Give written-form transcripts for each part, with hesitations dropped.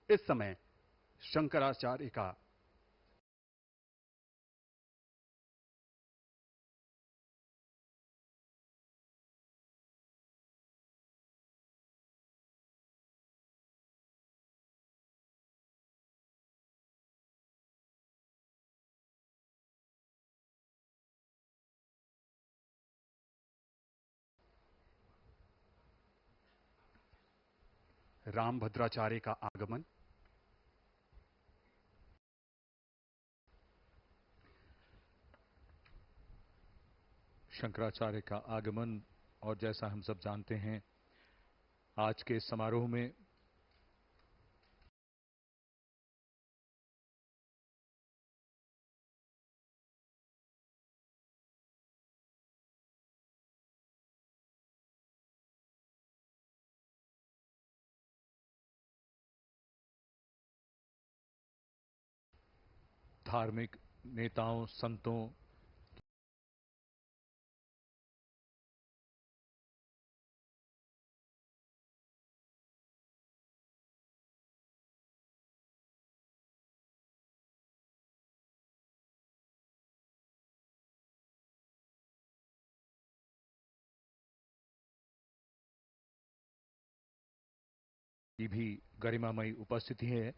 इस समय शंकराचार्य का रामभद्राचार्य का आगमन। शंकराचार्य का आगमन, और जैसा हम सब जानते हैं, आज के इस समारोह में धार्मिक नेताओं, संतों की भी गरिमामयी उपस्थिति है।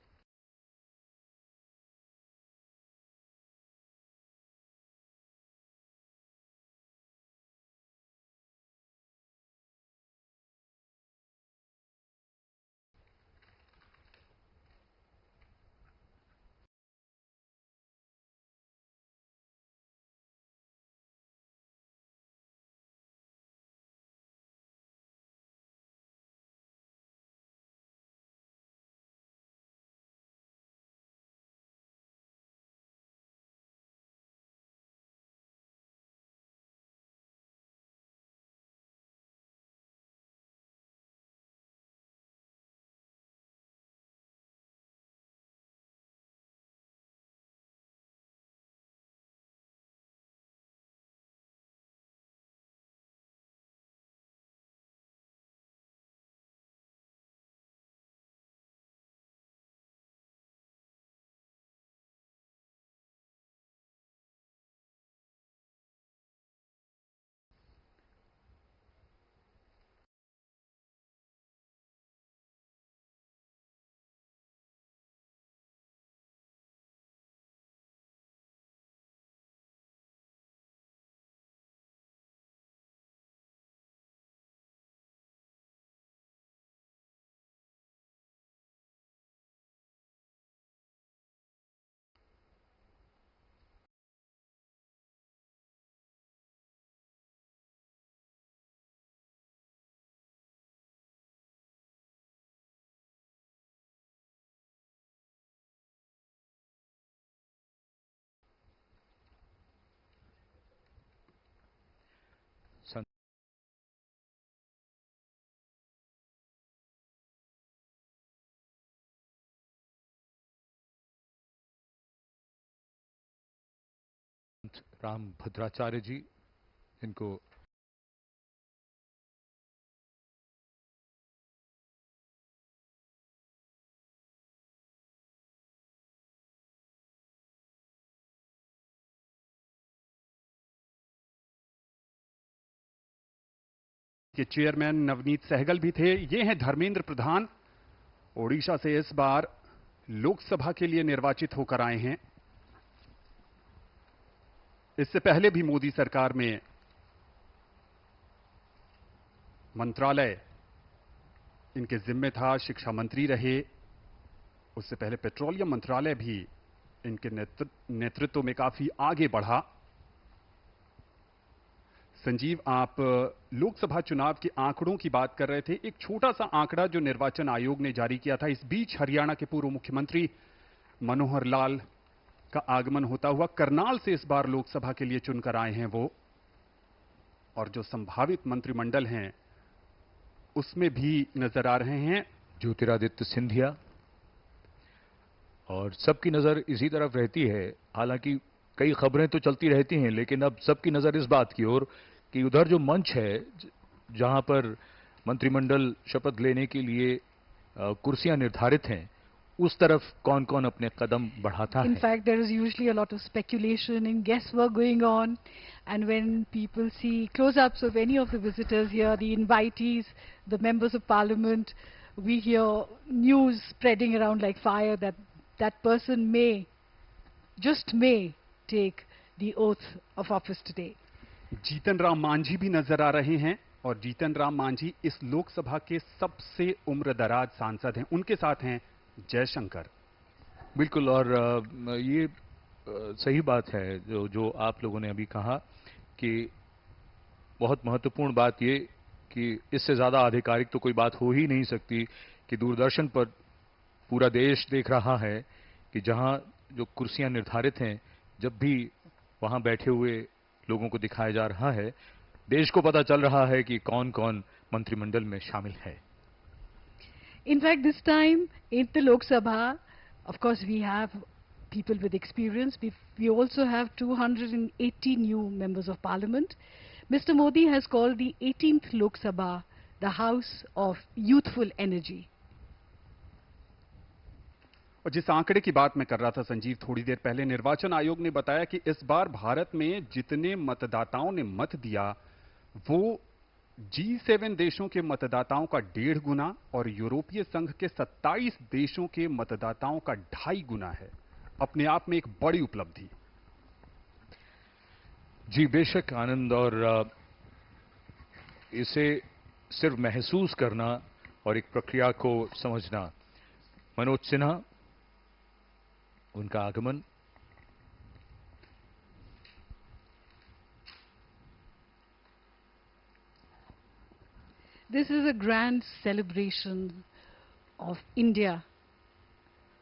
संत रामभद्राचार्य जी, इनको के चेयरमैन नवनीत सहगल भी थे। ये हैं धर्मेंद्र प्रधान, ओडिशा से इस बार लोकसभा के लिए निर्वाचित होकर आए हैं। इससे पहले भी मोदी सरकार में मंत्रालय इनके जिम्मे था, शिक्षा मंत्री रहे। उससे पहले पेट्रोलियम मंत्रालय भी इनके नेतृत्व में काफी आगे बढ़ा। संजीव, आप लोकसभा चुनाव के आंकड़ों की बात कर रहे थे। एक छोटा सा आंकड़ा जो निर्वाचन आयोग ने जारी किया था, इस बीच हरियाणा के पूर्व मुख्यमंत्री मनोहर लाल का आगमन होता हुआ करनाल से इस बार लोकसभा के लिए चुनकर आए हैं वो, और जो संभावित मंत्रिमंडल हैं उसमें भी नजर आ रहे हैं ज्योतिरादित्य सिंधिया, और सबकी नजर इसी तरफ रहती है। हालांकि कई खबरें तो चलती रहती हैं, लेकिन अब सबकी नजर इस बात की ओर कि उधर जो मंच है जहां पर मंत्रिमंडल शपथ लेने के लिए कुर्सियां निर्धारित हैं, उस तरफ कौन-कौन अपने कदम बढ़ाता In है? fact, there is usually a lot of speculation and guesswork going on. And when people see close-ups of any of the visitors here, the invitees, the members of parliament, we hear news spreading around like fire that that person may, just may, take the oath of office today. Jitan Ram Manjhi भी नजर आ रहे हैं और जीतन राम मांझी इस लोकसभा के सबसे उम्रदराज सांसद हैं। उनके साथ हैं जयशंकर। बिल्कुल, और ये सही बात है जो आप लोगों ने अभी कहा कि बहुत महत्वपूर्ण बात ये कि इससे ज़्यादा आधिकारिक तो कोई बात हो ही नहीं सकती कि दूरदर्शन पर पूरा देश देख रहा है कि जहां जो कुर्सियां निर्धारित हैं, जब भी वहां बैठे हुए लोगों को दिखाया जा रहा है, देश को पता चल रहा है कि कौन-कौन मंत्रिमंडल में शामिल है। In fact, this time in the Lok Sabha, of course, we have people with experience. We also have 280 new members of parliament. Mr. Modi has called the 18th Lok Sabha the house of youthful energy. और जिस आंकड़े की बात मैं कर रहा था संजीव थोड़ी देर पहले, निर्वाचन आयोग ने बताया कि इस बार भारत में जितने मतदाताओं ने मत दिया वो G7 देशों के मतदाताओं का 1.5 गुना और यूरोपीय संघ के 27 देशों के मतदाताओं का 2.5 गुना है। अपने आप में एक बड़ी उपलब्धि। जी बेशक आनंद, और इसे सिर्फ महसूस करना और एक प्रक्रिया को समझना। मनोज सिन्हा, उनका आगमन। This is a grand celebration of India,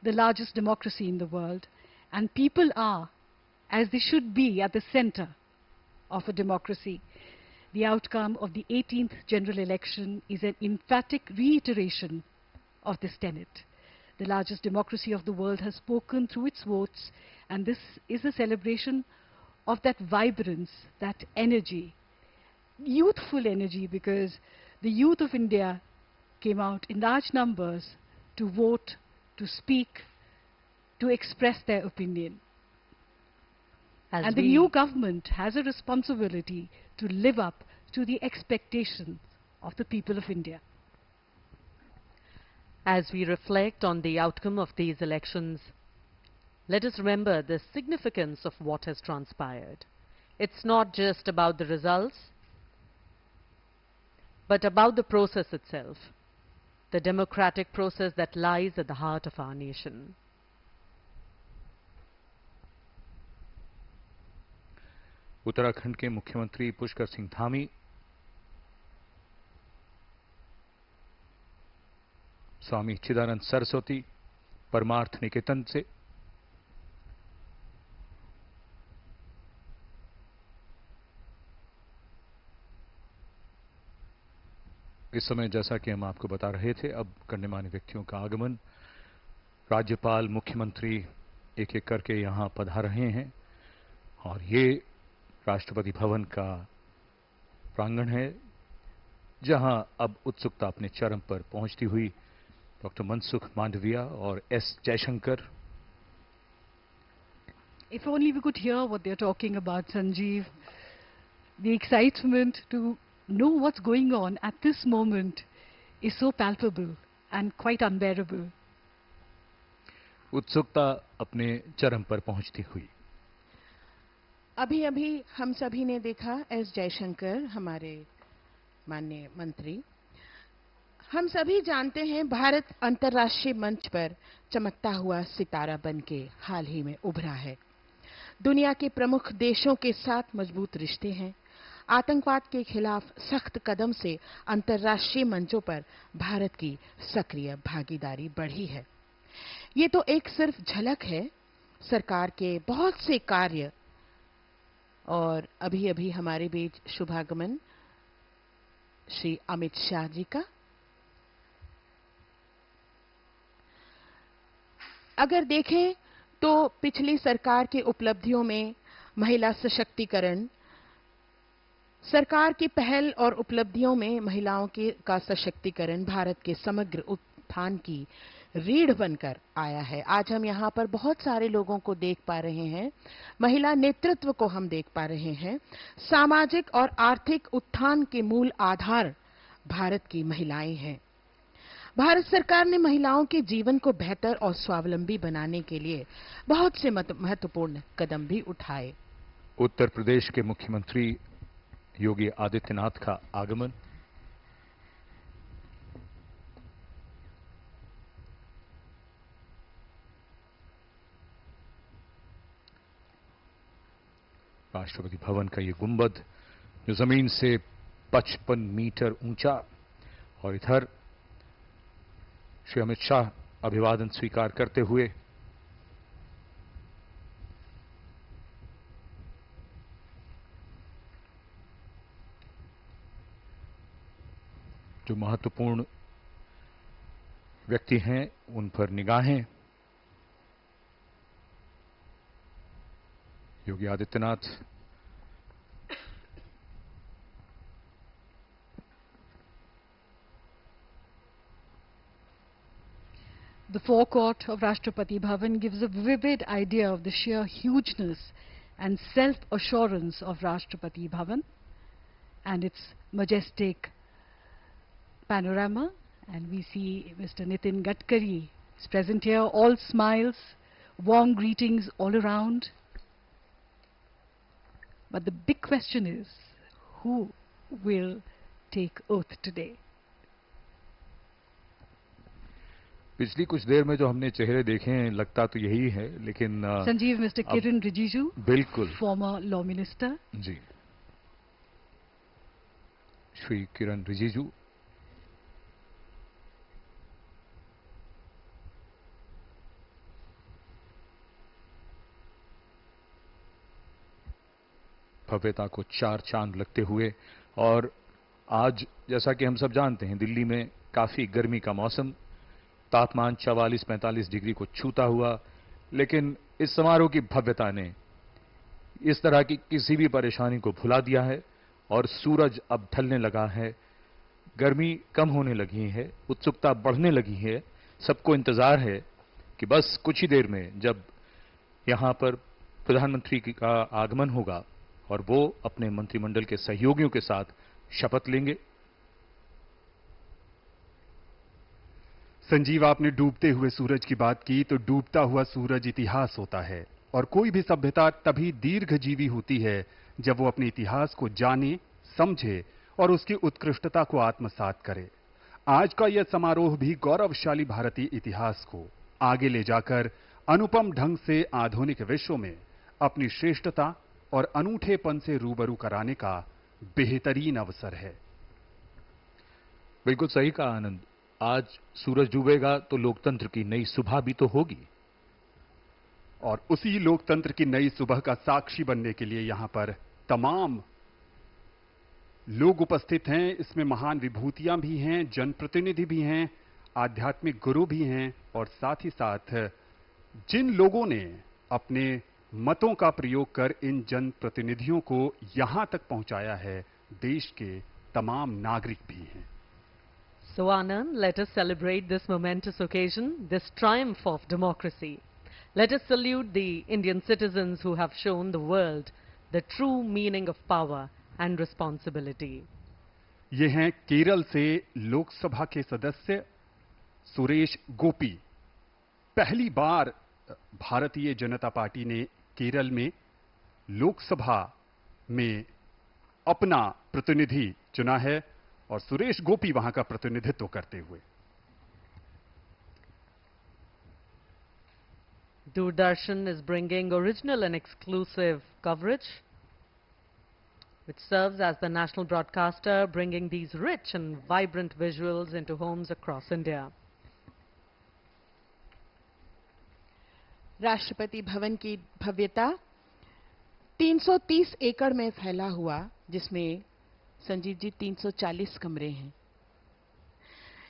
the largest democracy in the world, and people are, as they should be, at the center of a democracy. The outcome of the 18th general election is an emphatic reiteration of this tenet. The largest democracy of the world has spoken through its votes, and this is a celebration of that vibrance, that energy, youthful energy, because the youth of India came out in large numbers to vote, to speak, to express their opinion. And the new government has a responsibility to live up to the expectations of the people of India. As we reflect on the outcome of these elections, let us remember the significance of what has transpired. It's not just about the results, but about the process itself, the democratic process that lies at the heart of our nation. Uttarakhand के मुख्यमंत्री पुष्कर सिंह धामी, स्वामी चिदानंद सरस्वती, परमार्थ निकेतन से, इस समय जैसा कि हम आपको बता रहे थे, अब गण्यमान्य व्यक्तियों का आगमन, राज्यपाल, मुख्यमंत्री एक एक करके यहां पधार रहे हैं और ये राष्ट्रपति भवन का प्रांगण है, जहां अब उत्सुकता अपने चरम पर पहुंचती हुई डॉक्टर मनसुख मांडविया और S Jaishankar. If only we could hear what they're talking about, Sanjeev. The excitement to know what's going on at this moment is so palpable and quite unbearable. उत्सुकता अपने चरम पर पहुंचती हुई। अभी अभी हम सभी ने देखा एस जयशंकर, हमारे माननीय मंत्री। हम सभी जानते हैं भारत अंतर्राष्ट्रीय मंच पर चमकता हुआ सितारा बनके हाल ही में उभरा है। दुनिया के प्रमुख देशों के साथ मजबूत रिश्ते हैं। आतंकवाद के खिलाफ सख्त कदम से अंतर्राष्ट्रीय मंचों पर भारत की सक्रिय भागीदारी बढ़ी है। ये तो एक सिर्फ झलक है सरकार के बहुत से कार्य। और अभी अभी हमारे बीच शुभागमन श्री अमित शाह जी का। अगर देखें तो पिछली सरकार की उपलब्धियों में महिला सशक्तिकरण, सरकार की पहल और उपलब्धियों में महिलाओं का सशक्तिकरण भारत के समग्र उत्थान की रीढ़ बनकर आया है। आज हम यहाँ पर बहुत सारे लोगों को देख पा रहे हैं, महिला नेतृत्व को हम देख पा रहे हैं। सामाजिक और आर्थिक उत्थान के मूल आधार भारत की महिलाएं हैं। भारत सरकार ने महिलाओं के जीवन को बेहतर और स्वावलंबी बनाने के लिए बहुत से महत्वपूर्ण कदम भी उठाए। उत्तर प्रदेश के मुख्यमंत्री योगी आदित्यनाथ का आगमन, राष्ट्रपति भवन का ये गुंबद जो जमीन से 55 मीटर ऊंचा, और इधर श्री अमित शाह अभिवादन स्वीकार करते हुए जो महत्वपूर्ण व्यक्ति हैं उन पर निगाहें। Yogi Adityanath The forecourt of Rashtrapati Bhavan gives a vivid idea of the sheer hugeness and self-assurance of Rashtrapati Bhavan and its majestic panorama. And we see Mr. Nitin Gadkari is present here, all smiles, warm greetings all around. But the big question is, who will take oath today? पिछली कुछ देर में जो हमने चेहरे देखे हैं लगता तो यही है, लेकिन Sanjeev, Mr. Kiran Rijiju, बिल्कुल former law minister. जी, श्री किरण रिजिजू, भव्यता को चार चांद लगते हुए। और आज जैसा कि हम सब जानते हैं, दिल्ली में काफी गर्मी का मौसम, तापमान 44-45 डिग्री को छूता हुआ, लेकिन इस समारोह की भव्यता ने इस तरह की किसी भी परेशानी को भुला दिया है और सूरज अब ढलने लगा है, गर्मी कम होने लगी है, उत्सुकता बढ़ने लगी है। सबको इंतजार है कि बस कुछ ही देर में जब यहां पर प्रधानमंत्री का आगमन होगा और वो अपने मंत्रिमंडल के सहयोगियों के साथ शपथ लेंगे। संजीव, आपने डूबते हुए सूरज की बात की, तो डूबता हुआ सूरज इतिहास होता है और कोई भी सभ्यता तभी दीर्घजीवी होती है जब वो अपने इतिहास को जाने, समझे और उसकी उत्कृष्टता को आत्मसात करे। आज का यह समारोह भी गौरवशाली भारतीय इतिहास को आगे ले जाकर अनुपम ढंग से आधुनिक विश्व में अपनी श्रेष्ठता और अनूठेपन से रूबरू कराने का बेहतरीन अवसर है। बिल्कुल सही कहा आनंद। आज सूरज डूबेगा तो लोकतंत्र की नई सुबह भी तो होगी, और उसी लोकतंत्र की नई सुबह का साक्षी बनने के लिए यहां पर तमाम लोग उपस्थित हैं। इसमें महान विभूतियां भी हैं, जनप्रतिनिधि भी हैं, आध्यात्मिक गुरु भी हैं और साथ ही साथ जिन लोगों ने अपने मतों का प्रयोग कर इन जनप्रतिनिधियों को यहां तक पहुंचाया है, देश के तमाम नागरिक भी हैं। So Anand, let us celebrate this momentous occasion, this triumph of democracy. Let us salute the Indian citizens who have shown the world the true meaning of power and responsibility. ये हैं केरल से लोकसभा के सदस्य सुरेश गोपी। पहली बार भारतीय जनता पार्टी ने केरल में लोकसभा में अपना प्रतिनिधि चुना है और सुरेश गोपी वहां का प्रतिनिधित्व करते हुए। Doordarshan is bringing original and exclusive coverage, which serves as the national broadcaster, bringing these rich and vibrant visuals into homes across India. Rashtrapati Bhavan की भव्यता 330 एकड़ में फैला हुआ, जिसमें संजीव जी 340 कमरे हैं।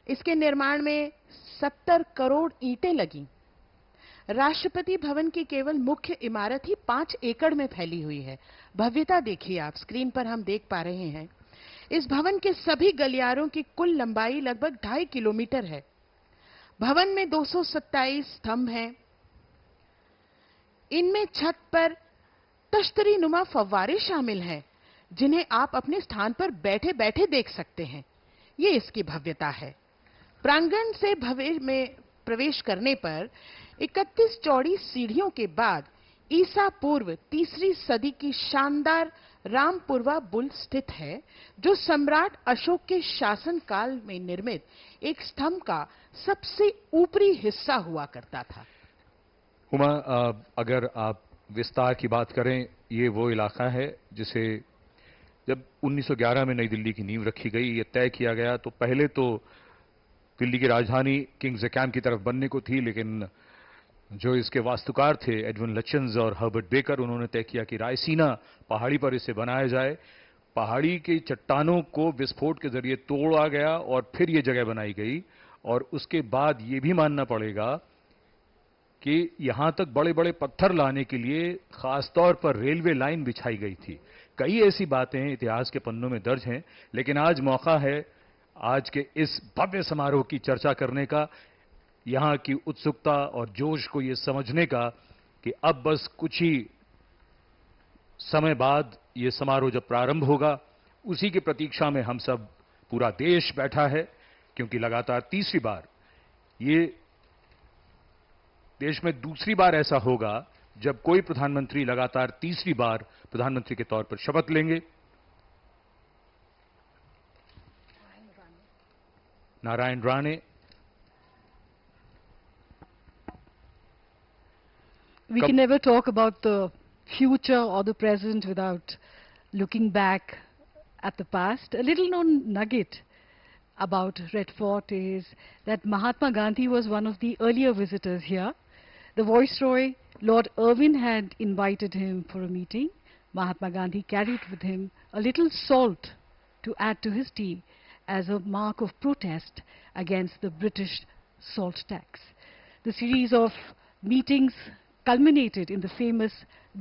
इसके निर्माण में 70 करोड़ ईंटें लगी। राष्ट्रपति भवन की केवल मुख्य इमारत ही 5 एकड़ में फैली हुई है। भव्यता देखिए आप, स्क्रीन पर हम देख पा रहे हैं। इस भवन के सभी गलियारों की कुल लंबाई लगभग 2.5 किलोमीटर है। भवन में 227 स्तंभ हैं। इनमें छत पर तश्तरी नुमा फव्वारे शामिल हैं, जिन्हें आप अपने स्थान पर बैठे बैठे देख सकते हैं। ये इसकी भव्यता है। प्रांगण से भवन में प्रवेश करने पर 31 चौड़ी सीढ़ियों के बाद ईसा पूर्व 3री सदी की शानदार रामपुरवा बुल स्थित है, जो सम्राट अशोक के शासन काल में निर्मित एक स्तंभ का सबसे ऊपरी हिस्सा हुआ करता था। उमा, अगर आप विस्तार की बात करें, ये वो इलाका है जिसे जब 1911 में नई दिल्ली की नींव रखी गई, ये तय किया गया, तो पहले तो दिल्ली की राजधानी किंग्स कैंप की तरफ बनने को थी, लेकिन जो इसके वास्तुकार थे एडविन लचन्स और हर्बर्ट बेकर, उन्होंने तय किया कि रायसीना पहाड़ी पर इसे बनाया जाए। पहाड़ी की चट्टानों को विस्फोट के जरिए तोड़ा गया और फिर ये जगह बनाई गई। और उसके बाद ये भी मानना पड़ेगा कि यहां तक बड़े बड़े पत्थर लाने के लिए खासतौर पर रेलवे लाइन बिछाई गई थी। कई ऐसी बातें इतिहास के पन्नों में दर्ज हैं, लेकिन आज मौका है आज के इस भव्य समारोह की चर्चा करने का, यहां की उत्सुकता और जोश को यह समझने का कि अब बस कुछ ही समय बाद यह समारोह जब प्रारंभ होगा, उसी की प्रतीक्षा में हम सब, पूरा देश बैठा है, क्योंकि लगातार तीसरी बार ये देश में दूसरी बार ऐसा होगा जब कोई प्रधानमंत्री लगातार तीसरी बार प्रधानमंत्री के तौर पर शपथ लेंगे। Narayan Rane. We can never talk about the future or the present without looking back at the past. A little known nugget about Red Fort is that Mahatma Gandhi was one of the earlier visitors here. The Viceroy, Lord Irwin, had invited him for a meeting. Mahatma Gandhi carried with him a little salt to add to his tea as a mark of protest against the British salt tax. The series of meetings culminated in the famous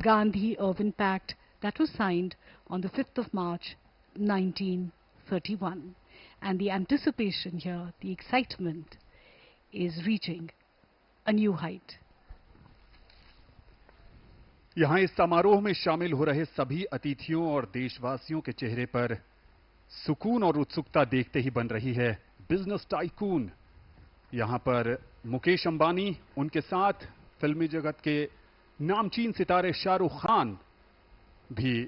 Gandhi-Irwin Pact that was signed on the 5th of March 1931. And the anticipation here, the excitement, is reaching a new height. यहां इस समारोह में शामिल हो रहे सभी अतिथियों और देशवासियों के चेहरे पर सुकून और उत्सुकता देखते ही बन रही है बिजनेस टाइकून। यहां पर मुकेश अंबानी, उनके साथ फिल्मी जगत के नामचीन सितारे शाहरुख खान भी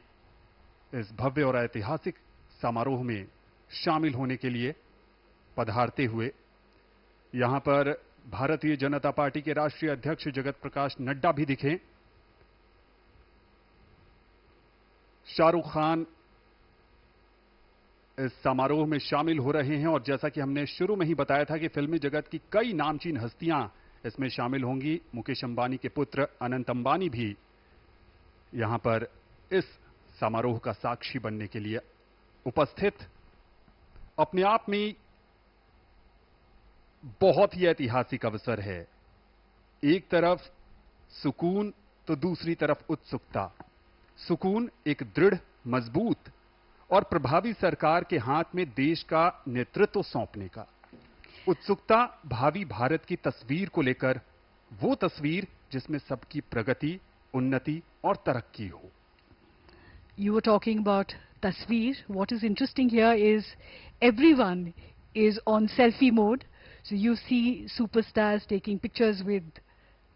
इस भव्य और ऐतिहासिक समारोह में शामिल होने के लिए पधारते हुए, यहां पर भारतीय जनता पार्टी के राष्ट्रीय अध्यक्ष जगत प्रकाश नड्डा भी दिखे। शाहरुख खान इस समारोह में शामिल हो रहे हैं और जैसा कि हमने शुरू में ही बताया था कि फिल्मी जगत की कई नामचीन हस्तियां इसमें शामिल होंगी। मुकेश अंबानी के पुत्र अनंत अंबानी भी यहां पर इस समारोह का साक्षी बनने के लिए उपस्थित। अपने आप में बहुत ही ऐतिहासिक अवसर है। एक तरफ सुकून तो दूसरी तरफ उत्सुकता। सुकून एक दृढ़, मजबूत और प्रभावी सरकार के हाथ में देश का नेतृत्व सौंपने का। उत्सुकता भावी भारत की तस्वीर को लेकर, वो तस्वीर जिसमें सबकी प्रगति, उन्नति और तरक्की हो। You were talking about tasveer. What is interesting here is everyone is on selfie mode. So you see superstars taking pictures with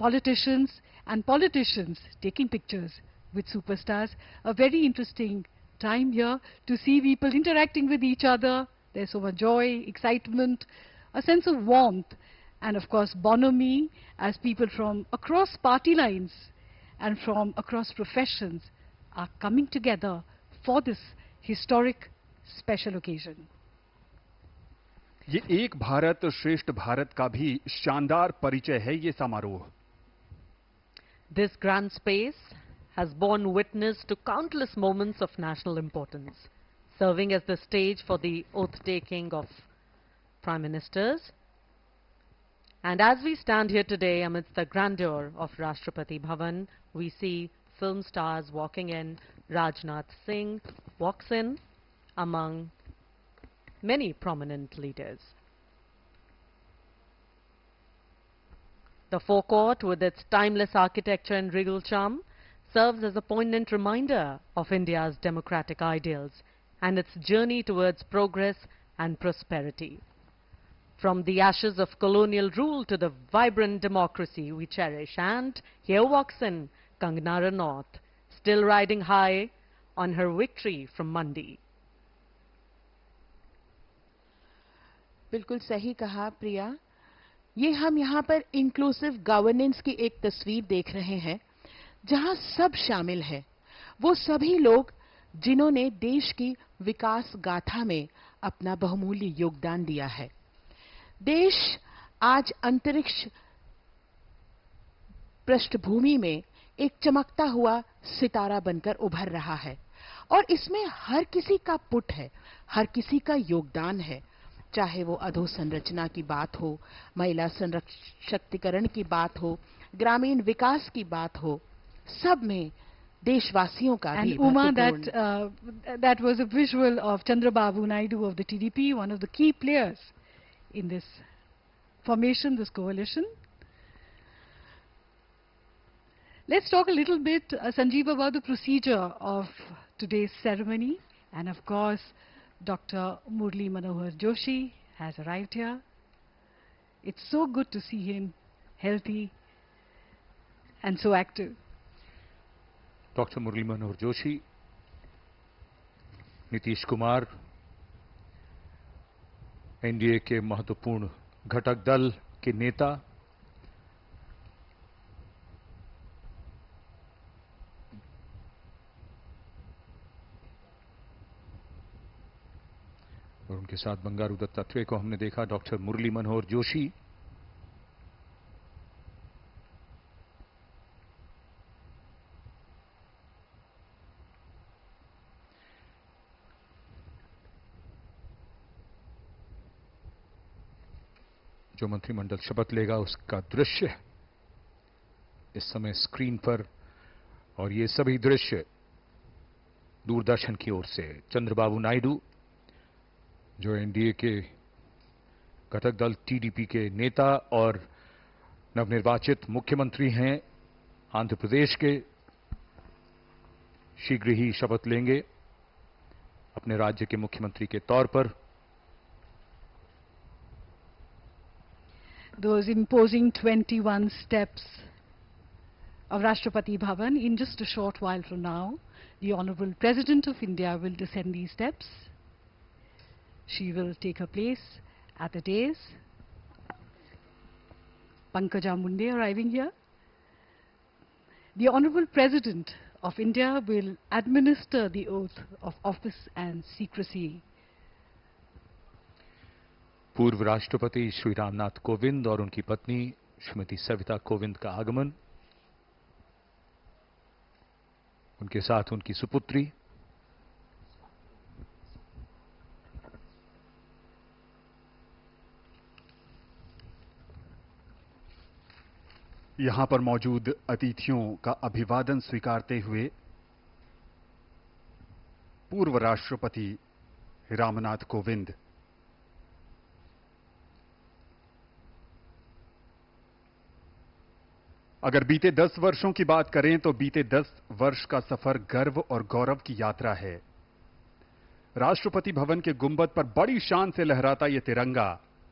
politicians and politicians taking pictures with superstars. A very interesting time here to see people interacting with each other. There's so much joy, excitement, a sense of warmth, and of course bonhomie as people from across party lines and from across professions are coming together for this historic special occasion. ये एक भारत श्रेष्ठ भारत का भी शानदार परिचय है ये समारोह। This grand space has borne witness to countless moments of national importance, serving as the stage for the oath-taking of Prime Ministers. And as we stand here today amidst the grandeur of Rashtrapati Bhavan, we see film stars walking in. Rajnath Singh walks in among many prominent leaders. The forecourt, with its timeless architecture and regal charm, serves as a poignant reminder of India's democratic ideals and its journey towards progress and prosperity. From the ashes of colonial rule to the vibrant democracy we cherish, and here walks in Kangana Ranaut, still riding high on her victory from Mandi. बिल्कुल सही कहा प्रिया। ये हम यहाँ पर inclusive governance की एक तस्वीर देख रहे हैं जहां सब शामिल है, वो सभी लोग जिन्होंने देश की विकास गाथा में अपना बहुमूल्य योगदान दिया है। देश आज अंतरिक्ष पृष्ठभूमि में एक चमकता हुआ सितारा बनकर उभर रहा है और इसमें हर किसी का पुट है, हर किसी का योगदान है, चाहे वो अधोसंरचना की बात हो, महिला सशक्तिकरण की बात हो, ग्रामीण विकास की बात हो, सब में देशवासियों का भी And Uma, that was a visual of Chandrababu Naidu of the TDP, one of the key players in this formation, this coalition. Let's talk a little bit, Sanjeev, about the procedure of today's ceremony. And of course, Dr. Murli Manohar Joshi has arrived here. It's so good to see him healthy and so active. Doctor Murli Manohar Joshi, Nitish Kumar, NDA के महत्वपूर्ण घटक दल के नेता, और उनके साथ बंगारू दत्तात्रेय को हमने देखा। डॉक्टर मुरली मनोहर जोशी जो मंत्रिमंडल शपथ लेगा उसका दृश्य इस समय स्क्रीन पर, और ये सभी दृश्य दूरदर्शन की ओर से। चंद्रबाबू नायडू जो एनडीए के घटक दल टीडीपी के नेता और नवनिर्वाचित मुख्यमंत्री हैं आंध्र प्रदेश के, शीघ्र ही शपथ लेंगे अपने राज्य के मुख्यमंत्री के तौर पर। Those imposing 21 steps of Rashtrapati Bhavan. In just a short while from now, the Honorable President of India will descend these steps. She will take her place at the dais. Pankaja Munde arriving here. The Honorable President of India will administer the oath of office and secrecy. पूर्व राष्ट्रपति श्री रामनाथ कोविंद और उनकी पत्नी श्रीमती सविता कोविंद का आगमन, उनके साथ उनकी सुपुत्री। यहां पर मौजूद अतिथियों का अभिवादन स्वीकारते हुए पूर्व राष्ट्रपति रामनाथ कोविंद अगर बीते 10 वर्षों की बात करें तो बीते 10 वर्ष का सफर गर्व और गौरव की यात्रा है। राष्ट्रपति भवन के गुंबद पर बड़ी शान से लहराता यह तिरंगा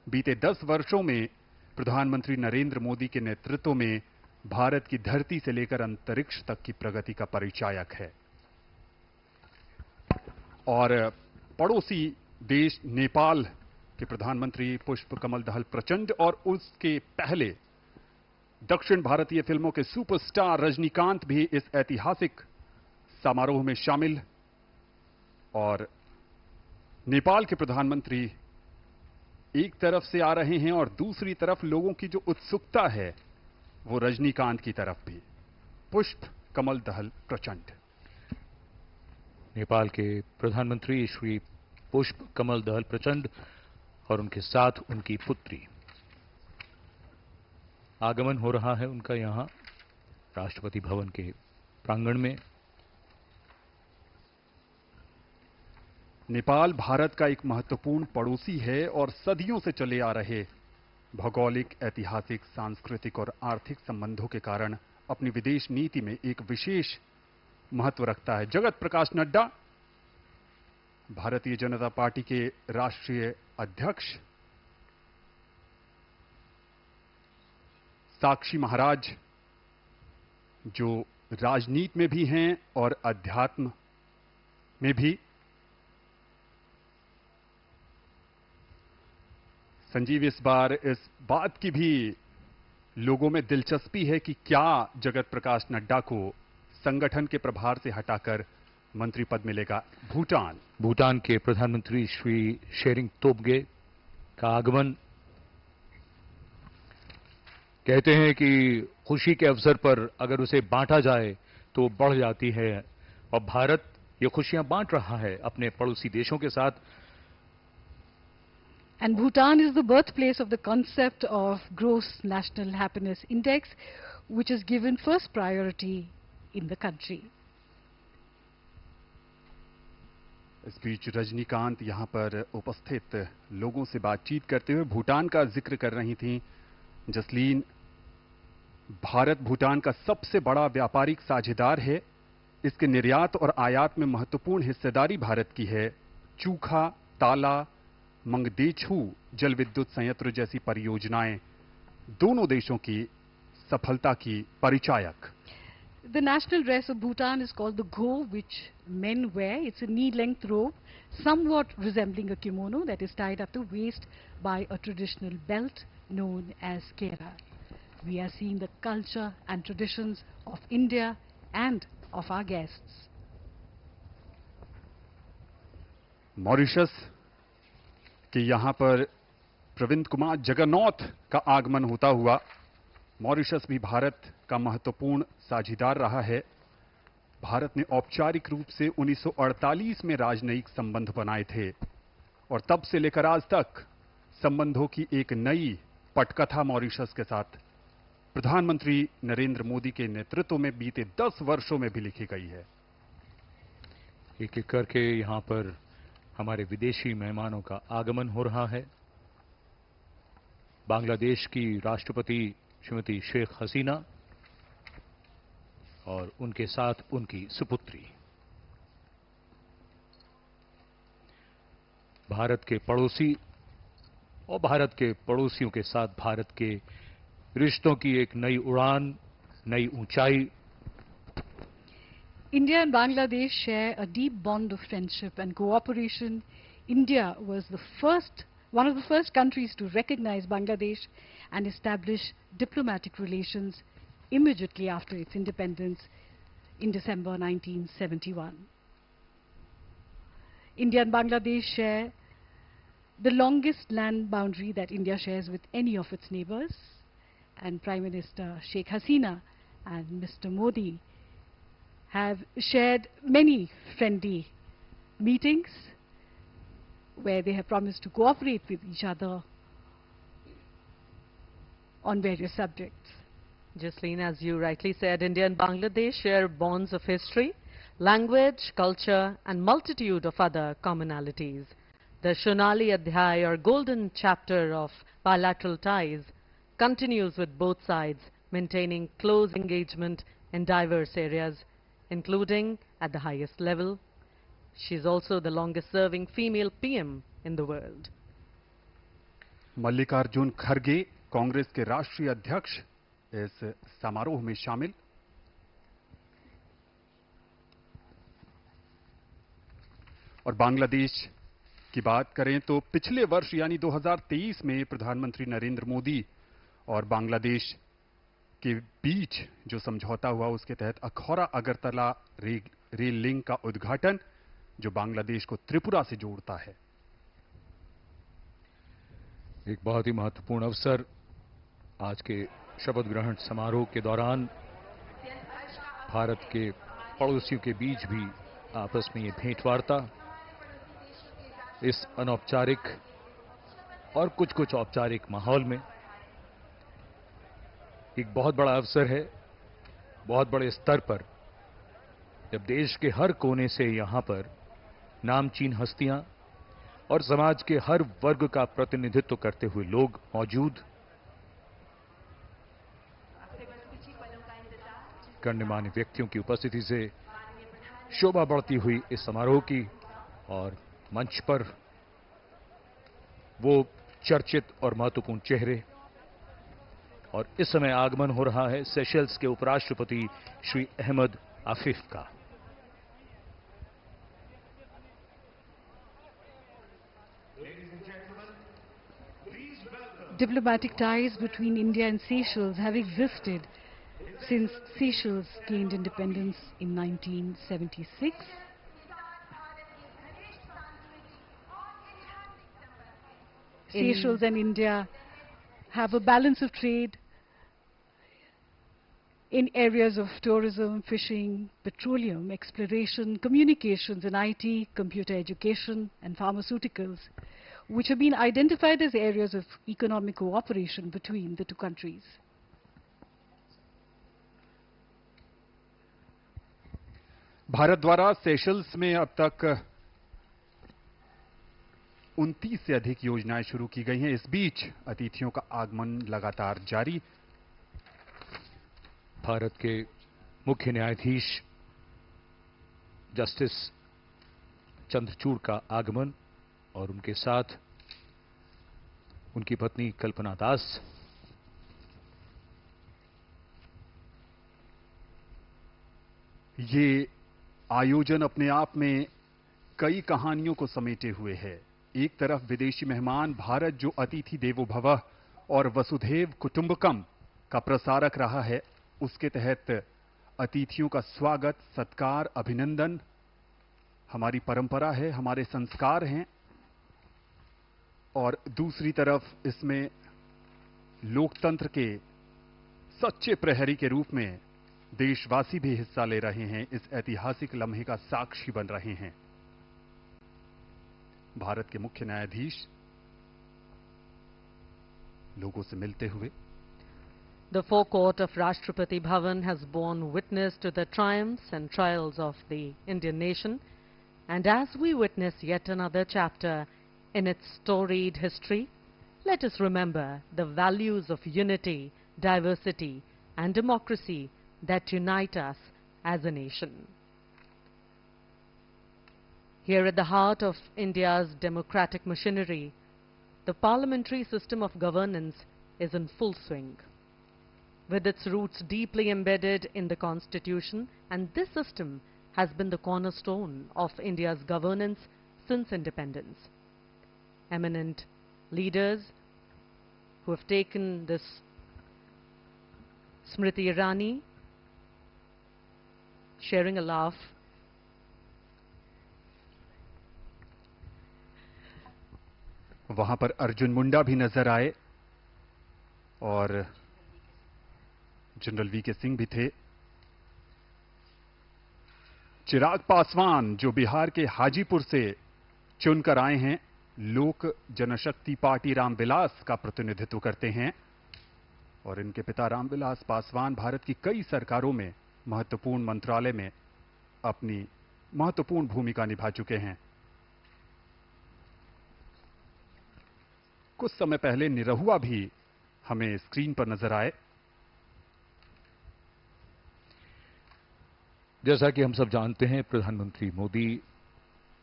बीते 10 वर्षों में प्रधानमंत्री नरेंद्र मोदी के नेतृत्व में भारत की धरती से लेकर अंतरिक्ष तक की प्रगति का परिचायक है। और पड़ोसी देश नेपाल के प्रधानमंत्री पुष्पकमल दहल प्रचंड और उसके पहले दक्षिण भारतीय फिल्मों के सुपरस्टार रजनीकांत भी इस ऐतिहासिक समारोह में शामिल। और नेपाल के प्रधानमंत्री एक तरफ से आ रहे हैं और दूसरी तरफ लोगों की जो उत्सुकता है वो रजनीकांत की तरफ भी। पुष्प कमल दहल प्रचंड। नेपाल के प्रधानमंत्री श्री पुष्प कमल दहल प्रचंड और उनके साथ उनकी पुत्री। आगमन हो रहा है उनका यहां राष्ट्रपति भवन के प्रांगण में। नेपाल भारत का एक महत्वपूर्ण पड़ोसी है और सदियों से चले आ रहे भौगोलिक, ऐतिहासिक, सांस्कृतिक और आर्थिक संबंधों के कारण अपनी विदेश नीति में एक विशेष महत्व रखता है। जगत प्रकाश नड्डा, भारतीय जनता पार्टी के राष्ट्रीय अध्यक्ष, साक्षी महाराज, जो राजनीति में भी हैं और अध्यात्म में भी। संजीव, इस बार इस बात की भी लोगों में दिलचस्पी है कि क्या जगत प्रकाश नड्डा को संगठन के प्रभार से हटाकर मंत्री पद मिलेगा। भूटान के प्रधानमंत्री श्री शेरिंग तोब्गे का आगमन, कहते हैं कि खुशी के अवसर पर अगर उसे बांटा जाए तो बढ़ जाती है, और भारत ये खुशियां बांट रहा है अपने पड़ोसी देशों के साथ। And Bhutan is the birthplace of the concept of Gross National Happiness Index, which is given first priority in the country. इस बीच रजनीकांत यहां पर उपस्थित लोगों से बातचीत करते हुए भूटान का जिक्र कर रही थीं। जसलीन, भारत भूटान का सबसे बड़ा व्यापारिक साझेदार है। इसके निर्यात और आयात में महत्वपूर्ण हिस्सेदारी भारत की है। चूखा, ताला, मंगदेछू जल विद्युत संयंत्र जैसी परियोजनाएं दोनों देशों की सफलता की परिचायक। The national dress of Bhutan is called the Go, which men wear. It's a knee-length robe, somewhat resembling a kimono that is tied at the waist by a traditional belt known as kera. We are seeing the culture and traditions of India and of our guests. Mauritius कि यहां पर प्रविंद कुमार जगन्नाथ का आगमन होता हुआ। Mauritius भी भारत का महत्वपूर्ण साझेदार रहा है। भारत ने औपचारिक रूप से 1948 में राजनयिक संबंध बनाए थे और तब से लेकर आज तक संबंधों की एक नई पटकथा मॉरिशस के साथ प्रधानमंत्री नरेंद्र मोदी के नेतृत्व में बीते 10 वर्षों में भी लिखी गई है। एक एक करके यहां पर हमारे विदेशी मेहमानों का आगमन हो रहा है। बांग्लादेश की राष्ट्रपति श्रीमती शेख हसीना और उनके साथ उनकी सुपुत्री। भारत के पड़ोसी और भारत के पड़ोसियों के साथ भारत के रिश्तों की एक नई उड़ान, नई ऊंचाई। India and Bangladesh share a deep bond of friendship and cooperation. India was one of the first countries to recognize Bangladesh and establish diplomatic relations immediately after its independence in December 1971. India and Bangladesh share the longest land boundary that India shares with any of its neighbors, and Prime Minister Sheikh Hasina and Mr. Modi have shared many friendly meetings where they have promised to cooperate with each other on various subjects. Jasleen, as you rightly said, India and Bangladesh share bonds of history, language, culture and multitude of other commonalities. The Shonali Adhyay, or golden chapter of bilateral ties, continues with both sides maintaining close engagement in diverse areas, including at the highest level. She is also the longest-serving female PM in the world. Mallikarjun खड़गे, कांग्रेस के राष्ट्रीय अध्यक्ष, इस समारोह में शामिल। और बांग्लादेश की बात करें तो पिछले वर्ष यानी 2023 में प्रधानमंत्री नरेंद्र मोदी और बांग्लादेश के बीच जो समझौता हुआ उसके तहत अखौरा अगरतला रेल लिंक का उद्घाटन, जो बांग्लादेश को त्रिपुरा से जोड़ता है। एक बहुत ही महत्वपूर्ण अवसर आज के शपथ ग्रहण समारोह के दौरान भारत के पड़ोसियों के बीच भी आपस में ये भेंटवार्ता, इस अनौपचारिक और कुछ औपचारिक माहौल में एक बहुत बड़ा अवसर है। बहुत बड़े स्तर पर जब देश के हर कोने से यहां पर नामचीन हस्तियां और समाज के हर वर्ग का प्रतिनिधित्व करते हुए लोग मौजूद गणमान्य व्यक्तियों की उपस्थिति से शोभा बढ़ती हुई इस समारोह की, और मंच पर वो चर्चित और महत्वपूर्ण चेहरे। और इस समय आगमन हो रहा है सेशल्स के उपराष्ट्रपति श्री अहमद आफिफ का। Diplomatic ties between India and Seychelles have existed since Seychelles gained independence in 1976. Seychelles and India have a balance of trade in areas of tourism, fishing, petroleum, exploration, communications and IT, computer education and pharmaceuticals, which have been identified as areas of economic cooperation between the two countries. Bharat द्वारा Seychelles में अब तक 29 से अधिक योजनाएं शुरू की गई हैं। इस बीच अतिथियों का आगमन लगातार जारी। भारत के मुख्य न्यायाधीश जस्टिस चंद्रचूड़ का आगमन और उनके साथ उनकी पत्नी कल्पना दास। ये आयोजन अपने आप में कई कहानियों को समेटे हुए है। एक तरफ विदेशी मेहमान भारत जो अतिथि देवो भवः और वसुधैव कुटुंबकम का प्रसारक रहा है, उसके तहत अतिथियों का स्वागत, सत्कार, अभिनंदन हमारी परंपरा है, हमारे संस्कार हैं। और दूसरी तरफ इसमें लोकतंत्र के सच्चे प्रहरी के रूप में देशवासी भी हिस्सा ले रहे हैं, इस ऐतिहासिक लम्हे का साक्षी बन रहे हैं। भारत के मुख्य न्यायाधीश लोगों से मिलते हुए। The forecourt of Rashtrapati Bhavan has borne witness to the triumphs and trials of the Indian nation, and as we witness yet another chapter in its storied history, let us remember the values of unity, diversity, and democracy that unite us as a nation. Here at the heart of India's democratic machinery, the parliamentary system of governance is in full swing. With its roots deeply embedded in the Constitution, and this system has been the cornerstone of India's governance since independence. Eminent leaders who have taken this Smriti Irani sharing a laugh. वहां पर अर्जुन मुंडा भी नजर आए और general VK Singh भी थे। चिराग पासवान जो बिहार के हाजीपुर से चुनकर आए हैं, लोक जनशक्ति पार्टी रामविलास का प्रतिनिधित्व करते हैं और इनके पिता रामविलास पासवान भारत की कई सरकारों में महत्वपूर्ण मंत्रालय में अपनी महत्वपूर्ण भूमिका निभा चुके हैं। कुछ समय पहले निरहुआ भी हमें स्क्रीन पर नजर आए। जैसा कि हम सब जानते हैं, प्रधानमंत्री मोदी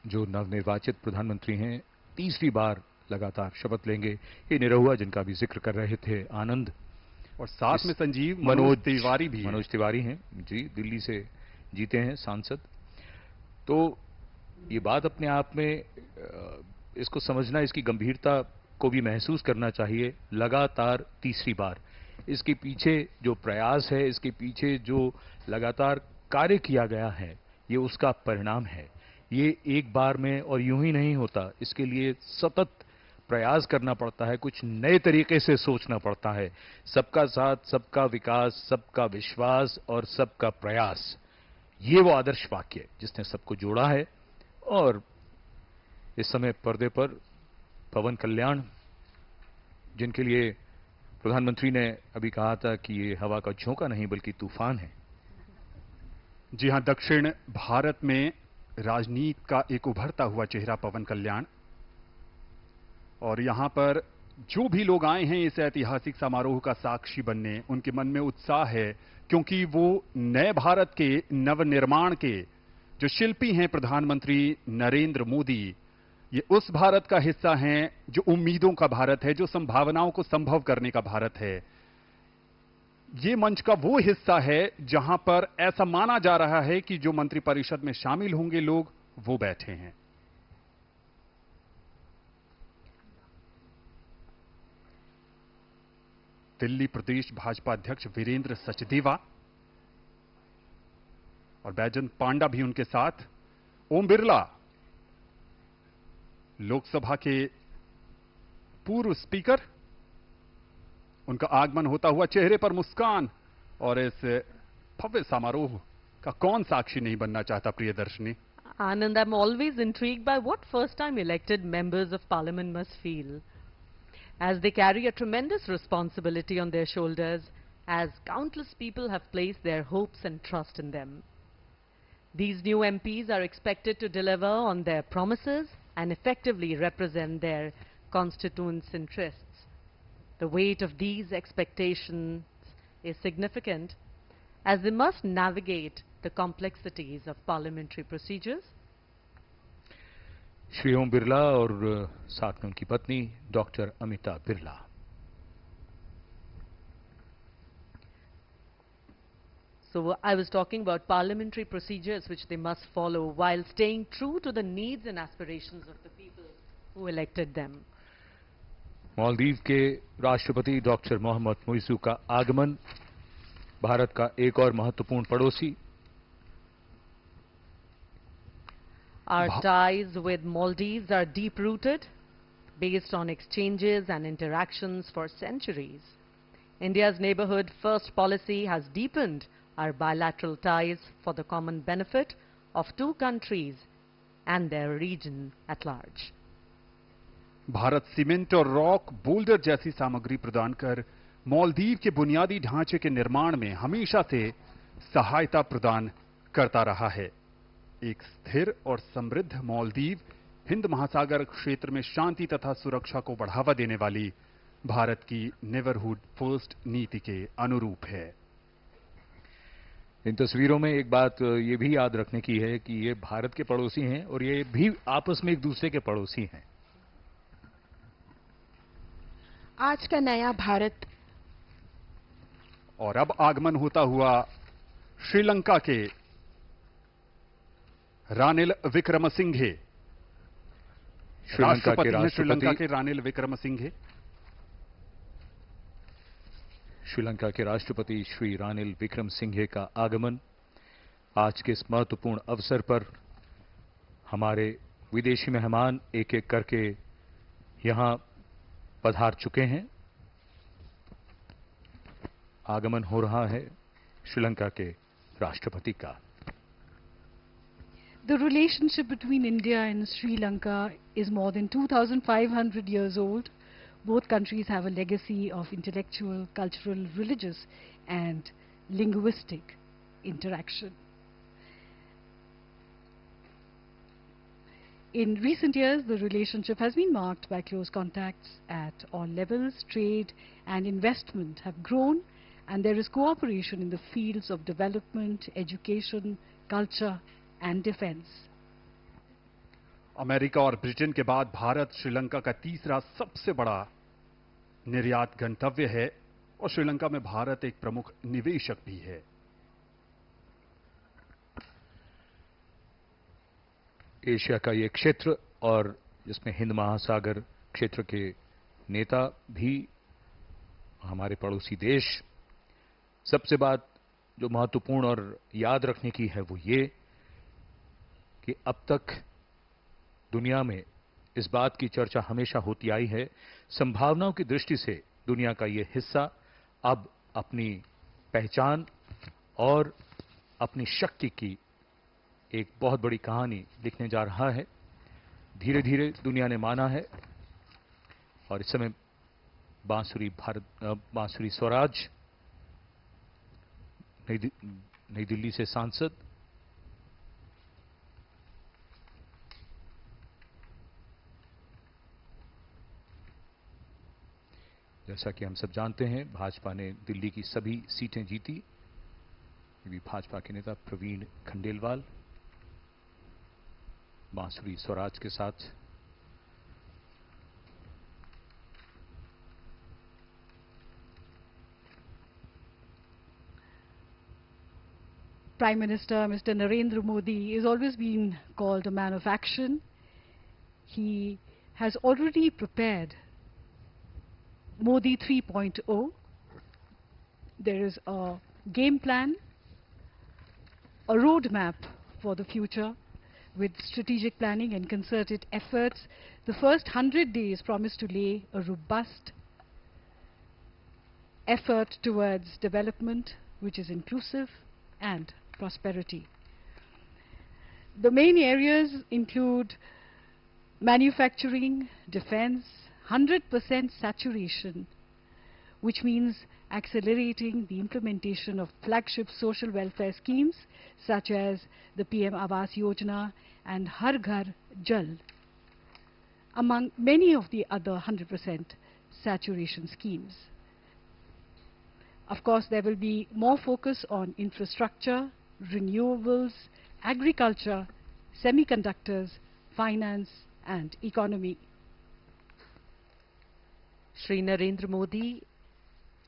जो नवनिर्वाचित प्रधानमंत्री हैं, तीसरी बार लगातार शपथ लेंगे। ये निरहुआ जिनका भी जिक्र कर रहे थे आनंद, और साथ में संजीव मनोज तिवारी भी। मनोज तिवारी हैं जी, दिल्ली से जीते हैं सांसद। तो ये बात अपने आप में इसको समझना, इसकी गंभीरता को भी महसूस करना चाहिए। लगातार तीसरी बार इसके पीछे जो प्रयास है, इसके पीछे जो लगातार कार्य किया गया है, ये उसका परिणाम है। ये एक बार में और यूं ही नहीं होता, इसके लिए सतत प्रयास करना पड़ता है, कुछ नए तरीके से सोचना पड़ता है। सबका साथ, सबका विकास, सबका विश्वास और सबका प्रयास, ये वो आदर्श वाक्य जिसने सबको जोड़ा है। और इस समय पर्दे पर पवन कल्याण, जिनके लिए प्रधानमंत्री ने अभी कहा था कि ये हवा का झोंका नहीं बल्कि तूफान है। जी हां, दक्षिण भारत में राजनीति का एक उभरता हुआ चेहरा पवन कल्याण, और यहां पर जो भी लोग आए हैं इस ऐतिहासिक समारोह का साक्षी बनने, उनके मन में उत्साह है क्योंकि वो नए भारत के नवनिर्माण के जो शिल्पी हैं प्रधानमंत्री नरेंद्र मोदी, ये उस भारत का हिस्सा हैं जो उम्मीदों का भारत है, जो संभावनाओं को संभव करने का भारत है। ये मंच का वो हिस्सा है जहां पर ऐसा माना जा रहा है कि जो मंत्रिपरिषद में शामिल होंगे लोग वो बैठे हैं। दिल्ली प्रदेश भाजपा अध्यक्ष वीरेंद्र सचदेवा और बैजंत पांडा भी उनके साथ। ओम बिरला, लोकसभा के पूर्व स्पीकर, उनका आगमन होता हुआ, चेहरे पर मुस्कान, और इस भव्य समारोह का कौन साक्षी नहीं बनना चाहता Priyadarshini. Anand, I'm always intrigued by what first-time elected members of parliament must feel, as they carry a tremendous responsibility on their shoulders, as countless people have placed their hopes and trust in them. These new MPs are expected to deliver on their promises and effectively represent their constituents' interests. The weight of these expectations is significant, as they must navigate the complexities of parliamentary procedures. Shri Om Birla और साथ में उनकी पत्नी doctor Amita Birla. So I was talking about parliamentary procedures which they must follow while staying true to the needs and aspirations of the people who elected them. Maldives के राष्ट्रपति doctor Mohammad Muizzu का आगमन, भारत का एक और महत्वपूर्ण पड़ोसी। Our ties with Maldives are deep-rooted, based on exchanges and interactions for centuries. India's neighborhood first policy has deepened our bilateral ties for the common benefit of two countries and their region at large. Bharat cement और rock boulder जैसी सामग्री प्रदान कर मालदीव के बुनियादी ढांचे के निर्माण में हमेशा से सहायता प्रदान करता रहा है। एक स्थिर और समृद्ध मालदीव हिंद महासागर क्षेत्र में शांति तथा सुरक्षा को बढ़ावा देने वाली भारत की नेबरहुड फर्स्ट नीति के अनुरूप है। इन तस्वीरों में एक बात ये भी याद रखने की है कि ये भारत के पड़ोसी हैं और ये भी आपस में एक दूसरे के पड़ोसी हैं। आज का नया भारत। और अब आगमन होता हुआ श्रीलंका के रानिल विक्रमसिंघे। राष्ट्रपति हैं श्रीलंका के रानिल विक्रमसिंघे। श्रीलंका के राष्ट्रपति श्री रानिल विक्रमसिंघे का आगमन आज के इस महत्वपूर्ण अवसर पर हमारे विदेशी मेहमान एक एक करके यहां पधार चुके हैं। आगमन हो रहा है श्रीलंका के राष्ट्रपति का। The relationship between India and Sri Lanka is more than 2,500 years old. Both countries have a legacy of intellectual, cultural, religious and linguistic interaction. In recent years, the relationship has been marked by close contacts at all levels. Trade and investment have grown, and there is cooperation in the fields of development, education, culture and defense. America और Britain के बाद भारत श्रीलंका का तीसरा सबसे बड़ा निर्यात गंतव्य है और श्रीलंका में भारत एक प्रमुख निवेशक भी है। एशिया का ये क्षेत्र और जिसमें हिंद महासागर क्षेत्र के नेता भी हमारे पड़ोसी देश। सबसे बात जो महत्वपूर्ण और याद रखने की है वो ये कि अब तक दुनिया में इस बात की चर्चा हमेशा होती आई है, संभावनाओं की दृष्टि से दुनिया का ये हिस्सा अब अपनी पहचान और अपनी शक्ति की एक बहुत बड़ी कहानी लिखने जा रहा है। धीरे धीरे दुनिया ने माना है और इस समय बांसुरी स्वराज नई दिल्ली से सांसद जैसा कि हम सब जानते हैं, भाजपा ने दिल्ली की सभी सीटें जीती। ये भी भाजपा के नेता प्रवीण खंडेलवाल बांसुरी स्वराज के साथ। Prime Minister Mr. Narendra Modi has always been called a man of action. He has already prepared Modi 3.0. There is a game plan, a roadmap for the future with strategic planning and concerted efforts. The first 100 days promise to lay a robust effort towards development which is inclusive and prosperity. The main areas include manufacturing, defense, 100% saturation, which means accelerating the implementation of flagship social welfare schemes such as the PM Awas Yojana and Har Ghar Jal, among many of the other 100% saturation schemes. Of course, there will be more focus on infrastructure, renewables, agriculture, semiconductors, finance and economy. Shri Narendra Modi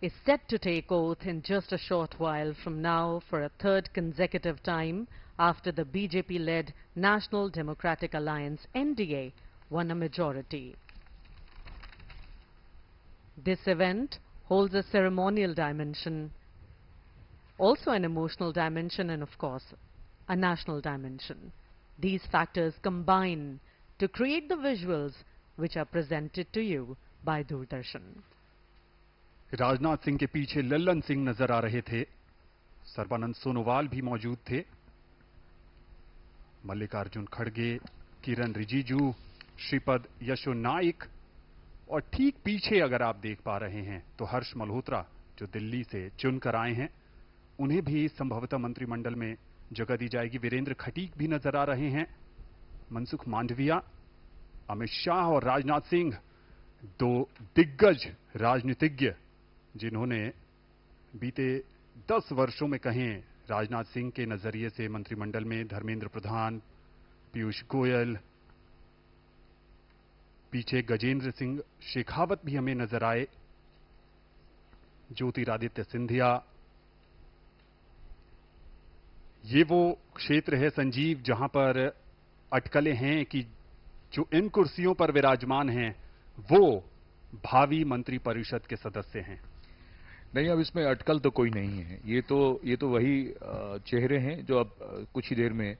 is set to take oath in just a short while from now for a third consecutive time after the BJP-led National Democratic Alliance NDA won a majority. This event holds a ceremonial dimension, also an emotional dimension, and of course a national dimension. These factors combine to create the visuals which are presented to you by Doordarshan. Rajnath Singh के पीछे लल्लन सिंह नजर आ रहे थे। सर्बानंद सोनोवाल भी मौजूद थे। मल्लिकार्जुन खड़गे, किरण रिजिजू, श्रीपद यशो नाइक और ठीक पीछे अगर आप देख पा रहे हैं तो हर्ष मल्होत्रा जो दिल्ली से चुनकर आए हैं, उन्हें भी संभवतः मंत्रिमंडल में जगह दी जाएगी। वीरेंद्र खटीक भी नजर आ रहे हैं। मनसुख मांडविया, अमित शाह और राजनाथ सिंह, दो दिग्गज राजनीतिज्ञ जिन्होंने बीते 10 वर्षों में कहें राजनाथ सिंह के नजरिए से मंत्रिमंडल में धर्मेंद्र प्रधान, पीयूष गोयल, पीछे गजेंद्र सिंह शेखावत भी हमें नजर आए, ज्योतिरादित्य सिंधिया। ये वो क्षेत्र है संजीव जहां पर अटकलें हैं कि जो इन कुर्सियों पर विराजमान हैं वो भावी मंत्रिपरिषद के सदस्य हैं। नहीं, अब इसमें अटकल तो कोई नहीं है। ये तो वही चेहरे हैं जो अब कुछ ही देर में,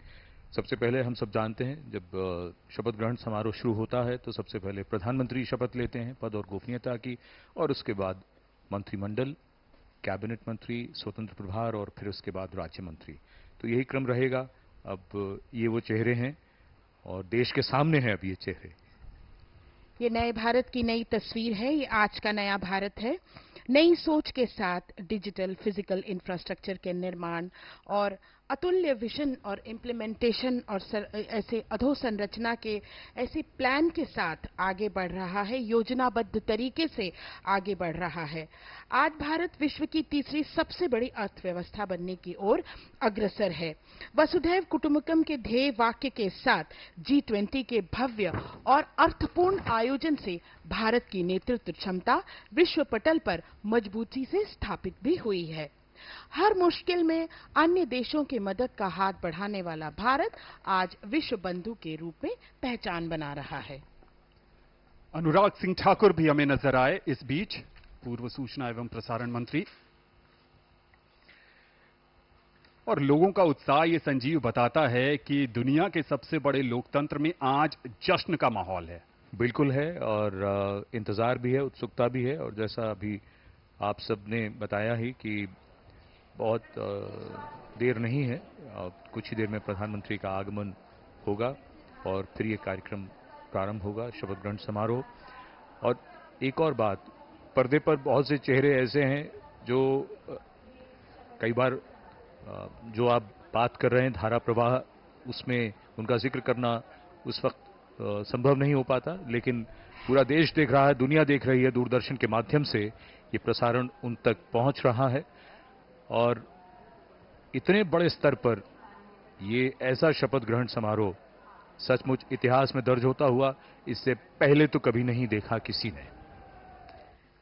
सबसे पहले हम सब जानते हैं जब शपथ ग्रहण समारोह शुरू होता है तो सबसे पहले प्रधानमंत्री शपथ लेते हैं पद और गोपनीयता की, और उसके बाद मंत्रिमंडल, कैबिनेट मंत्री, स्वतंत्र प्रभार और फिर उसके बाद राज्य मंत्री। तो यही क्रम रहेगा। अब ये वो चेहरे हैं और देश के सामने हैं अब ये चेहरे। ये नए भारत की नई तस्वीर है। ये आज का नया भारत है। नई सोच के साथ डिजिटल फिजिकल इंफ्रास्ट्रक्चर के निर्माण और अतुल्य विजन और इम्प्लीमेंटेशन और ऐसे अधोसंरचना के ऐसे प्लान के साथ आगे बढ़ रहा है, योजनाबद्ध तरीके से आगे बढ़ रहा है। आज भारत विश्व की तीसरी सबसे बड़ी अर्थव्यवस्था बनने की ओर अग्रसर है। वसुधैव कुटुंबकम के ध्येय वाक्य के साथ G20 के भव्य और अर्थपूर्ण आयोजन से भारत की नेतृत्व क्षमता विश्व पटल पर मजबूती से स्थापित भी हुई है। हर मुश्किल में अन्य देशों की मदद का हाथ बढ़ाने वाला भारत आज विश्व बंधु के रूप में पहचान बना रहा है। अनुराग सिंह ठाकुर भी हमें नजर आए इस बीच, पूर्व सूचना एवं प्रसारण मंत्री। और लोगों का उत्साह ये संजीव बताता है कि दुनिया के सबसे बड़े लोकतंत्र में आज जश्न का माहौल है। बिल्कुल है, और इंतजार भी है, उत्सुकता भी है। और जैसा अभी आप सबने बताया ही कि बहुत देर नहीं है, कुछ ही देर में प्रधानमंत्री का आगमन होगा और फिर ये कार्यक्रम प्रारंभ होगा, शपथ ग्रहण समारोह। और एक और बात, पर्दे पर बहुत से चेहरे ऐसे हैं जो कई बार जो आप बात कर रहे हैं धारा प्रवाह, उसमें उनका जिक्र करना उस वक्त संभव नहीं हो पाता, लेकिन पूरा देश देख रहा है, दुनिया देख रही है, दूरदर्शन के माध्यम से ये प्रसारण उन तक पहुंच रहा है और इतने बड़े स्तर पर ये ऐसा शपथ ग्रहण समारोह सचमुच इतिहास में दर्ज होता हुआ इससे पहले तो कभी नहीं देखा किसी ने।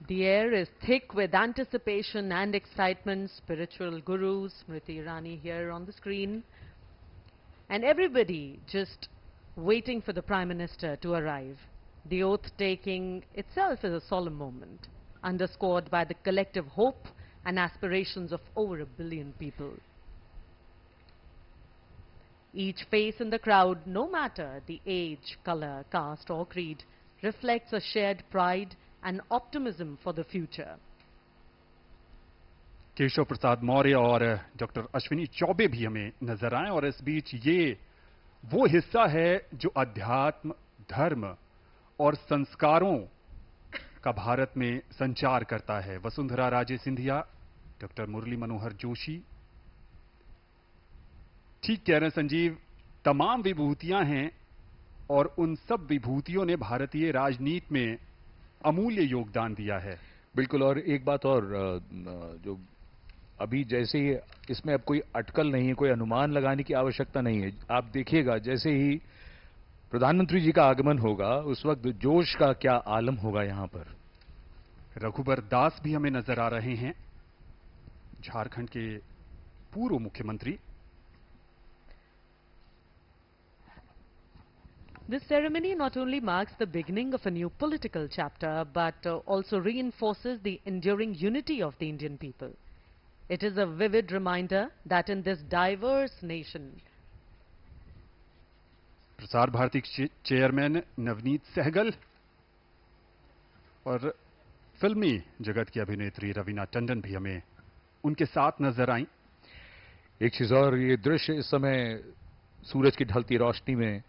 The air is thick with anticipation and excitement. Spiritual guru Smriti Irani here on the screen. And everybody just waiting for the Prime Minister to arrive. The oath-taking itself is a solemn moment, underscored by the collective hope and aspirations of over 1 billion people. Each face in the crowd, no matter the age, color, caste or creed, reflects a shared pride and optimism for the future. Keshav Prasad Maurya और doctor Ashwini Choubey भी हमें नजर आए और इस बीच ये वो हिस्सा है जो अध्यात्म, धर्म और संस्कारों का भारत में संचार करता है। वसुंधरा राजे सिंधिया, डॉक्टर मुरली मनोहर जोशी, ठीक कह रहे हैं संजीव, तमाम विभूतियां हैं और उन सब विभूतियों ने भारतीय राजनीति में अमूल्य योगदान दिया है। बिल्कुल। और एक बात और, जो अभी जैसे ही इसमें अब कोई अटकल नहीं है, कोई अनुमान लगाने की आवश्यकता नहीं है। आप देखिएगा जैसे ही प्रधानमंत्री जी का आगमन होगा उस वक्त जोश का क्या आलम होगा यहां पर। रघुबर दास भी हमें नजर आ रहे हैं, झारखंड के पूर्व मुख्यमंत्री। This ceremony not only marks the beginning of a new political chapter, but also reinforces the enduring unity of the Indian people. It is a vivid reminder that in this diverse nation, Prasar Bharati chairman Navneet Sehgal और फिल्मी जगत की अभिनेत्री रवीना टंडन भी हमें उनके साथ नजर आई। एक चीज और, ये दृश्य इस समय सूरज की ढलती रोशनी में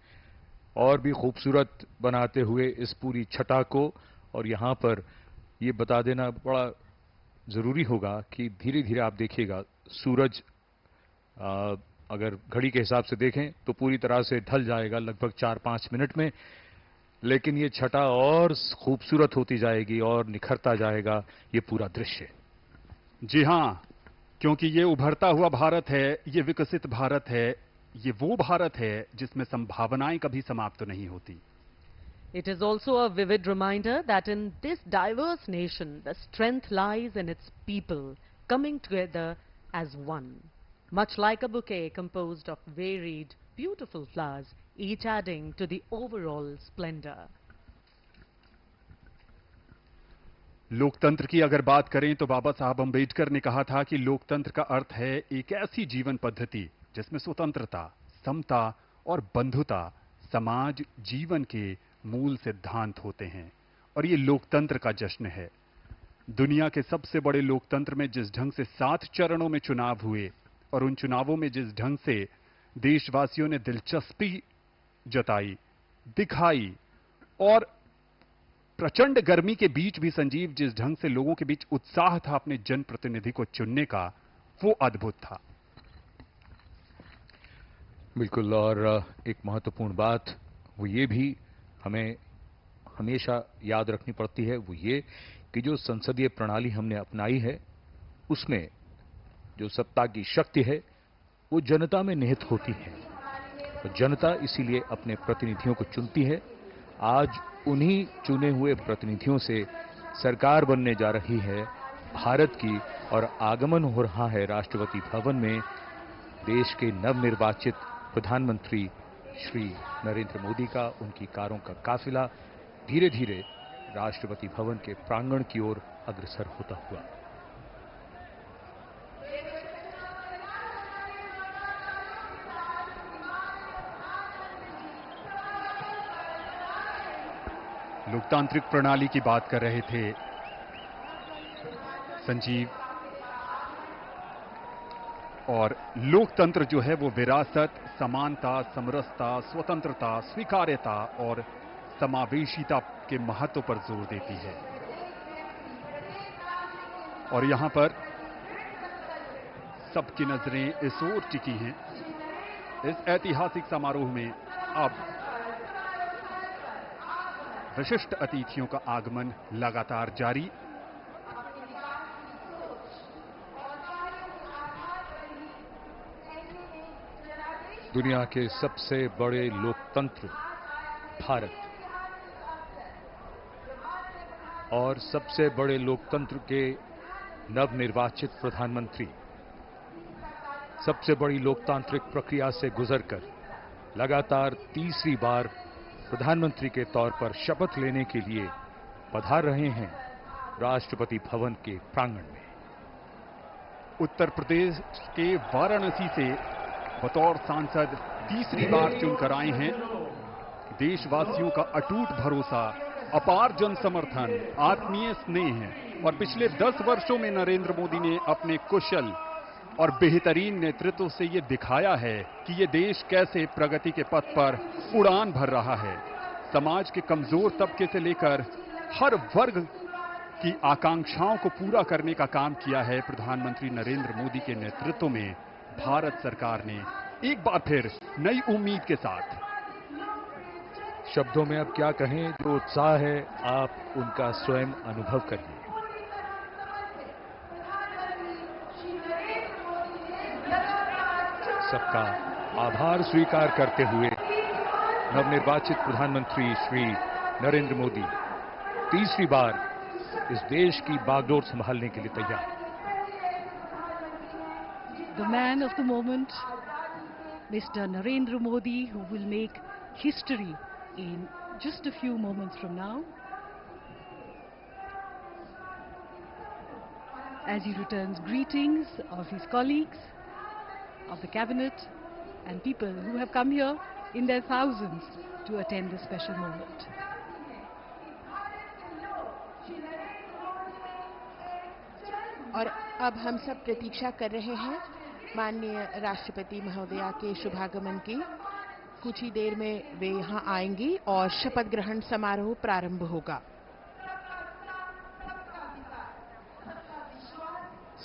और भी खूबसूरत बनाते हुए इस पूरी छटा को, और यहां पर ये बता देना बड़ा जरूरी होगा कि धीरे धीरे आप देखिएगा सूरज अगर घड़ी के हिसाब से देखें तो पूरी तरह से ढल जाएगा लगभग 4-5 मिनट में, लेकिन ये छटा और खूबसूरत होती जाएगी और निखरता जाएगा ये पूरा दृश्य। जी हां, क्योंकि ये उभरता हुआ भारत है, ये विकसित भारत है, ये वो भारत है जिसमें संभावनाएं कभी समाप्त नहीं होती। it is also a vivid reminder that in this diverse nation, the strength lies in its people coming together as one. Much like a bouquet composed of varied, beautiful flowers, each adding to the overall splendor. लोकतंत्र की अगर बात करें तो बाबा साहब अंबेडकर ने कहा था कि लोकतंत्र का अर्थ है एक ऐसी जीवन पद्धति जिसमें स्वतंत्रता, समता और बंधुता समाज जीवन के मूल सिद्धांत होते हैं, और ये लोकतंत्र का जश्न है। दुनिया के सबसे बड़े लोकतंत्र में जिस ढंग से 7 चरणों में चुनाव हुए और उन चुनावों में जिस ढंग से देशवासियों ने दिलचस्पी जताई, दिखाई, और प्रचंड गर्मी के बीच भी संजीव जिस ढंग से लोगों के बीच उत्साह था अपने जनप्रतिनिधि को चुनने का, वो अद्भुत था। बिल्कुल। और एक महत्वपूर्ण बात वो ये भी हमें हमेशा याद रखनी पड़ती है, वो ये कि जो संसदीय प्रणाली हमने अपनाई है उसमें जो सत्ता की शक्ति है वो जनता में निहित होती है, तो जनता इसीलिए अपने प्रतिनिधियों को चुनती है। आज उन्हीं चुने हुए प्रतिनिधियों से सरकार बनने जा रही है भारत की, और आगमन हो रहा है राष्ट्रपति भवन में देश के नवनिर्वाचित प्रधानमंत्री श्री नरेंद्र मोदी का। उनकी कारों का काफिला धीरे धीरे राष्ट्रपति भवन के प्रांगण की ओर अग्रसर होता हुआ। लोकतांत्रिक प्रणाली की बात कर रहे थे संजीव, और लोकतंत्र जो है वो विरासत, समानता, समरसता, स्वतंत्रता, स्वीकार्यता और समावेशिता के महत्व पर जोर देती है। और यहां पर सबकी नजरें इस ओर टिकी हैं। इस ऐतिहासिक समारोह में अब विशिष्ट अतिथियों का आगमन लगातार जारी। दुनिया के सबसे बड़े लोकतंत्र भारत और सबसे बड़े लोकतंत्र के नवनिर्वाचित प्रधानमंत्री सबसे बड़ी लोकतांत्रिक प्रक्रिया से गुजरकर लगातार तीसरी बार प्रधानमंत्री के तौर पर शपथ लेने के लिए पधार रहे हैं राष्ट्रपति भवन के प्रांगण में। उत्तर प्रदेश के वाराणसी से बतौर सांसद तीसरी बार चुनकर आए हैं। देशवासियों का अटूट भरोसा, अपार जन समर्थन, आत्मीय स्नेह है और पिछले 10 वर्षों में नरेंद्र मोदी ने अपने कुशल और बेहतरीन नेतृत्व से ये दिखाया है कि ये देश कैसे प्रगति के पथ पर उड़ान भर रहा है। समाज के कमजोर तबके से लेकर हर वर्ग की आकांक्षाओं को पूरा करने का काम किया है प्रधानमंत्री नरेंद्र मोदी के नेतृत्व में भारत सरकार ने एक बार फिर नई उम्मीद के साथ। शब्दों में अब क्या कहें, जो उत्साह है आप उनका स्वयं अनुभव करिए। सबका आभार स्वीकार करते हुए नवनिर्वाचित प्रधानमंत्री श्री नरेंद्र मोदी तीसरी बार इस देश की बागडोर संभालने के लिए तैयार। The man of the moment, Mr. Narendra Modi, who will make history in just a few moments from now, as he returns greetings of his colleagues, of the cabinet, and people who have come here in their thousands to attend this special moment. और अब हम सब प्रतीक्षा कर रहे हैं माननीय राष्ट्रपति महोदया के शुभागमन की। कुछ ही देर में वे यहां आएंगी और शपथ ग्रहण समारोह प्रारंभ होगा।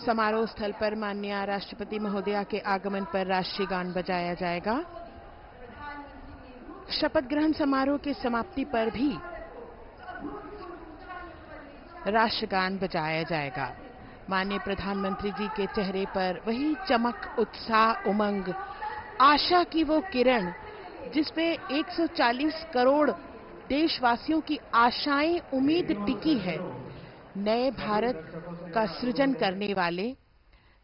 समारोह स्थल पर माननीय राष्ट्रपति महोदया के आगमन पर राष्ट्रीय गान बजाया जाएगा। शपथ ग्रहण समारोह की समाप्ति पर भी राष्ट्रगान बजाया जाएगा। माननीय प्रधानमंत्री जी के चेहरे पर वही चमक, उत्साह, उमंग, आशा की वो किरण जिसपे 140 करोड़ देशवासियों की आशाएं, उम्मीद टिकी है। नए भारत का सृजन करने वाले,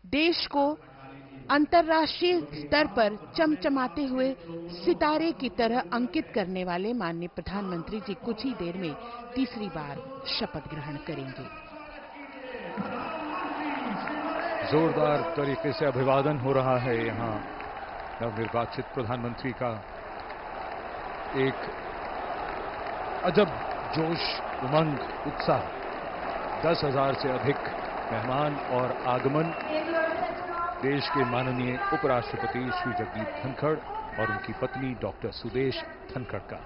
देश को अंतर्राष्ट्रीय स्तर पर चमचमाते हुए सितारे की तरह अंकित करने वाले माननीय प्रधानमंत्री जी कुछ ही देर में तीसरी बार शपथ ग्रहण करेंगे। जोरदार तरीके से अभिवादन हो रहा है यहां नवनिर्वाचित प्रधानमंत्री का। एक अजब जोश, उमंग, उत्साह, 10,000 से अधिक मेहमान और आगमन देश के माननीय उपराष्ट्रपति श्री जगदीप धनखड़ और उनकी पत्नी डॉक्टर सुदेश धनखड़ का।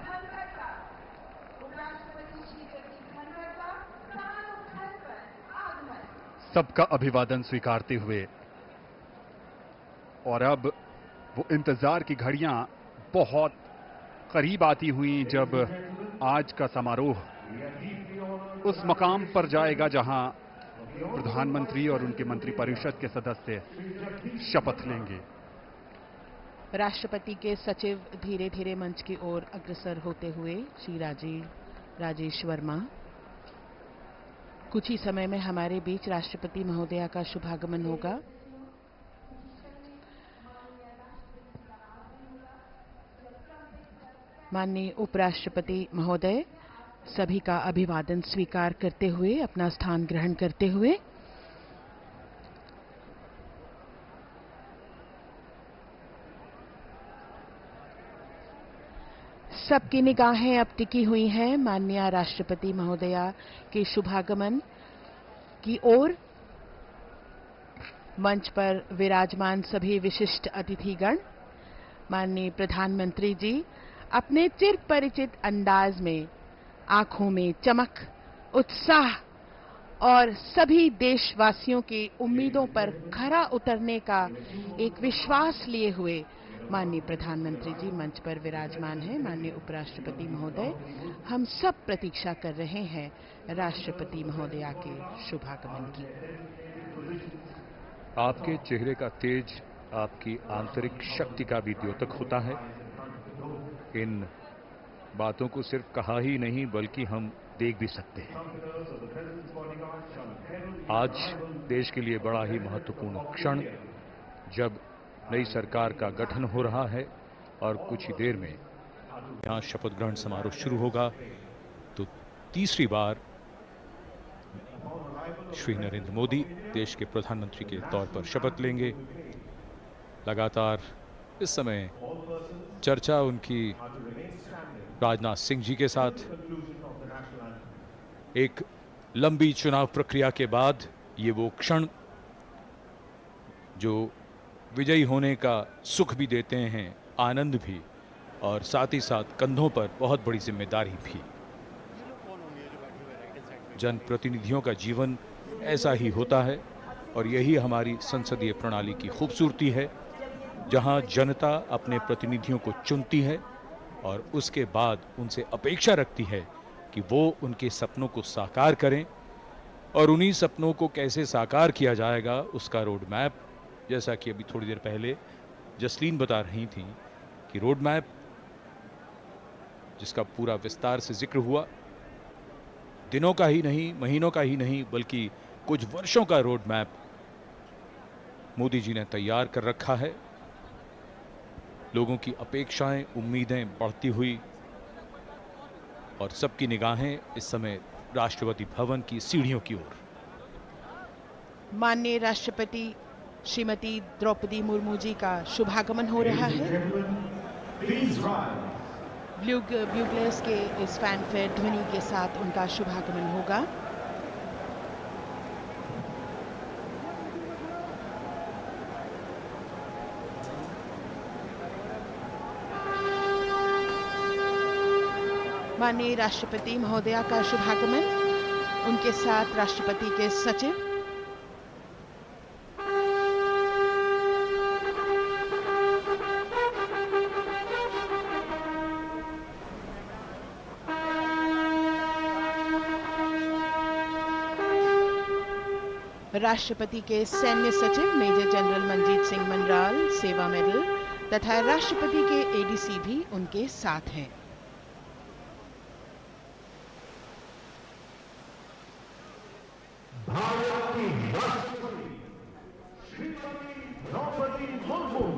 सबका अभिवादन स्वीकारते हुए और अब वो इंतजार की घड़ियां बहुत करीब आती हुई जब आज का समारोह उस मकाम पर जाएगा जहां प्रधानमंत्री और उनके मंत्रिपरिषद के सदस्य शपथ लेंगे। राष्ट्रपति के सचिव धीरे धीरे मंच की ओर अग्रसर होते हुए श्री राजेश वर्मा। कुछ ही समय में हमारे बीच राष्ट्रपति महोदया का शुभागमन होगा। माननीय उपराष्ट्रपति महोदय सभी का अभिवादन स्वीकार करते हुए अपना स्थान ग्रहण करते हुए सबकी निगाहें अब टिकी हुई हैं माननीय राष्ट्रपति महोदया के शुभागमन की ओर। मंच पर विराजमान सभी विशिष्ट अतिथिगण, माननीय प्रधानमंत्री जी अपने चिर परिचित अंदाज में आंखों में चमक, उत्साह और सभी देशवासियों की उम्मीदों पर खरा उतरने का एक विश्वास लिए हुए माननीय प्रधानमंत्री जी मंच पर विराजमान हैं, माननीय उपराष्ट्रपति महोदय, हम सब प्रतीक्षा कर रहे हैं राष्ट्रपति महोदया के शुभागमन की। आपके चेहरे का तेज आपकी आंतरिक शक्ति का भी द्योतक होता है। इन बातों को सिर्फ कहा ही नहीं बल्कि हम देख भी सकते हैं। आज देश के लिए बड़ा ही महत्वपूर्ण क्षण, जब नई सरकार का गठन हो रहा है और कुछ ही देर में यहां शपथ ग्रहण समारोह शुरू होगा, तो तीसरी बार श्री नरेंद्र मोदी देश के प्रधानमंत्री के तौर पर शपथ लेंगे। लगातार इस समय चर्चा उनकी राजनाथ सिंह जी के साथ, एक लंबी चुनाव प्रक्रिया के बाद ये वो क्षण जो विजयी होने का सुख भी देते हैं, आनंद भी, और साथ ही साथ कंधों पर बहुत बड़ी जिम्मेदारी भी। जनप्रतिनिधियों का जीवन ऐसा ही होता है और यही हमारी संसदीय प्रणाली की खूबसूरती है, जहां जनता अपने प्रतिनिधियों को चुनती है और उसके बाद उनसे अपेक्षा रखती है कि वो उनके सपनों को साकार करें, और उन्हीं सपनों को कैसे साकार किया जाएगा उसका रोड मैप, जैसा कि अभी थोड़ी देर पहले जसलीन बता रही थी कि रोड मैप जिसका पूरा विस्तार से जिक्र हुआ, दिनों का ही नहीं, महीनों का ही नहीं, बल्कि कुछ वर्षों का रोड मैप मोदी जी ने तैयार कर रखा है। लोगों की अपेक्षाएं, उम्मीदें बढ़ती हुई और सबकी निगाहें इस समय राष्ट्रपति भवन की सीढ़ियों की ओर। माननीय राष्ट्रपति श्रीमती द्रौपदी मुर्मू जी का शुभागमन हो रहा है। ब्यूगलर्स के इस फैनफेयर ध्वनि के साथ उनका शुभागमन होगा। माननीय राष्ट्रपति महोदया का शुभागमन, उनके साथ राष्ट्रपति के सचिव, राष्ट्रपति के सैन्य सचिव मेजर जनरल मनजीत सिंह मनराल सेवा मेडल तथा राष्ट्रपति के एडीसी भी उनके साथ हैं। भारत की राष्ट्रपति श्रीमती द्रौपदी मुर्मू।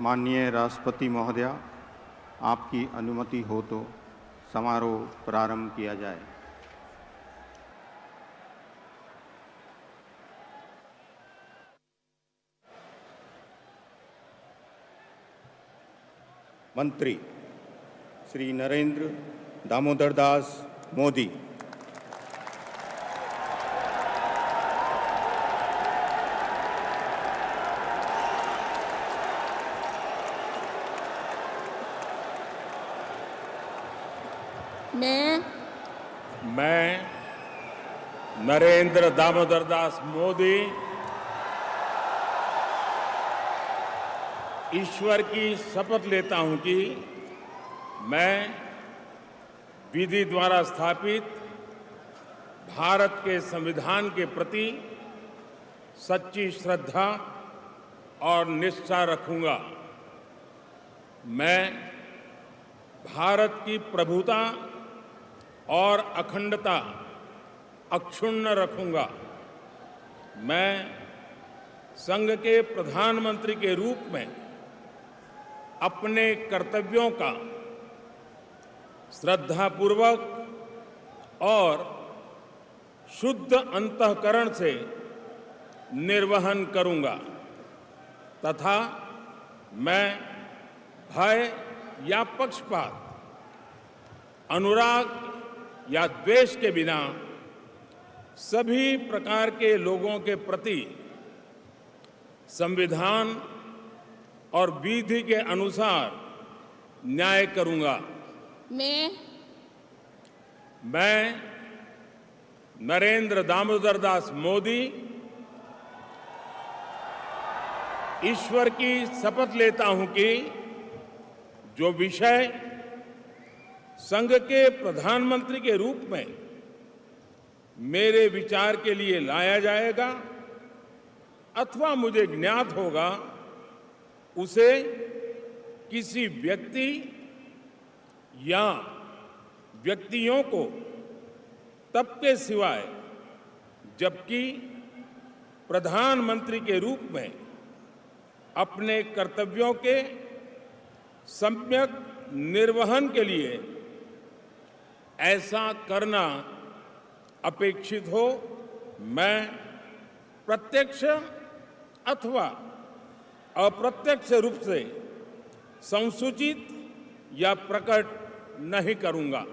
माननीय राष्ट्रपति महोदया, आपकी अनुमति हो तो समारोह प्रारंभ किया जाए। मंत्री श्री नरेंद्र दामोदर दास मोदी। मैं नरेंद्र दामोदर दास मोदी ईश्वर की शपथ लेता हूं कि मैं विधि द्वारा स्थापित भारत के संविधान के प्रति सच्ची श्रद्धा और निष्ठा रखूंगा। मैं भारत की प्रभुता और अखंडता अक्षुण्ण रखूंगा। मैं संघ के प्रधानमंत्री के रूप में अपने कर्तव्यों का श्रद्धापूर्वक और शुद्ध अंतःकरण से निर्वहन करूंगा तथा मैं भय या पक्षपात, अनुराग या द्वेष के बिना सभी प्रकार के लोगों के प्रति संविधान और विधि के अनुसार न्याय करूंगा। मैं नरेंद्र दामोदर दास मोदी ईश्वर की शपथ लेता हूं कि जो विषय संघ के प्रधानमंत्री के रूप में मेरे विचार के लिए लाया जाएगा अथवा मुझे ज्ञात होगा, उसे किसी व्यक्ति या व्यक्तियों को तब के सिवाय जबकि प्रधानमंत्री के रूप में अपने कर्तव्यों के सम्यक निर्वहन के लिए ऐसा करना अपेक्षित हो, मैं प्रत्यक्ष अथवा अप्रत्यक्ष रूप से संसूचित या प्रकट नहीं करूंगा।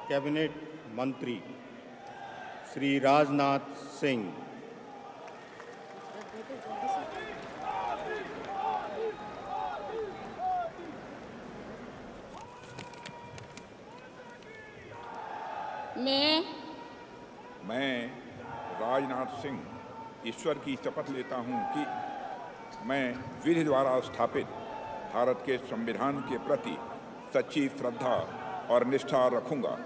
कैबिनेट मंत्री श्री राजनाथ सिंह, मैं राजनाथ सिंह ईश्वर की शपथ लेता हूं कि मैं विधि द्वारा स्थापित भारत के संविधान के प्रति सच्ची श्रद्धा और निष्ठा रखूंगा।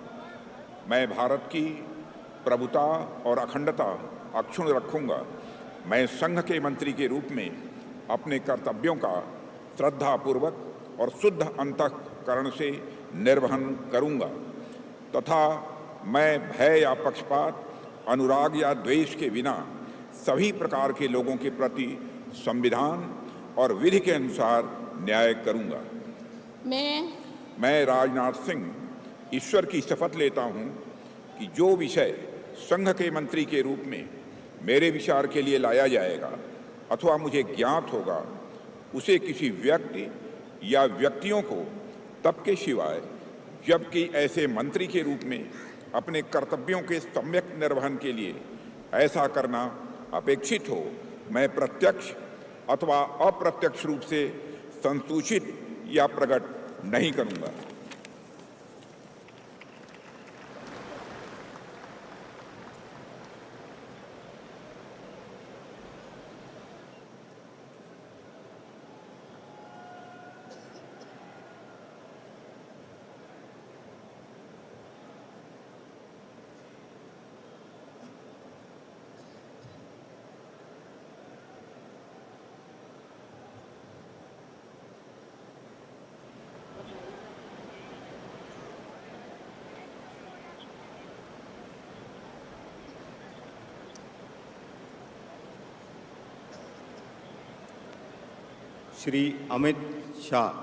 मैं भारत की प्रभुता और अखंडता अक्षुण्ण रखूंगा। मैं संघ के मंत्री के रूप में अपने कर्तव्यों का श्रद्धापूर्वक और शुद्ध अंतःकरण से निर्वहन करूंगा तथा मैं भय या पक्षपात, अनुराग या द्वेष के बिना सभी प्रकार के लोगों के प्रति संविधान और विधि के अनुसार न्याय करूंगा। मैं राजनाथ सिंह ईश्वर की शपथ लेता हूं कि जो विषय संघ के मंत्री के रूप में मेरे विचार के लिए लाया जाएगा अथवा मुझे ज्ञात होगा, उसे किसी व्यक्ति या व्यक्तियों को तब के सिवाय जबकि ऐसे मंत्री के रूप में अपने कर्तव्यों के सम्यक निर्वहन के लिए ऐसा करना अपेक्षित हो, मैं प्रत्यक्ष अथवा अप्रत्यक्ष रूप से संसूचित या प्रकट नहीं करूंगा। श्री अमित शाह।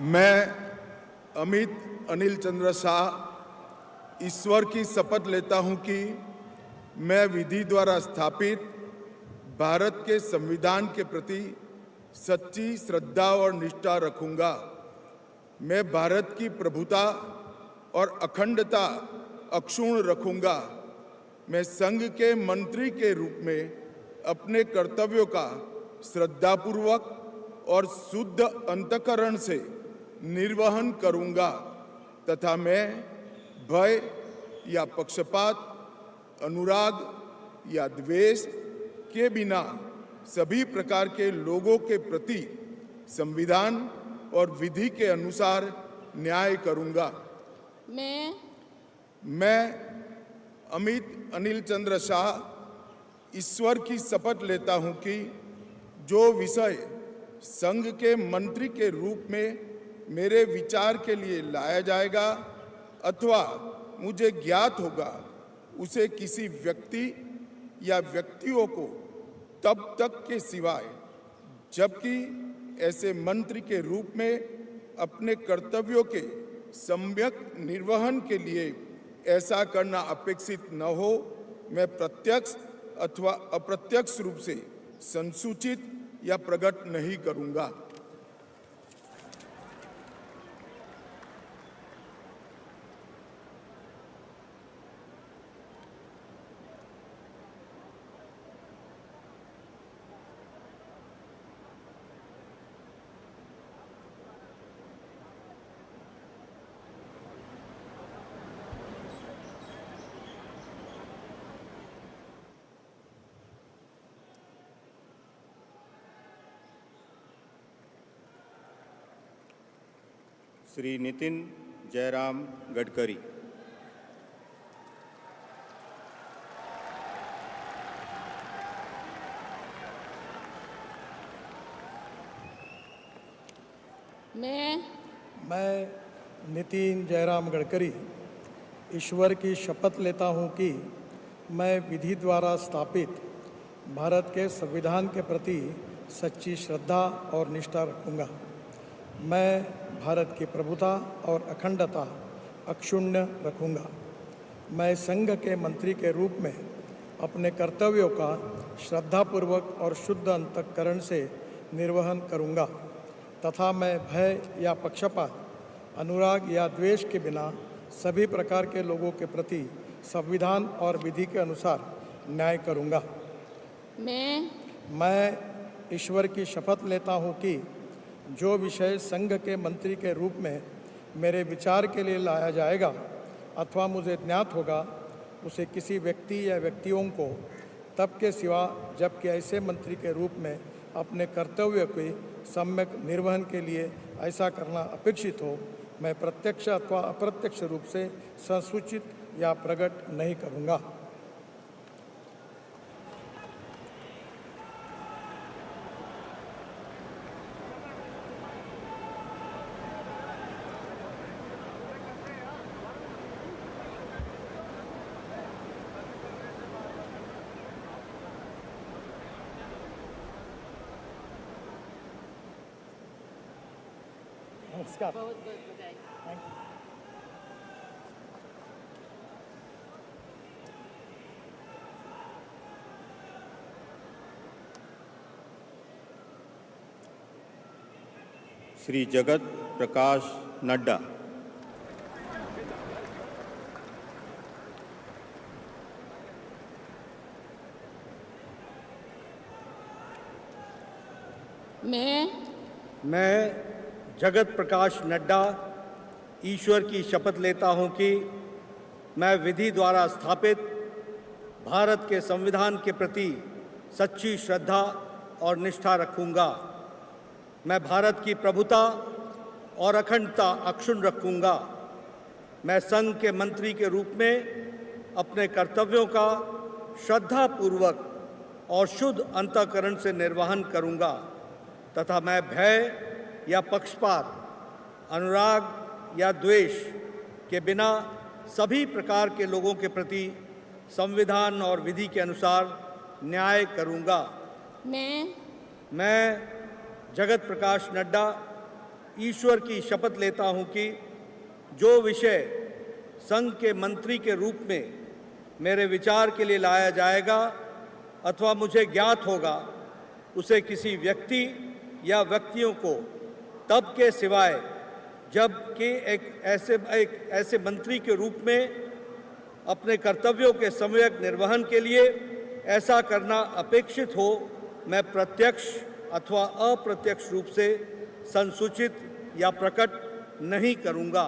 मैं अमित अनिल चंद्र शाह ईश्वर की शपथ लेता हूं कि मैं विधि द्वारा स्थापित भारत के संविधान के प्रति सच्ची श्रद्धा और निष्ठा रखूंगा। मैं भारत की प्रभुता और अखंडता अक्षुण्ण रखूंगा। मैं संघ के मंत्री के रूप में अपने कर्तव्यों का श्रद्धापूर्वक और शुद्ध अंतःकरण से निर्वहन करूंगा तथा मैं भय या पक्षपात, अनुराग या द्वेष के बिना सभी प्रकार के लोगों के प्रति संविधान और विधि के अनुसार न्याय करूंगा। मैं अमित अनिल चंद्र शाह ईश्वर की शपथ लेता हूं कि जो विषय संघ के मंत्री के रूप में मेरे विचार के लिए लाया जाएगा अथवा मुझे ज्ञात होगा, उसे किसी व्यक्ति या व्यक्तियों को तब तक के सिवाय जबकि ऐसे मंत्री के रूप में अपने कर्तव्यों के सम्यक निर्वहन के लिए ऐसा करना अपेक्षित न हो, मैं प्रत्यक्ष अथवा अप्रत्यक्ष रूप से संसूचित या प्रकट नहीं करूंगा। श्री नितिन जयराम गडकरी। मैं नितिन जयराम गडकरी ईश्वर की शपथ लेता हूं कि मैं विधि द्वारा स्थापित भारत के संविधान के प्रति सच्ची श्रद्धा और निष्ठा रखूंगा। मैं भारत की प्रभुता और अखंडता अक्षुण्ण रखूंगा। मैं संघ के मंत्री के रूप में अपने कर्तव्यों का श्रद्धापूर्वक और शुद्ध अंतःकरण से निर्वहन करूंगा तथा मैं भय या पक्षपात, अनुराग या द्वेष के बिना सभी प्रकार के लोगों के प्रति संविधान और विधि के अनुसार न्याय करूंगा। मैं ईश्वर की शपथ लेता हूं कि जो विषय संघ के मंत्री के रूप में मेरे विचार के लिए लाया जाएगा अथवा मुझे ज्ञात होगा, उसे किसी व्यक्ति या व्यक्तियों को तब के सिवा जबकि ऐसे मंत्री के रूप में अपने कर्तव्य के सम्यक निर्वहन के लिए ऐसा करना अपेक्षित हो, मैं प्रत्यक्ष अथवा अप्रत्यक्ष रूप से संसूचित या प्रकट नहीं करूँगा। नमस्कार। Thank you. श्री जगत प्रकाश नड्डा। मैं जगत प्रकाश नड्डा ईश्वर की शपथ लेता हूं कि मैं विधि द्वारा स्थापित भारत के संविधान के प्रति सच्ची श्रद्धा और निष्ठा रखूंगा। मैं भारत की प्रभुता और अखंडता अक्षुण्ण रखूंगा। मैं संघ के मंत्री के रूप में अपने कर्तव्यों का श्रद्धापूर्वक और शुद्ध अंतःकरण से निर्वहन करूंगा तथा मैं भय या पक्षपात, अनुराग या द्वेष के बिना सभी प्रकार के लोगों के प्रति संविधान और विधि के अनुसार न्याय करूंगा। मैं जगत प्रकाश नड्डा ईश्वर की शपथ लेता हूं कि जो विषय संघ के मंत्री के रूप में मेरे विचार के लिए लाया जाएगा अथवा मुझे ज्ञात होगा, उसे किसी व्यक्ति या व्यक्तियों को तब के सिवाय जबकि एक ऐसे मंत्री के रूप में अपने कर्तव्यों के सम्यक निर्वहन के लिए ऐसा करना अपेक्षित हो, मैं प्रत्यक्ष अथवा अप्रत्यक्ष रूप से संसूचित या प्रकट नहीं करूंगा।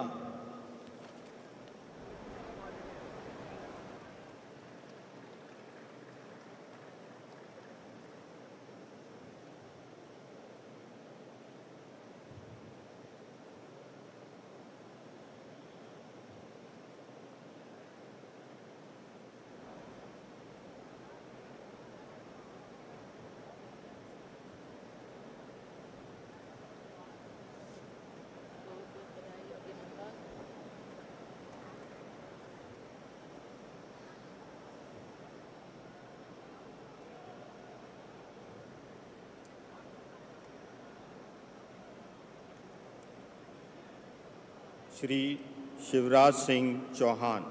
श्री शिवराज सिंह चौहान।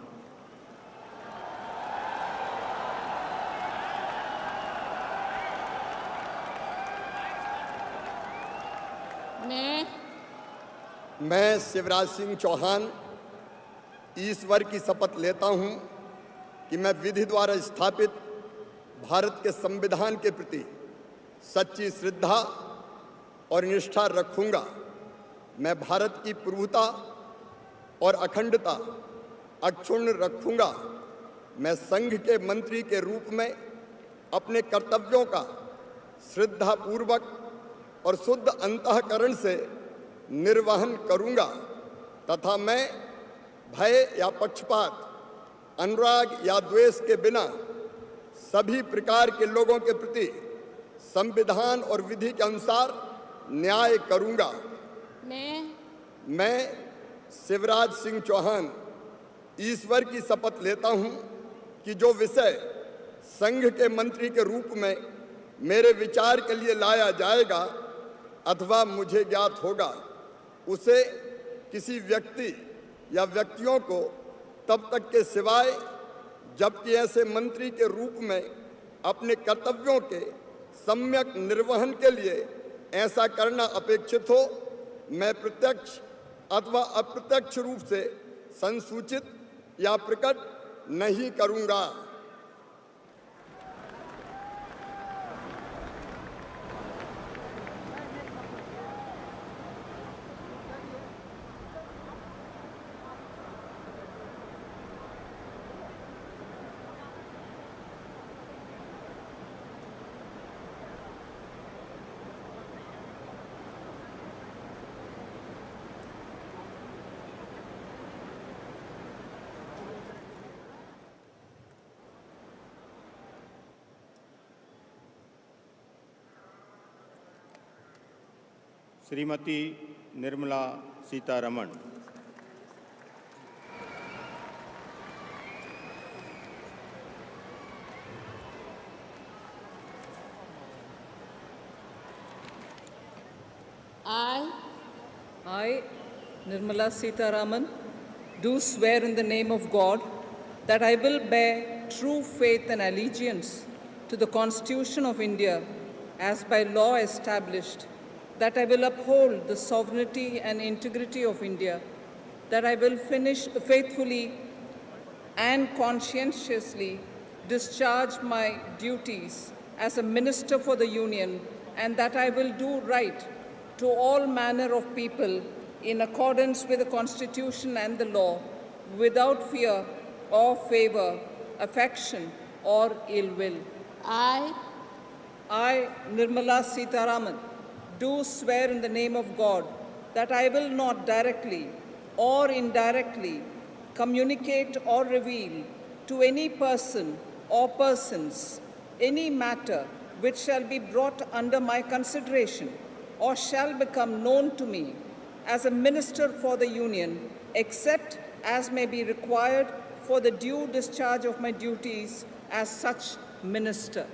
मैं शिवराज सिंह चौहान ईश्वर की शपथ लेता हूं कि मैं विधि द्वारा स्थापित भारत के संविधान के प्रति सच्ची श्रद्धा और निष्ठा रखूंगा। मैं भारत की प्रभुता और अखंडता अक्षुण्ण रखूंगा। मैं संघ के मंत्री के रूप में अपने कर्तव्यों का श्रद्धापूर्वक और शुद्ध अंतःकरण से निर्वहन करूंगा तथा मैं भय या पक्षपात, अनुराग या द्वेष के बिना सभी प्रकार के लोगों के प्रति संविधान और विधि के अनुसार न्याय करूंगा। मैं शिवराज सिंह चौहान ईश्वर की शपथ लेता हूं कि जो विषय संघ के मंत्री के रूप में मेरे विचार के लिए लाया जाएगा अथवा मुझे ज्ञात होगा, उसे किसी व्यक्ति या व्यक्तियों को तब तक के सिवाय जबकि ऐसे मंत्री के रूप में अपने कर्तव्यों के सम्यक निर्वहन के लिए ऐसा करना अपेक्षित हो, मैं प्रत्यक्ष अथवा अप्रत्यक्ष रूप से संसूचित या प्रकट नहीं करूंगा। Shrimati Nirmala Sitharaman. I, Nirmala Sitharaman, do swear in the name of God that I will bear true faith and allegiance to the Constitution of India as by law established, that I will uphold the sovereignty and integrity of India, that I will faithfully and conscientiously discharge my duties as a minister for the Union, and that I will do right to all manner of people in accordance with the Constitution and the law, without fear or favor, affection or ill will. I, Nirmala Sitharaman, do swear in the name of God that I will not directly or indirectly communicate or reveal to any person or persons any matter which shall be brought under my consideration or shall become known to me as a minister for the Union, except as may be required for the due discharge of my duties as such minister.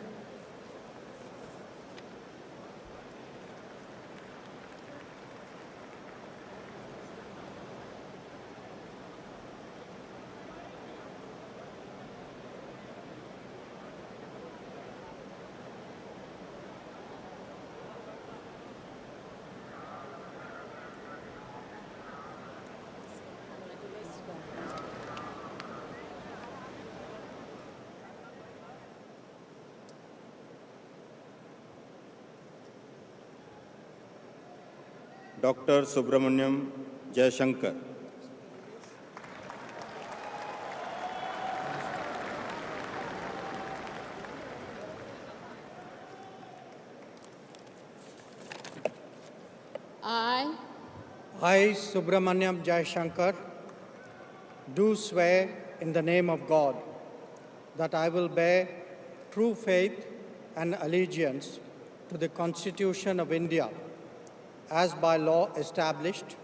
Doctor Subrahmanyam Jaishankar. I, Subramanyam Jayashankar, do swear in the name of God that I will bear true faith and allegiance to the Constitution of India as by law established,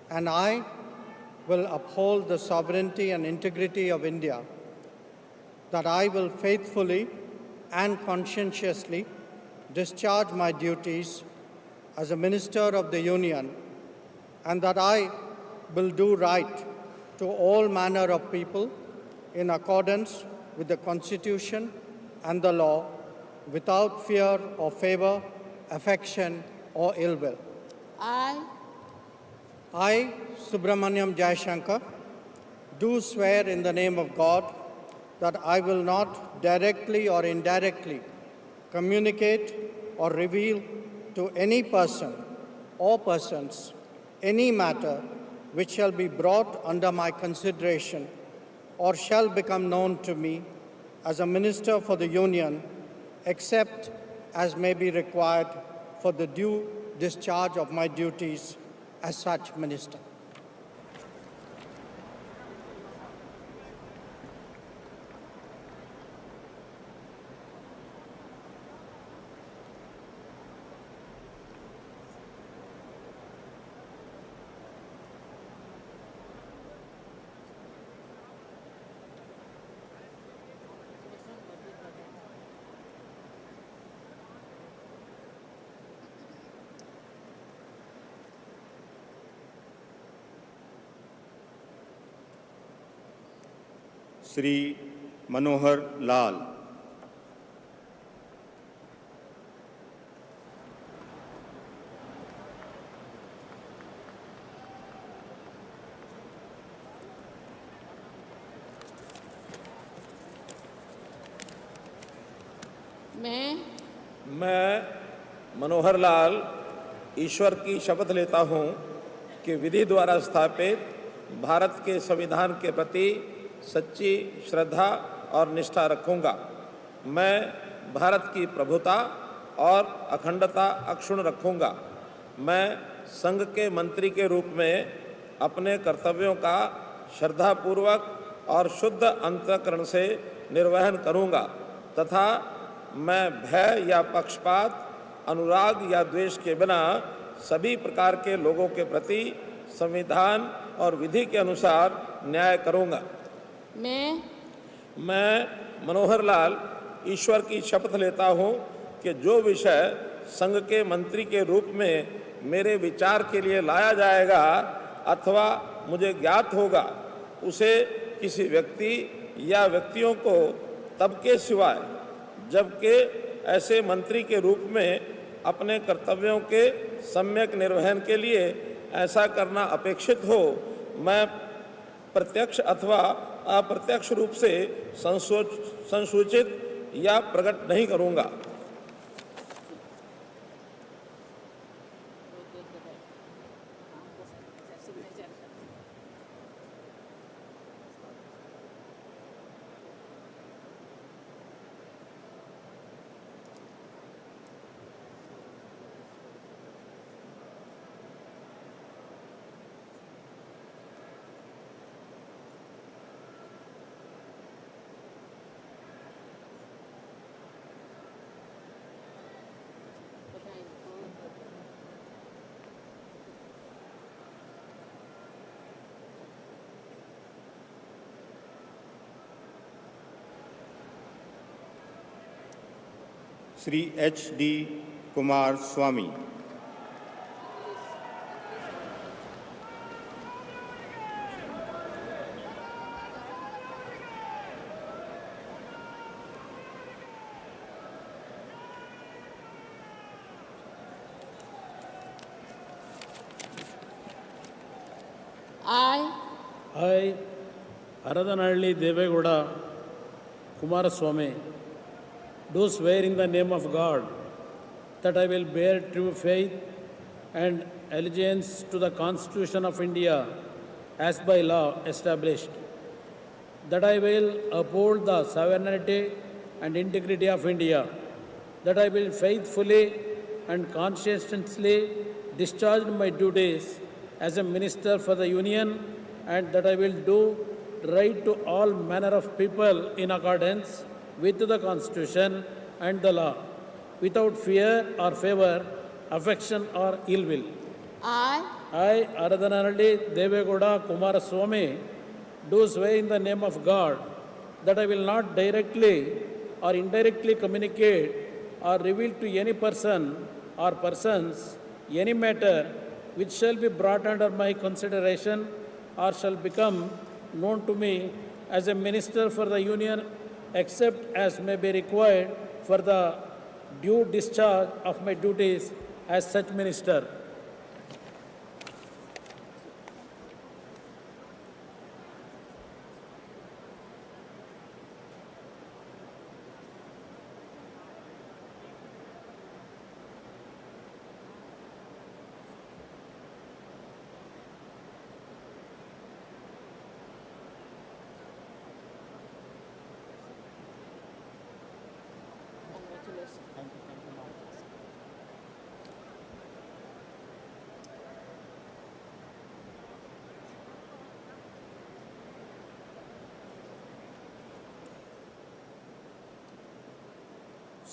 and I will uphold the sovereignty and integrity of India, that I will faithfully and conscientiously discharge my duties as a Minister of the Union, and that I will do right to all manner of people in accordance with the Constitution and the law, without fear or favor, affection, or ill will. I, Subramanyam Jayashankar, do swear in the name of God that I will not directly or indirectly communicate or reveal to any person or persons any matter which shall be brought under my consideration or shall become known to me as a Minister for the Union, except as may be required for the due discharge of my duties as such Minister. Shri Manohar Lal. मैं मनोहर लाल ईश्वर की शपथ लेता हूं कि विधि द्वारा स्थापित भारत के संविधान के प्रति सच्ची श्रद्धा और निष्ठा रखूंगा। मैं भारत की प्रभुता और अखंडता अक्षुण्ण रखूंगा। मैं संघ के मंत्री के रूप में अपने कर्तव्यों का श्रद्धापूर्वक और शुद्ध अंतःकरण से निर्वहन करूंगा तथा मैं भय या पक्षपात, अनुराग या द्वेष के बिना सभी प्रकार के लोगों के प्रति संविधान और विधि के अनुसार न्याय करूंगा। मैं मनोहर लाल ईश्वर की शपथ लेता हूं कि जो विषय संघ के मंत्री के रूप में मेरे विचार के लिए लाया जाएगा अथवा मुझे ज्ञात होगा, उसे किसी व्यक्ति या व्यक्तियों को तब के सिवाय जबकि ऐसे मंत्री के रूप में अपने कर्तव्यों के सम्यक निर्वहन के लिए ऐसा करना अपेक्षित हो, मैं प्रत्यक्ष अथवा अप्रत्यक्ष रूप से संसूचित या प्रकट नहीं करूंगा। Shri HD Kumar Swami. I, Aradanalli Devegowda Kumaraswamy, do swear in the name of God that I will bear true faith and allegiance to the Constitution of India as by law established, that I will uphold the sovereignty and integrity of India, that I will faithfully and conscientiously discharge my duties as a Minister for the Union, and that I will do right to all manner of people in accordance with the Constitution and the law, without fear or favor, affection or ill will. I, Aradanalli Devegowda Kumaraswamy, do swear in the name of God that I will not directly or indirectly communicate or reveal to any person or persons any matter which shall be brought under my consideration or shall become known to me as a Minister for the Union, except as may be required for the due discharge of my duties as such Minister.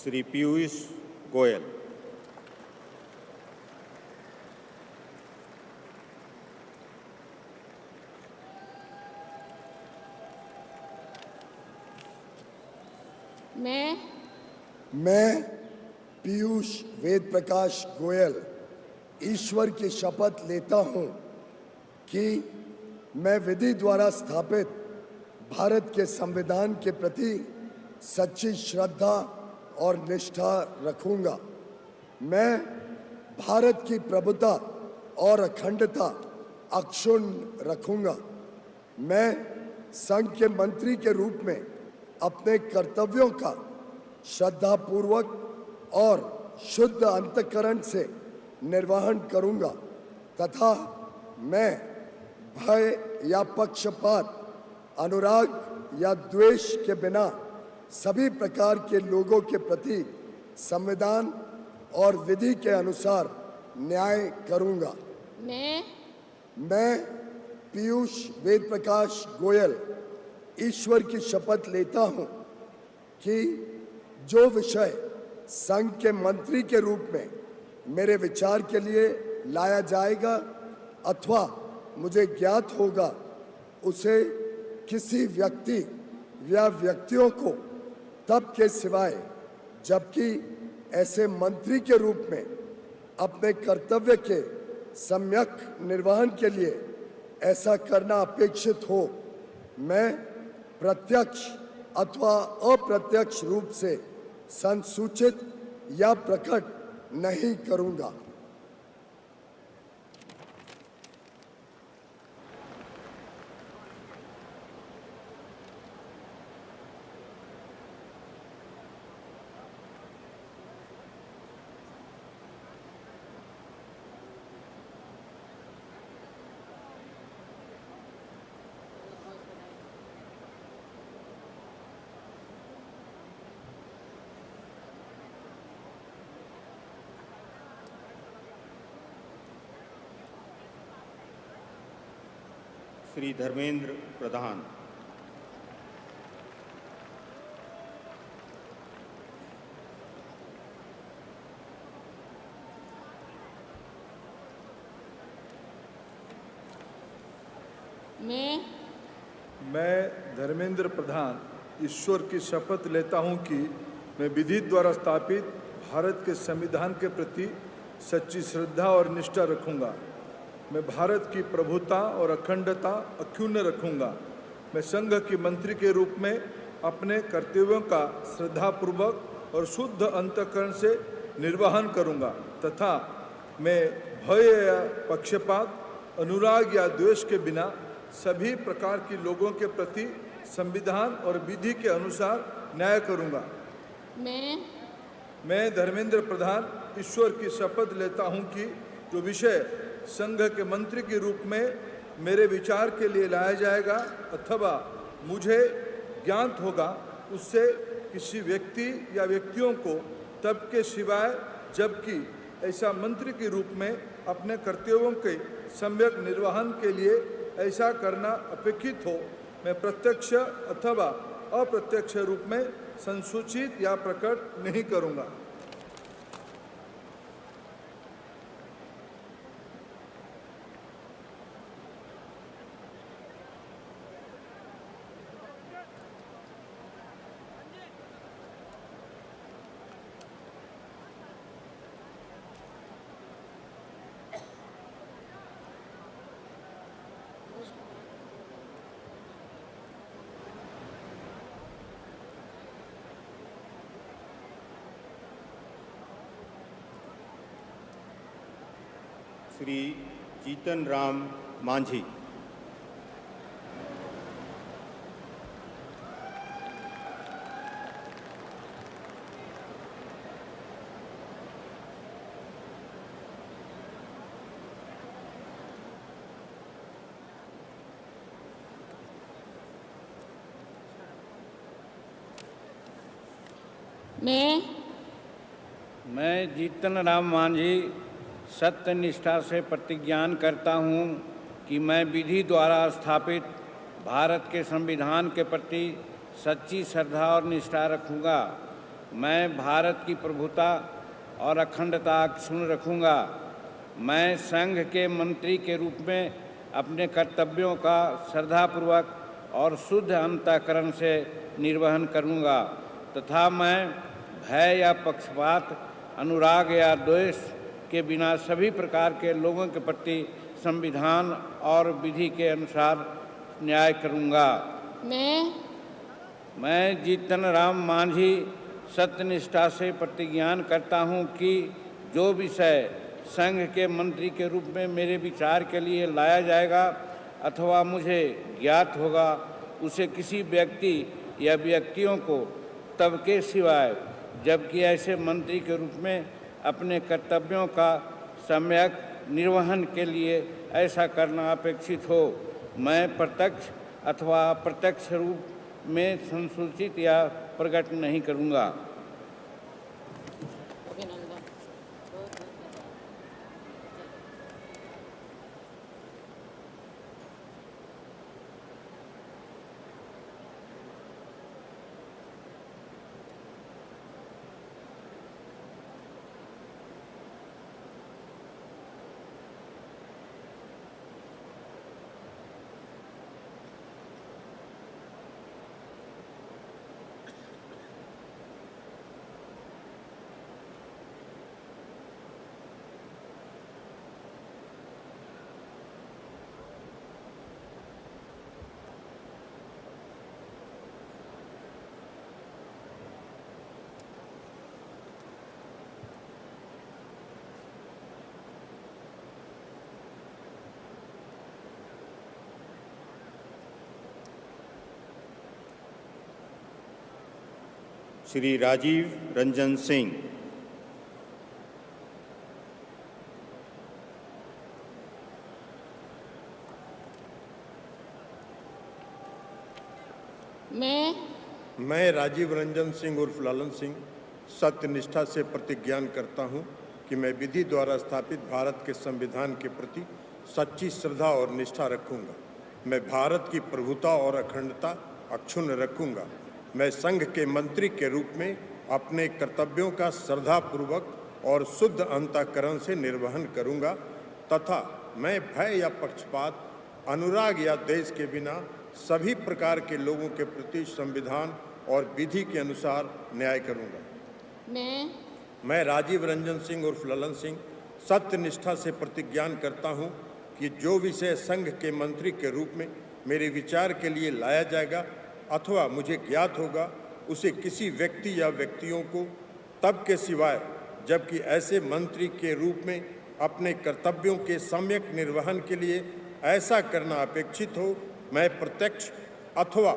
Shri Piyush Goyal. मैं पीयूष वेद प्रकाश गोयल ईश्वर की शपथ लेता हूं कि मैं विधि द्वारा स्थापित भारत के संविधान के प्रति सच्ची श्रद्धा और निष्ठा रखूंगा। मैं भारत की प्रभुता और अखंडता अक्षुण्ण रखूंगा। मैं संघ के मंत्री के रूप में अपने कर्तव्यों का श्रद्धापूर्वक और शुद्ध अंतःकरण से निर्वहन करूंगा तथा मैं भय या पक्षपात, अनुराग या द्वेष के बिना सभी प्रकार के लोगों के प्रति संविधान और विधि के अनुसार न्याय करूंगा। मैं पीयूष वेद प्रकाश गोयल ईश्वर की शपथ लेता हूं कि जो विषय संघ के मंत्री के रूप में मेरे विचार के लिए लाया जाएगा अथवा मुझे ज्ञात होगा, उसे किसी व्यक्ति या व्यक्तियों को तब के सिवाय जबकि ऐसे मंत्री के रूप में अपने कर्तव्य के सम्यक निर्वहन के लिए ऐसा करना अपेक्षित हो, मैं प्रत्यक्ष अथवा अप्रत्यक्ष रूप से संसूचित या प्रकट नहीं करूंगा। श्री धर्मेंद्र प्रधान। मैं धर्मेंद्र प्रधान ईश्वर की शपथ लेता हूं कि मैं विधि द्वारा स्थापित भारत के संविधान के प्रति सच्ची श्रद्धा और निष्ठा रखूंगा। मैं भारत की प्रभुता और अखंडता अक्षुण्ण रखूंगा। मैं संघ की मंत्री के रूप में अपने कर्तव्यों का श्रद्धापूर्वक और शुद्ध अंतःकरण से निर्वहन करूंगा तथा मैं भय या पक्षपात, अनुराग या द्वेष के बिना सभी प्रकार के लोगों के प्रति संविधान और विधि के अनुसार न्याय करूंगा। मैं धर्मेंद्र प्रधान ईश्वर की शपथ लेता हूं कि जो विषय संघ के मंत्री के रूप में मेरे विचार के लिए लाया जाएगा अथवा मुझे ज्ञात होगा उससे किसी व्यक्ति या व्यक्तियों को तब के सिवाय जबकि ऐसा मंत्री के रूप में अपने कर्तव्यों के सम्यक निर्वहन के लिए ऐसा करना अपेक्षित हो, मैं प्रत्यक्ष अथवा अप्रत्यक्ष रूप में संसूचित या प्रकट नहीं करूंगा। श्री जीतन राम मांझी। मैं जीतन राम मांझी सत्य निष्ठा से प्रतिज्ञान करता हूँ कि मैं विधि द्वारा स्थापित भारत के संविधान के प्रति सच्ची श्रद्धा और निष्ठा रखूँगा। मैं भारत की प्रभुता और अखंडता अक्षुण्ण रखूँगा। मैं संघ के मंत्री के रूप में अपने कर्तव्यों का श्रद्धापूर्वक और शुद्ध अंतःकरण से निर्वहन करूँगा तथा मैं भय या पक्षपात, अनुराग या द्वेष के बिना सभी प्रकार के लोगों के प्रति संविधान और विधि के अनुसार न्याय करूंगा। मैं जीतन राम मांझी सत्यनिष्ठा से प्रतिज्ञान करता हूं कि जो विषय संघ के मंत्री के रूप में मेरे विचार के लिए लाया जाएगा अथवा मुझे ज्ञात होगा उसे किसी व्यक्ति या व्यक्तियों को तब के सिवाय जबकि ऐसे मंत्री के रूप में अपने कर्तव्यों का सम्यक निर्वहन के लिए ऐसा करना अपेक्षित हो, मैं प्रत्यक्ष अथवा अप्रत्यक्ष रूप में संसूचित या प्रकट नहीं करूँगा। श्री राजीव रंजन सिंह। मैं राजीव रंजन सिंह उर्फ लालन सिंह सत्यनिष्ठा से प्रतिज्ञान करता हूं कि मैं विधि द्वारा स्थापित भारत के संविधान के प्रति सच्ची श्रद्धा और निष्ठा रखूंगा। मैं भारत की प्रभुता और अखंडता अक्षुण्ण रखूंगा। मैं संघ के मंत्री के रूप में अपने कर्तव्यों का श्रद्धापूर्वक और शुद्ध अंतःकरण से निर्वहन करूंगा तथा मैं भय या पक्षपात, अनुराग या द्वेष के बिना सभी प्रकार के लोगों के प्रति संविधान और विधि के अनुसार न्याय करूंगा। मैं राजीव रंजन सिंह उर्फ ललन सिंह सत्य निष्ठा से प्रतिज्ञान करता हूं कि जो विषय संघ के मंत्री के रूप में मेरे विचार के लिए लाया जाएगा अथवा मुझे ज्ञात होगा, उसे किसी व्यक्ति या व्यक्तियों को तब के सिवाय जबकि ऐसे मंत्री के रूप में अपने कर्तव्यों के सम्यक निर्वहन के लिए ऐसा करना अपेक्षित हो, मैं प्रत्यक्ष अथवा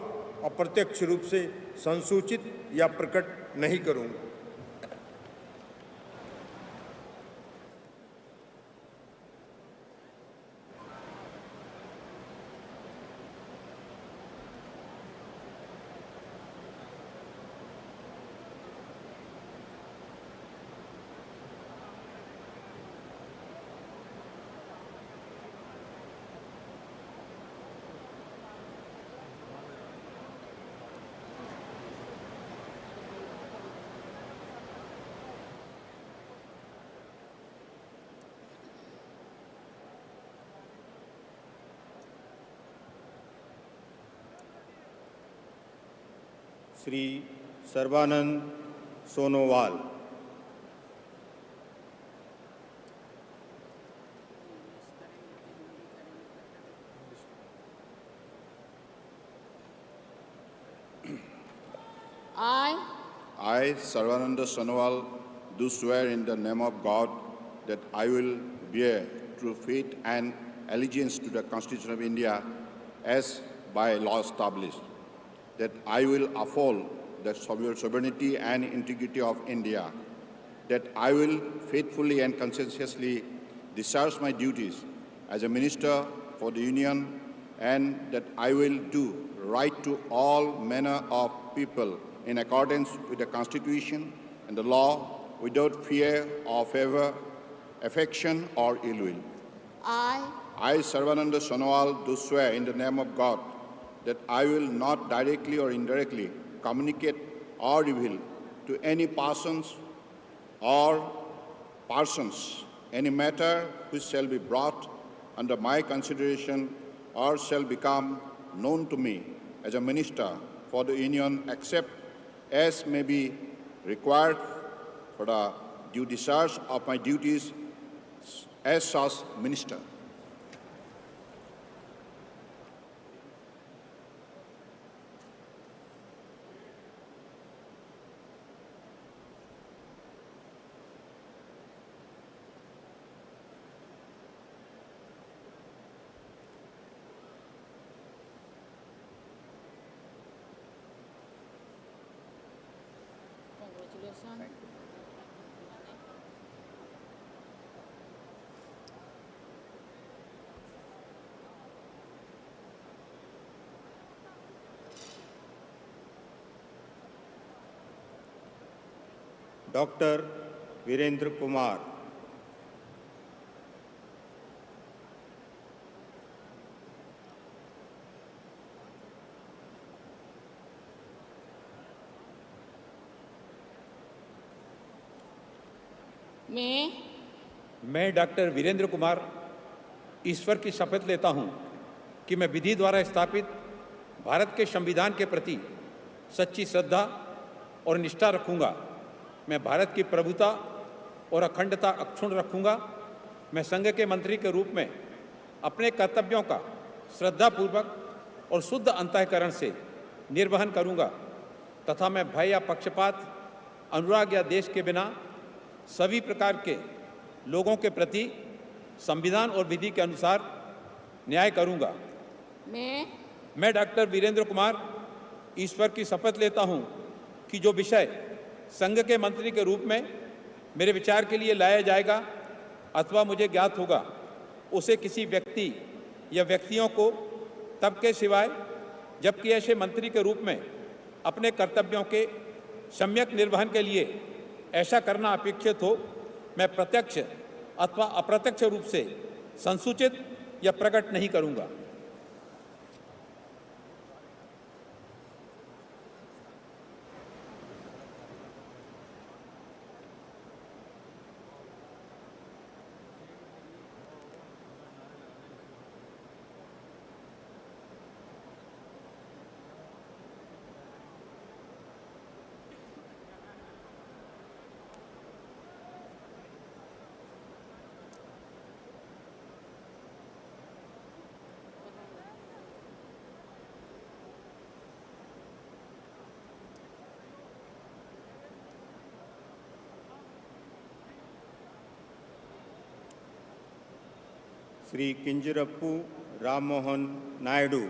अप्रत्यक्ष रूप से संसूचित या प्रकट नहीं करूँगा। Shri Sarbananda Sonowal. I, Sarvananda Sonowal, do swear in the name of God that I will bear true faith and allegiance to the Constitution of India as by law established, that I will uphold the sovereignty and integrity of India, that I will faithfully and conscientiously discharge my duties as a Minister for the Union, and that I will do right to all manner of people in accordance with the Constitution and the law without fear or favor, affection or ill will. I, Sarvananda Sonowal, do swear in the name of God that I will not directly or indirectly communicate or reveal to any persons any matter which shall be brought under my consideration or shall become known to me as a Minister for the Union, except as may be required for the due discharge of my duties as such Minister. Doctor Virendra Kumar. मैं doctor Virendra Kumar ईश्वर की शपथ लेता हूं कि मैं विधि द्वारा स्थापित भारत के संविधान के प्रति सच्ची श्रद्धा और निष्ठा रखूंगा। मैं भारत की प्रभुता और अखंडता अक्षुण्ण रखूंगा। मैं संघ के मंत्री के रूप में अपने कर्तव्यों का श्रद्धापूर्वक और शुद्ध अंतःकरण से निर्वहन करूंगा तथा मैं भय या पक्षपात, अनुराग या देश के बिना सभी प्रकार के लोगों के प्रति संविधान और विधि के अनुसार न्याय करूंगा। मैं डॉक्टर वीरेंद्र कुमार ईश्वर की शपथ लेता हूं कि जो विषय संघ के मंत्री के रूप में मेरे विचार के लिए लाया जाएगा अथवा मुझे ज्ञात होगा, उसे किसी व्यक्ति या व्यक्तियों को तब के सिवाय जबकि ऐसे मंत्री के रूप में अपने कर्तव्यों के सम्यक निर्वहन के लिए ऐसा करना अपेक्षित हो, मैं प्रत्यक्ष अथवा अप्रत्यक्ष रूप से संसूचित या प्रकट नहीं करूंगा। Shri किंजरप्पू Ram Mohan Naidu,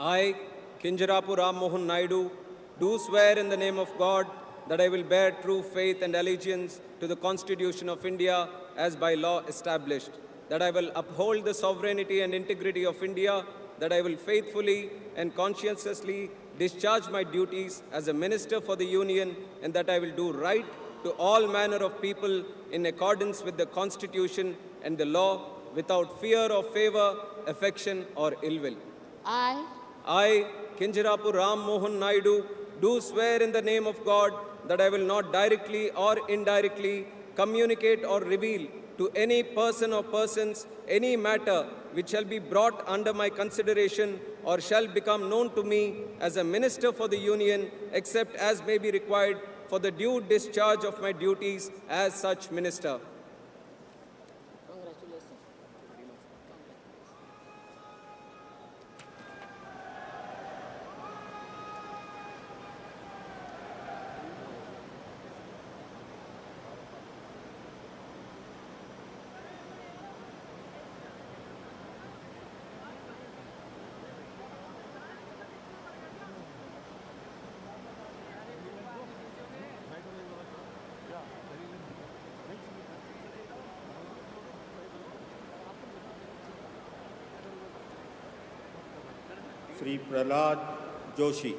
I, Kinjarapu Ram Mohan Naidu, do swear in the name of God that I will bear true faith and allegiance to the Constitution of India as by law established, that I will uphold the sovereignty and integrity of India, that I will faithfully and conscientiously discharge my duties as a Minister for the Union, and that I will do right to all manner of people in accordance with the Constitution and the law, without fear or favor, affection or ill will. I, Kinjarapu Ram Mohan Naidu, do swear in the name of God that I will not directly or indirectly communicate or reveal to any person or persons any matter which shall be brought under my consideration or shall become known to me as a Minister for the Union, except as may be required for the due discharge of my duties as such Minister. Shri Prahlad Joshi,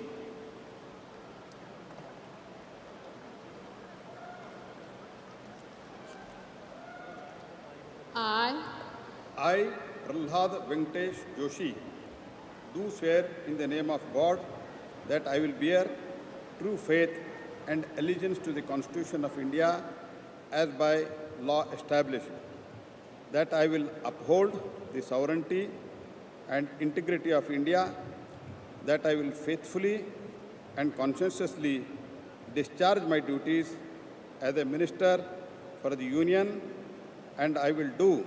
I, Prahlad Venkatesh Joshi, do swear in the name of God that I will bear true faith and allegiance to the Constitution of India as by law established, that I will uphold the sovereignty and integrity of India, that I will faithfully and conscientiously discharge my duties as a Minister for the Union, and I will do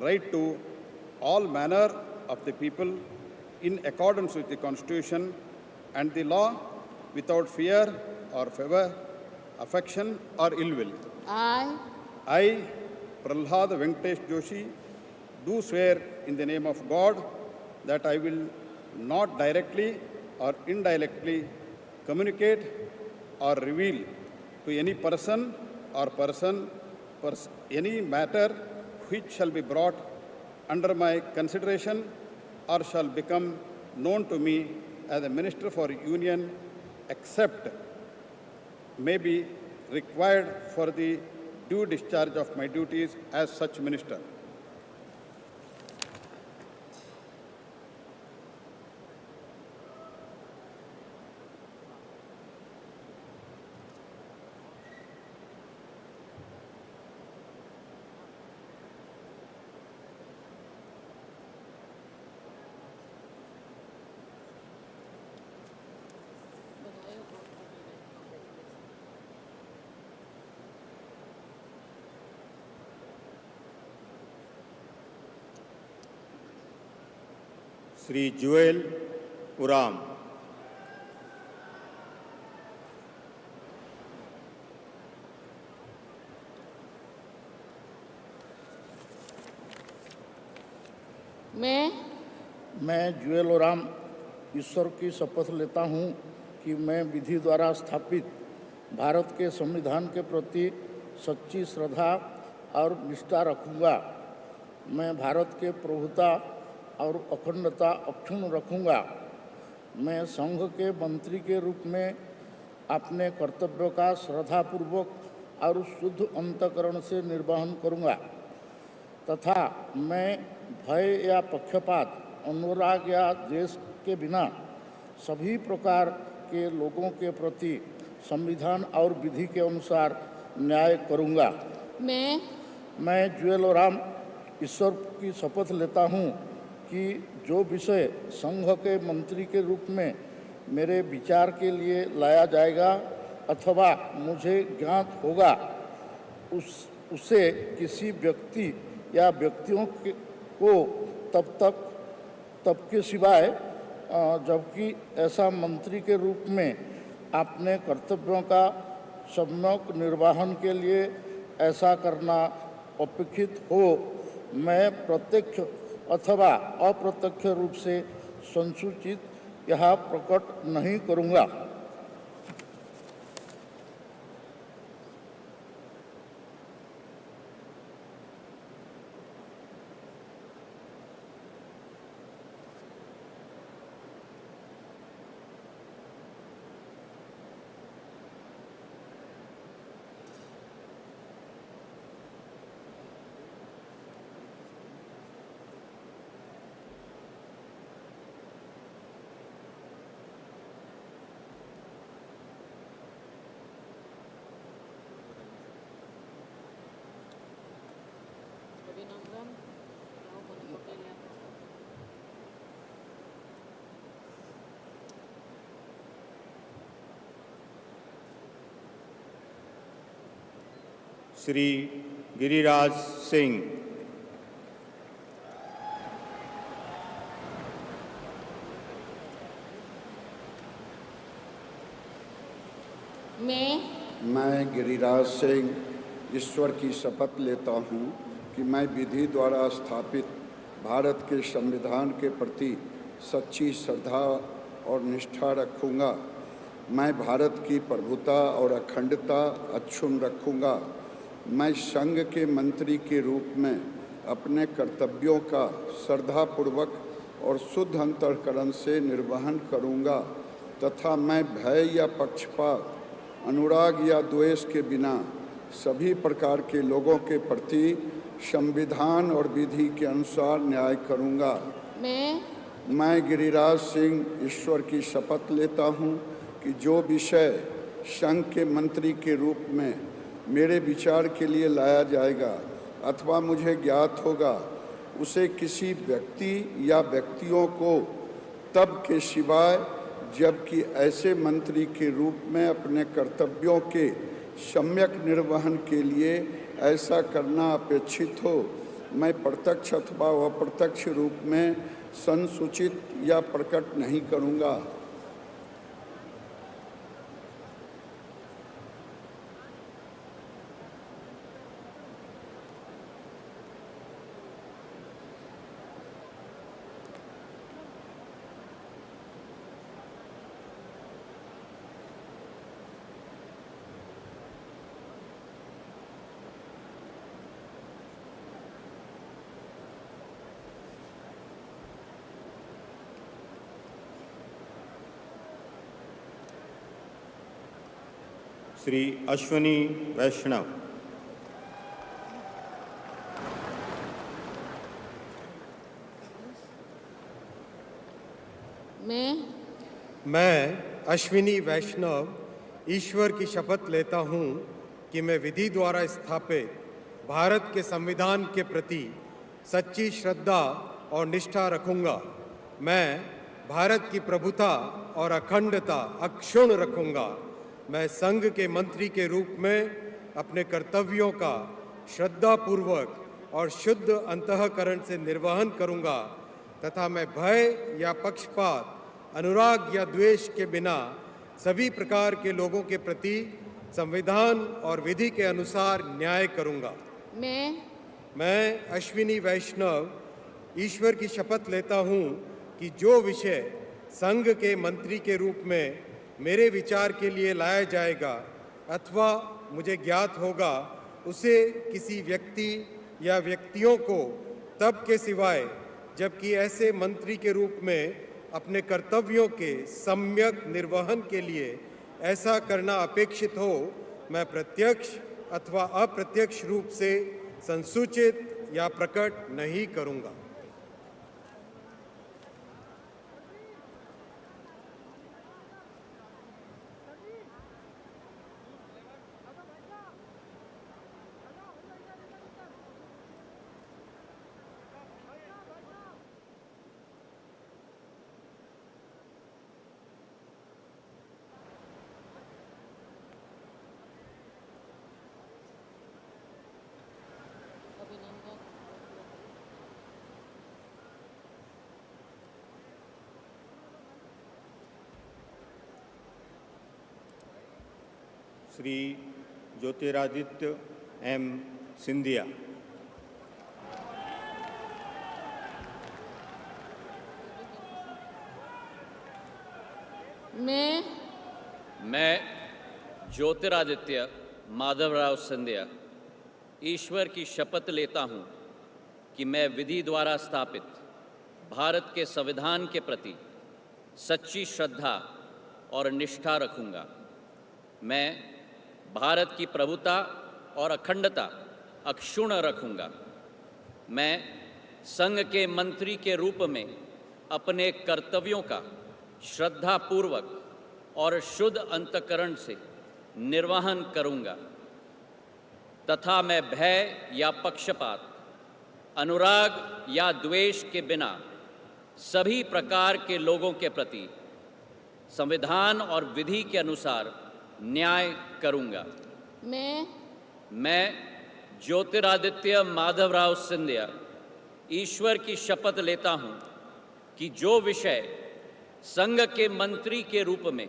right to all manner of the people in accordance with the Constitution and the law, without fear or favor, affection or ill will. I, Prahlad Venkatesh Joshi, do swear in the name of God that I will not directly or indirectly communicate or reveal to any person or any matter which shall be brought under my consideration or shall become known to me as a Minister for Union, except may be required for the due discharge of my duties as such Minister. Shri जुएल उराम, मैं जुएल ओराम ईश्वर की शपथ लेता हूँ कि मैं विधि द्वारा स्थापित भारत के संविधान के प्रति सच्ची श्रद्धा और निष्ठा रखूँगा। मैं भारत के प्रभुता और अखंडता अक्षुण्ण रखूँगा। मैं संघ के मंत्री के रूप में अपने कर्तव्यों का श्रद्धापूर्वक और शुद्ध अंतःकरण से निर्वहन करूँगा तथा मैं भय या पक्षपात, अनुराग या द्वेष के बिना सभी प्रकार के लोगों के प्रति संविधान और विधि के अनुसार न्याय करूँगा। मैं जुएल ओराम ईश्वर की शपथ लेता हूँ कि जो विषय संघ के मंत्री के रूप में मेरे विचार के लिए लाया जाएगा अथवा मुझे ज्ञात होगा, उसे किसी व्यक्ति या व्यक्तियों को तब के सिवाय जबकि ऐसा मंत्री के रूप में अपने कर्तव्यों का सम्यक निर्वहन के लिए ऐसा करना अपेक्षित हो, मैं प्रत्यक्ष अथवा अप्रत्यक्ष रूप से संसूचित यह प्रकट नहीं करूँगा। श्री गिरिराज सिंह। मैं गिरिराज सिंह ईश्वर की शपथ लेता हूँ कि मैं विधि द्वारा स्थापित भारत के संविधान के प्रति सच्ची श्रद्धा और निष्ठा रखूँगा। मैं भारत की प्रभुता और अखंडता अक्षुण्ण रखूँगा। मैं संघ के मंत्री के रूप में अपने कर्तव्यों का श्रद्धापूर्वक और शुद्ध अंतःकरण से निर्वहन करूँगा तथा मैं भय या पक्षपात, अनुराग या द्वेष के बिना सभी प्रकार के लोगों के प्रति संविधान और विधि के अनुसार न्याय करूँगा। मैं गिरिराज सिंह ईश्वर की शपथ लेता हूँ कि जो विषय संघ के मंत्री के रूप में मेरे विचार के लिए लाया जाएगा अथवा मुझे ज्ञात होगा, उसे किसी व्यक्ति या व्यक्तियों को तब के सिवाय जबकि ऐसे मंत्री के रूप में अपने कर्तव्यों के सम्यक निर्वहन के लिए ऐसा करना अपेक्षित हो, मैं प्रत्यक्ष अथवा अप्रत्यक्ष रूप में संसूचित या प्रकट नहीं करूँगा। श्री अश्विनी वैष्णव। मैं अश्विनी वैष्णव ईश्वर की शपथ लेता हूँ कि मैं विधि द्वारा स्थापित भारत के संविधान के प्रति सच्ची श्रद्धा और निष्ठा रखूँगा। मैं भारत की प्रभुता और अखंडता अक्षुण्ण रखूँगा। मैं संघ के मंत्री के रूप में अपने कर्तव्यों का श्रद्धापूर्वक और शुद्ध अंतःकरण से निर्वहन करूँगा तथा मैं भय या पक्षपात, अनुराग या द्वेष के बिना सभी प्रकार के लोगों के प्रति संविधान और विधि के अनुसार न्याय करूँगा। मैं अश्विनी वैष्णव ईश्वर की शपथ लेता हूँ कि जो विषय संघ के मंत्री के रूप में मेरे विचार के लिए लाया जाएगा अथवा मुझे ज्ञात होगा, उसे किसी व्यक्ति या व्यक्तियों को तब के सिवाय जबकि ऐसे मंत्री के रूप में अपने कर्तव्यों के सम्यक निर्वहन के लिए ऐसा करना अपेक्षित हो, मैं प्रत्यक्ष अथवा अप्रत्यक्ष रूप से संसूचित या प्रकट नहीं करूँगा। श्री ज्योतिरादित्य एम सिंधिया। मैं ज्योतिरादित्य माधवराव सिंधिया ईश्वर की शपथ लेता हूँ कि मैं विधि द्वारा स्थापित भारत के संविधान के प्रति सच्ची श्रद्धा और निष्ठा रखूँगा। मैं भारत की प्रभुता और अखंडता अक्षुण्ण रखूँगा। मैं संघ के मंत्री के रूप में अपने कर्तव्यों का श्रद्धापूर्वक और शुद्ध अंतःकरण से निर्वहन करूँगा तथा मैं भय या पक्षपात, अनुराग या द्वेष के बिना सभी प्रकार के लोगों के प्रति संविधान और विधि के अनुसार न्याय करूँगा। मैं ज्योतिरादित्य माधवराव सिंधिया ईश्वर की शपथ लेता हूँ कि जो विषय संघ के मंत्री के रूप में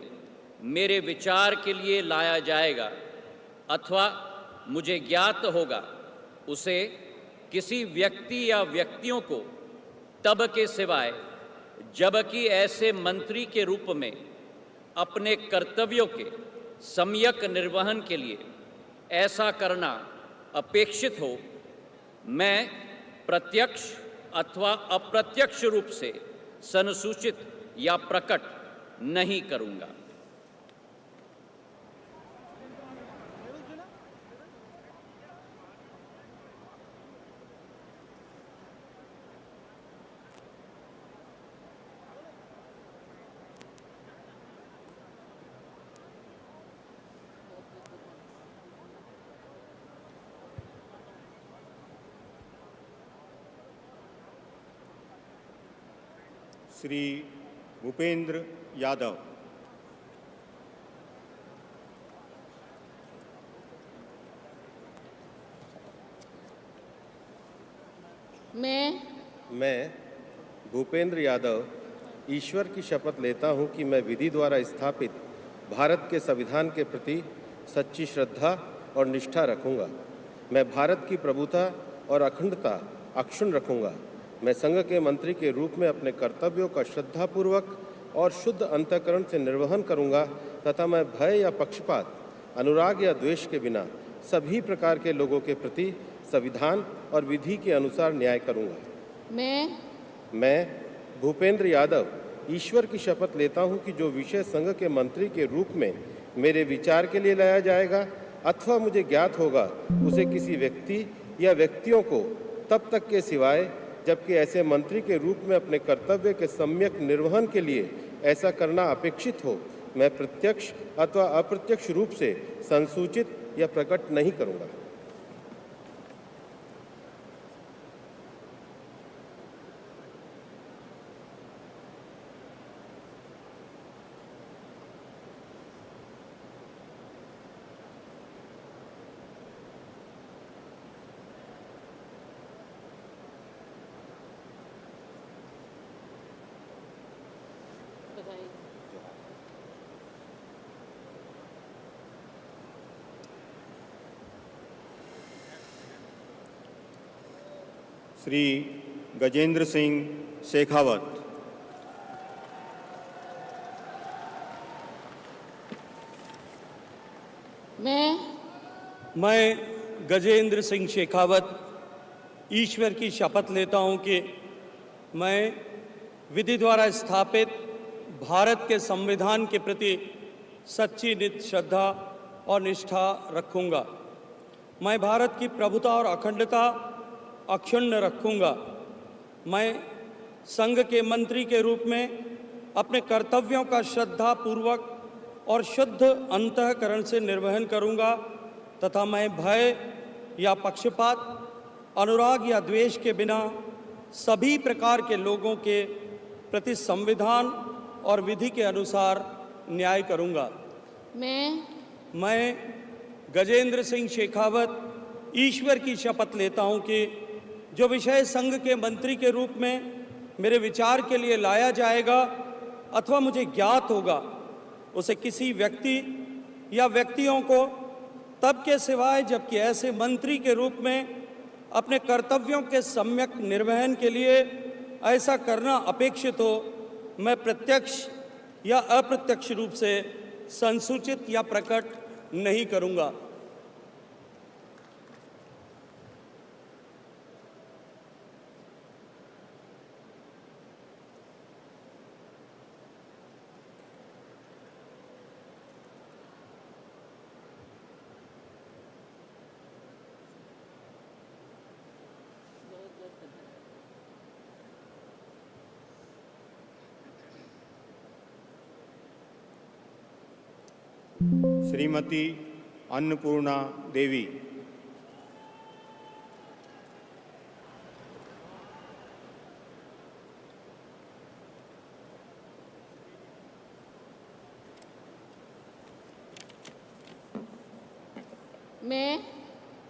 मेरे विचार के लिए लाया जाएगा अथवा मुझे ज्ञात होगा, उसे किसी व्यक्ति या व्यक्तियों को तब के सिवाय जबकि ऐसे मंत्री के रूप में अपने कर्तव्यों के सम्यक निर्वहन के लिए ऐसा करना अपेक्षित हो, मैं प्रत्यक्ष अथवा अप्रत्यक्ष रूप से संसूचित या प्रकट नहीं करूँगा। श्री भूपेंद्र यादव। मैं भूपेंद्र यादव ईश्वर की शपथ लेता हूं कि मैं विधि द्वारा स्थापित भारत के संविधान के प्रति सच्ची श्रद्धा और निष्ठा रखूंगा। मैं भारत की प्रभुता और अखंडता अक्षुण्ण रखूंगा। मैं संघ के मंत्री के रूप में अपने कर्तव्यों का श्रद्धापूर्वक और शुद्ध अंतःकरण से निर्वहन करूंगा तथा मैं भय या पक्षपात, अनुराग या द्वेष के बिना सभी प्रकार के लोगों के प्रति संविधान और विधि के अनुसार न्याय करूंगा। मैं भूपेंद्र यादव ईश्वर की शपथ लेता हूं कि जो विषय संघ के मंत्री के रूप में मेरे विचार के लिए लाया जाएगा अथवा मुझे ज्ञात होगा, उसे किसी व्यक्ति या व्यक्तियों को तब तक के सिवाय जबकि ऐसे मंत्री के रूप में अपने कर्तव्य के सम्यक निर्वहन के लिए ऐसा करना अपेक्षित हो, मैं प्रत्यक्ष अथवा अप्रत्यक्ष रूप से संसूचित या प्रकट नहीं करूंगा। श्री गजेंद्र सिंह शेखावत। मैं गजेंद्र सिंह शेखावत ईश्वर की शपथ लेता हूं कि मैं विधि द्वारा स्थापित भारत के संविधान के प्रति सच्ची नित्य श्रद्धा और निष्ठा रखूंगा। मैं भारत की प्रभुता और अखंडता अक्षुण्ण रखूंगा। मैं संघ के मंत्री के रूप में अपने कर्तव्यों का श्रद्धापूर्वक और शुद्ध अंतःकरण से निर्वहन करूंगा तथा मैं भय या पक्षपात, अनुराग या द्वेष के बिना सभी प्रकार के लोगों के प्रति संविधान और विधि के अनुसार न्याय करूंगा। मैं गजेंद्र सिंह शेखावत ईश्वर की शपथ लेता हूं कि जो विषय संघ के मंत्री के रूप में मेरे विचार के लिए लाया जाएगा अथवा मुझे ज्ञात होगा, उसे किसी व्यक्ति या व्यक्तियों को तब के सिवाय जबकि ऐसे मंत्री के रूप में अपने कर्तव्यों के सम्यक निर्वहन के लिए ऐसा करना अपेक्षित हो, मैं प्रत्यक्ष या अप्रत्यक्ष रूप से संसूचित या प्रकट नहीं करूँगा। श्रीमती अन्नपूर्णा देवी।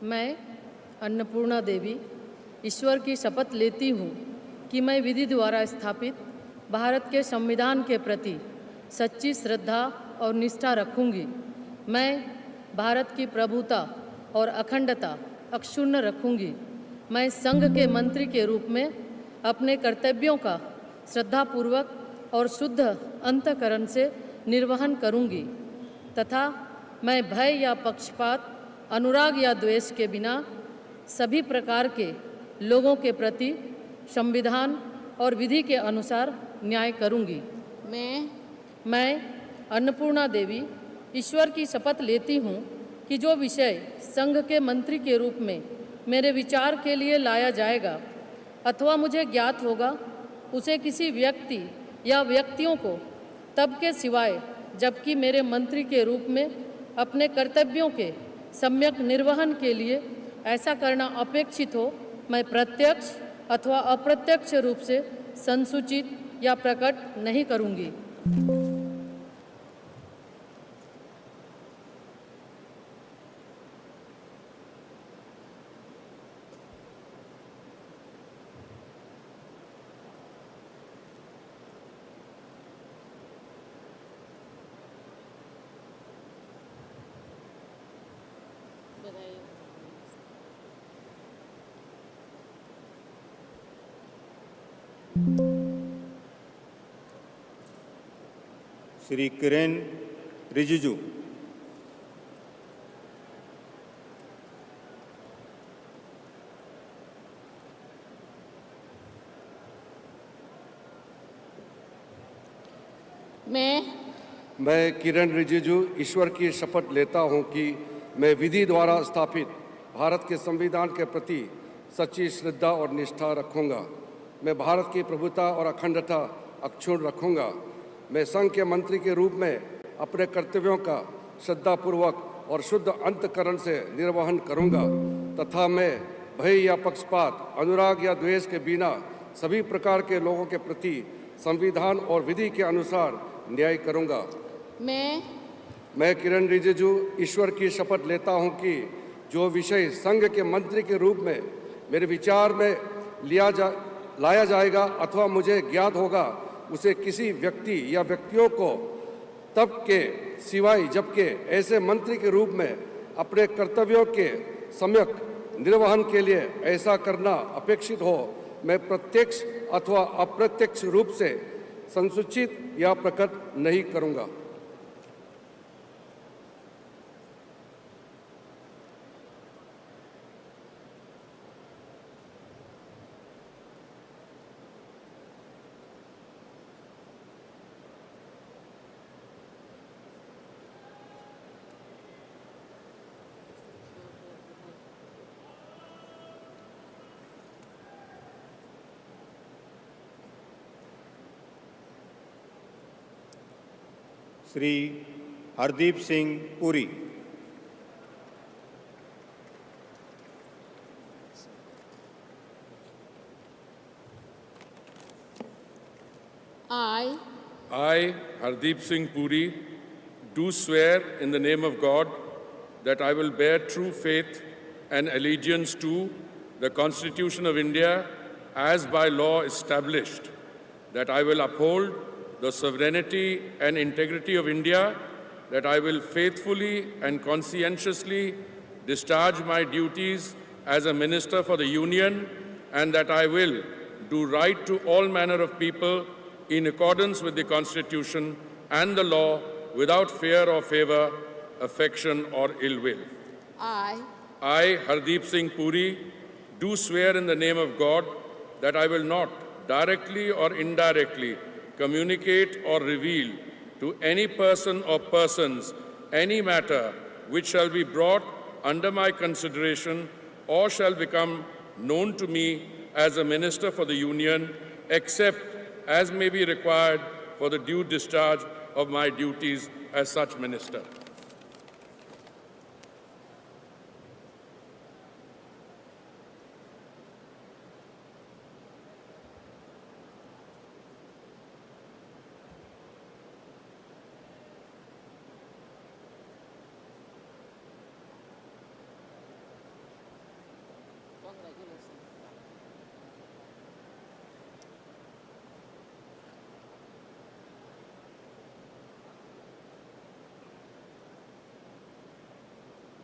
मैं अन्नपूर्णा देवी ईश्वर की शपथ लेती हूँ कि मैं विधि द्वारा स्थापित भारत के संविधान के प्रति सच्ची श्रद्धा और निष्ठा रखूँगी। मैं भारत की प्रभुता और अखंडता अक्षुण्ण रखूँगी। मैं संघ के मंत्री के रूप में अपने कर्तव्यों का श्रद्धापूर्वक और शुद्ध अंतःकरण से निर्वहन करूँगी तथा मैं भय या पक्षपात, अनुराग या द्वेष के बिना सभी प्रकार के लोगों के प्रति संविधान और विधि के अनुसार न्याय करूँगी। मैं अन्नपूर्णा देवी ईश्वर की शपथ लेती हूँ कि जो विषय संघ के मंत्री के रूप में मेरे विचार के लिए लाया जाएगा अथवा मुझे ज्ञात होगा, उसे किसी व्यक्ति या व्यक्तियों को तब के सिवाय जबकि मेरे मंत्री के रूप में अपने कर्तव्यों के सम्यक निर्वहन के लिए ऐसा करना अपेक्षित हो, मैं प्रत्यक्ष अथवा अप्रत्यक्ष रूप से संसूचित या प्रकट नहीं करूँगी। श्री किरेन रिजिजू। मैं किरण रिजिजू ईश्वर की शपथ लेता हूं कि मैं विधि द्वारा स्थापित भारत के संविधान के प्रति सच्ची श्रद्धा और निष्ठा रखूंगा। मैं भारत की प्रभुता और अखंडता अक्षुण्ण रखूंगा। मैं संघ के मंत्री के रूप में अपने कर्तव्यों का श्रद्धापूर्वक और शुद्ध अंतःकरण से निर्वहन करूंगा तथा मैं भय या पक्षपात, अनुराग या द्वेष के बिना सभी प्रकार के लोगों के प्रति संविधान और विधि के अनुसार न्याय करूंगा। मैं किरण रिजिजू ईश्वर की शपथ लेता हूं कि जो विषय संघ के मंत्री के रूप में मेरे विचार में लाया जाएगा अथवा मुझे ज्ञात होगा, उसे किसी व्यक्ति या व्यक्तियों को तब के सिवाय जबकि ऐसे मंत्री के रूप में अपने कर्तव्यों के सम्यक निर्वहन के लिए ऐसा करना अपेक्षित हो, मैं प्रत्यक्ष अथवा अप्रत्यक्ष रूप से संसूचित या प्रकट नहीं करूंगा। Shri Hardeep Singh Puri. I, Hardeep Singh Puri, do swear in the name of God that I will bear true faith and allegiance to the Constitution of India as by law established, that I will uphold the sovereignty and integrity of India that I will faithfully and conscientiously discharge my duties as a Minister for the Union, and that I will do right to all manner of people in accordance with the Constitution and the law without fear or favour, affection or ill will. I, Hardeep Singh Puri, do swear in the name of God that I will not directly or indirectly communicate or reveal to any person or persons any matter which shall be brought under my consideration or shall become known to me as a Minister for the Union, except as may be required for the due discharge of my duties as such Minister.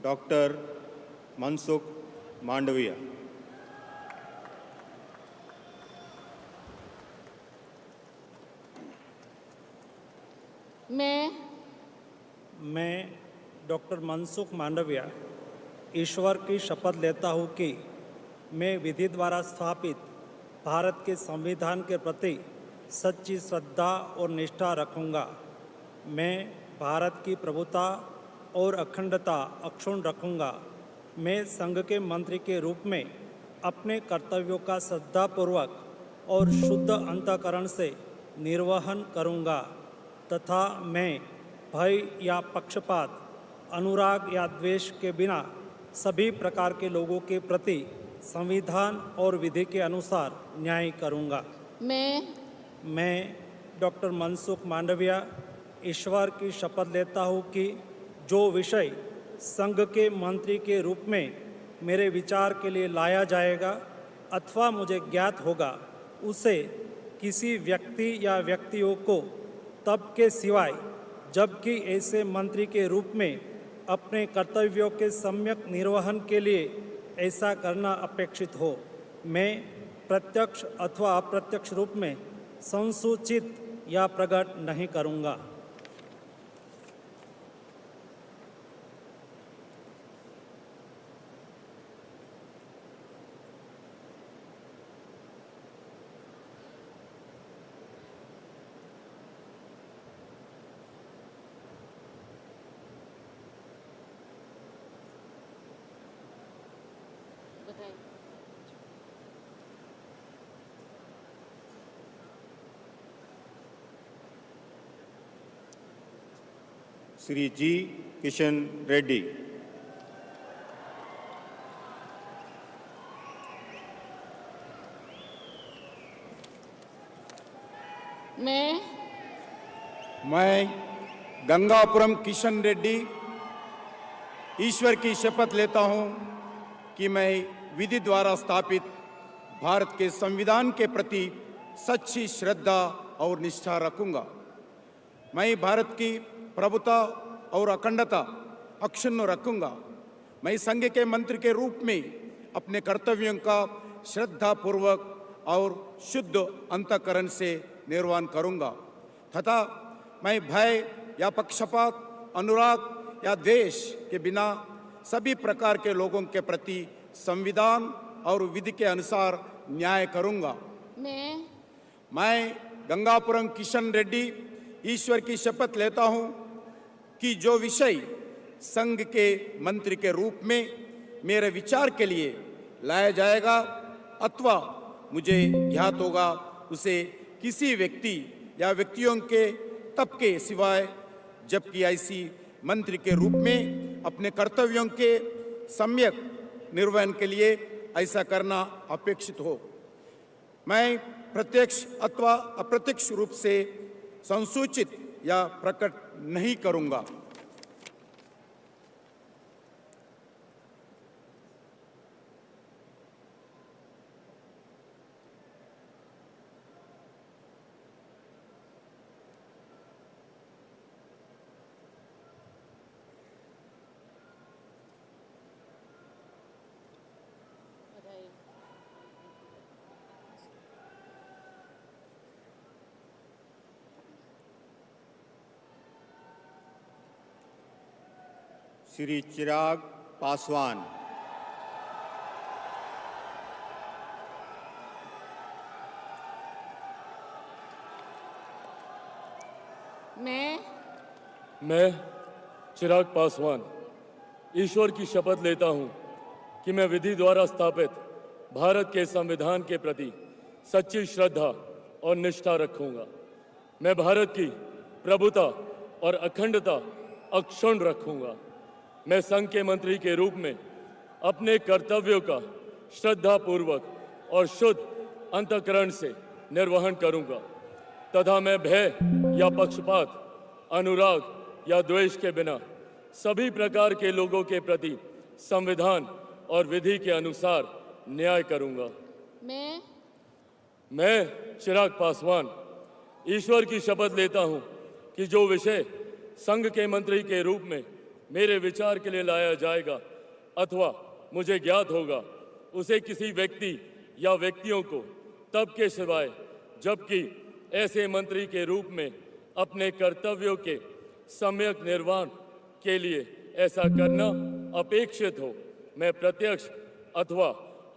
Doctor Mansukh Mandaviya. मैं doctor Mansukh Mandaviya ईश्वर की शपथ लेता हूँ कि मैं विधि द्वारा स्थापित भारत के संविधान के प्रति सच्ची श्रद्धा और निष्ठा रखूँगा। मैं भारत की प्रभुता और अखंडता अक्षुण्ण रखूँगा। मैं संघ के मंत्री के रूप में अपने कर्तव्यों का श्रद्धापूर्वक और शुद्ध अंतःकरण से निर्वहन करूँगा तथा मैं भय या पक्षपात, अनुराग या द्वेष के बिना सभी प्रकार के लोगों के प्रति संविधान और विधि के अनुसार न्याय करूँगा। मैं डॉक्टर मनसुख मांडविया ईश्वर की शपथ लेता हूँ कि जो विषय संघ के मंत्री के रूप में मेरे विचार के लिए लाया जाएगा अथवा मुझे ज्ञात होगा, उसे किसी व्यक्ति या व्यक्तियों को तब के सिवाय जबकि ऐसे मंत्री के रूप में अपने कर्तव्यों के सम्यक निर्वहन के लिए ऐसा करना अपेक्षित हो, मैं प्रत्यक्ष अथवा अप्रत्यक्ष रूप में संसूचित या प्रकट नहीं करूँगा। श्री जी किशन रेड्डी। मैं गंगापुरम किशन रेड्डी ईश्वर की शपथ लेता हूं कि मैं विधि द्वारा स्थापित भारत के संविधान के प्रति सच्ची श्रद्धा और निष्ठा रखूंगा। मैं भारत की प्रभुता और अखंडता अक्षुण्ण रखूंगा। मैं संघ के मंत्री के रूप में अपने कर्तव्यों का श्रद्धापूर्वक और शुद्ध अंतःकरण से निर्वहन करूंगा तथा मैं भय या पक्षपात, अनुराग या द्वेष के बिना सभी प्रकार के लोगों के प्रति संविधान और विधि के अनुसार न्याय करूंगा। मैं गंगापुरम किशन रेड्डी ईश्वर की शपथ लेता हूं कि जो विषय संघ के मंत्री के रूप में मेरे विचार के लिए लाया जाएगा अथवा मुझे ज्ञात होगा, उसे किसी व्यक्ति या व्यक्तियों के तब के सिवाय जबकि ऐसी मंत्री के रूप में अपने कर्तव्यों के सम्यक निर्वहन के लिए ऐसा करना अपेक्षित हो, मैं प्रत्यक्ष अथवा अप्रत्यक्ष रूप से संसूचित या प्रकट नहीं करूंगा। श्री चिराग पासवान। मैं चिराग पासवान ईश्वर की शपथ लेता हूं कि मैं विधि द्वारा स्थापित भारत के संविधान के प्रति सच्ची श्रद्धा और निष्ठा रखूंगा। मैं भारत की प्रभुता और अखंडता अक्षुण्ण रखूंगा। मैं संघ के मंत्री के रूप में अपने कर्तव्यों का श्रद्धापूर्वक और शुद्ध अंतःकरण से निर्वहन करूंगा तथा मैं भय या पक्षपात, अनुराग या द्वेष के बिना सभी प्रकार के लोगों के प्रति संविधान और विधि के अनुसार न्याय करूंगा। मैं चिराग पासवान ईश्वर की शपथ लेता हूं कि जो विषय संघ के मंत्री के रूप में मेरे विचार के लिए लाया जाएगा अथवा मुझे ज्ञात होगा, उसे किसी व्यक्ति या व्यक्तियों को तब के सिवाय जबकि ऐसे मंत्री के रूप में अपने कर्तव्यों के सम्यक निर्वहन के लिए ऐसा करना अपेक्षित हो, मैं प्रत्यक्ष अथवा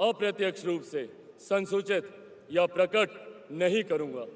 अप्रत्यक्ष रूप से संसूचित या प्रकट नहीं करूंगा।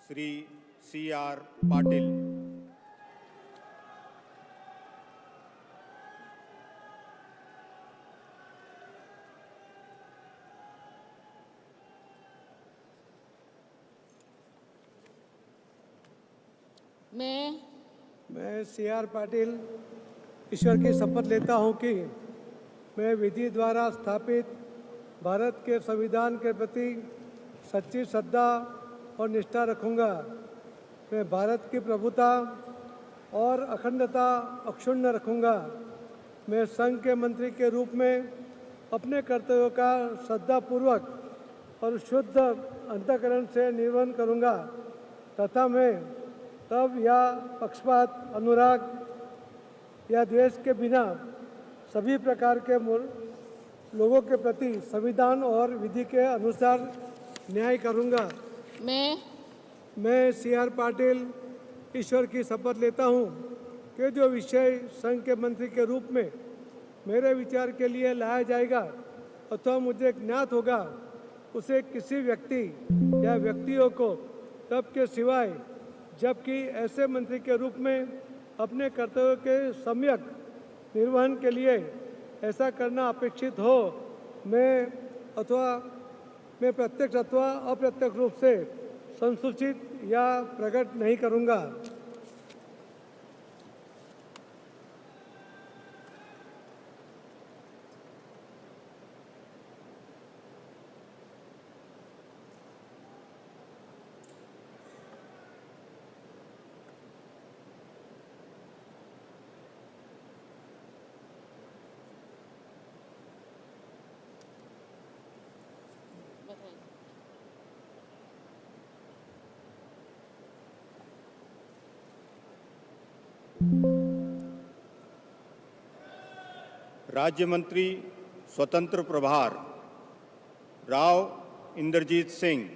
श्री C.R. पाटिल। मैं C.R. पाटिल ईश्वर की शपथ लेता हूं कि मैं विधि द्वारा स्थापित भारत के संविधान के प्रति सच्ची श्रद्धा और निष्ठा रखूंगा। मैं भारत की प्रभुता और अखंडता अक्षुण्ण रखूंगा। मैं संघ के मंत्री के रूप में अपने कर्तव्यों का श्रद्धापूर्वक और शुद्ध अंतःकरण से निर्वहन करूंगा तथा मैं तब या पक्षपात, अनुराग या द्वेष के बिना सभी प्रकार के लोगों के प्रति संविधान और विधि के अनुसार न्याय करूंगा। मैं C.R. पाटिल ईश्वर की शपथ लेता हूं कि जो विषय संघ के मंत्री के रूप में मेरे विचार के लिए लाया जाएगा अथवा मुझे ज्ञात होगा, उसे किसी व्यक्ति या व्यक्तियों को तब के सिवाय जबकि ऐसे मंत्री के रूप में अपने कर्तव्यों के सम्यक निर्वहन के लिए ऐसा करना अपेक्षित हो, मैं प्रत्यक्ष अथवा अप्रत्यक्ष रूप से संसूचित या प्रकट नहीं करूंगा। राज्य मंत्री स्वतंत्र प्रभार Rao Inderjit Singh.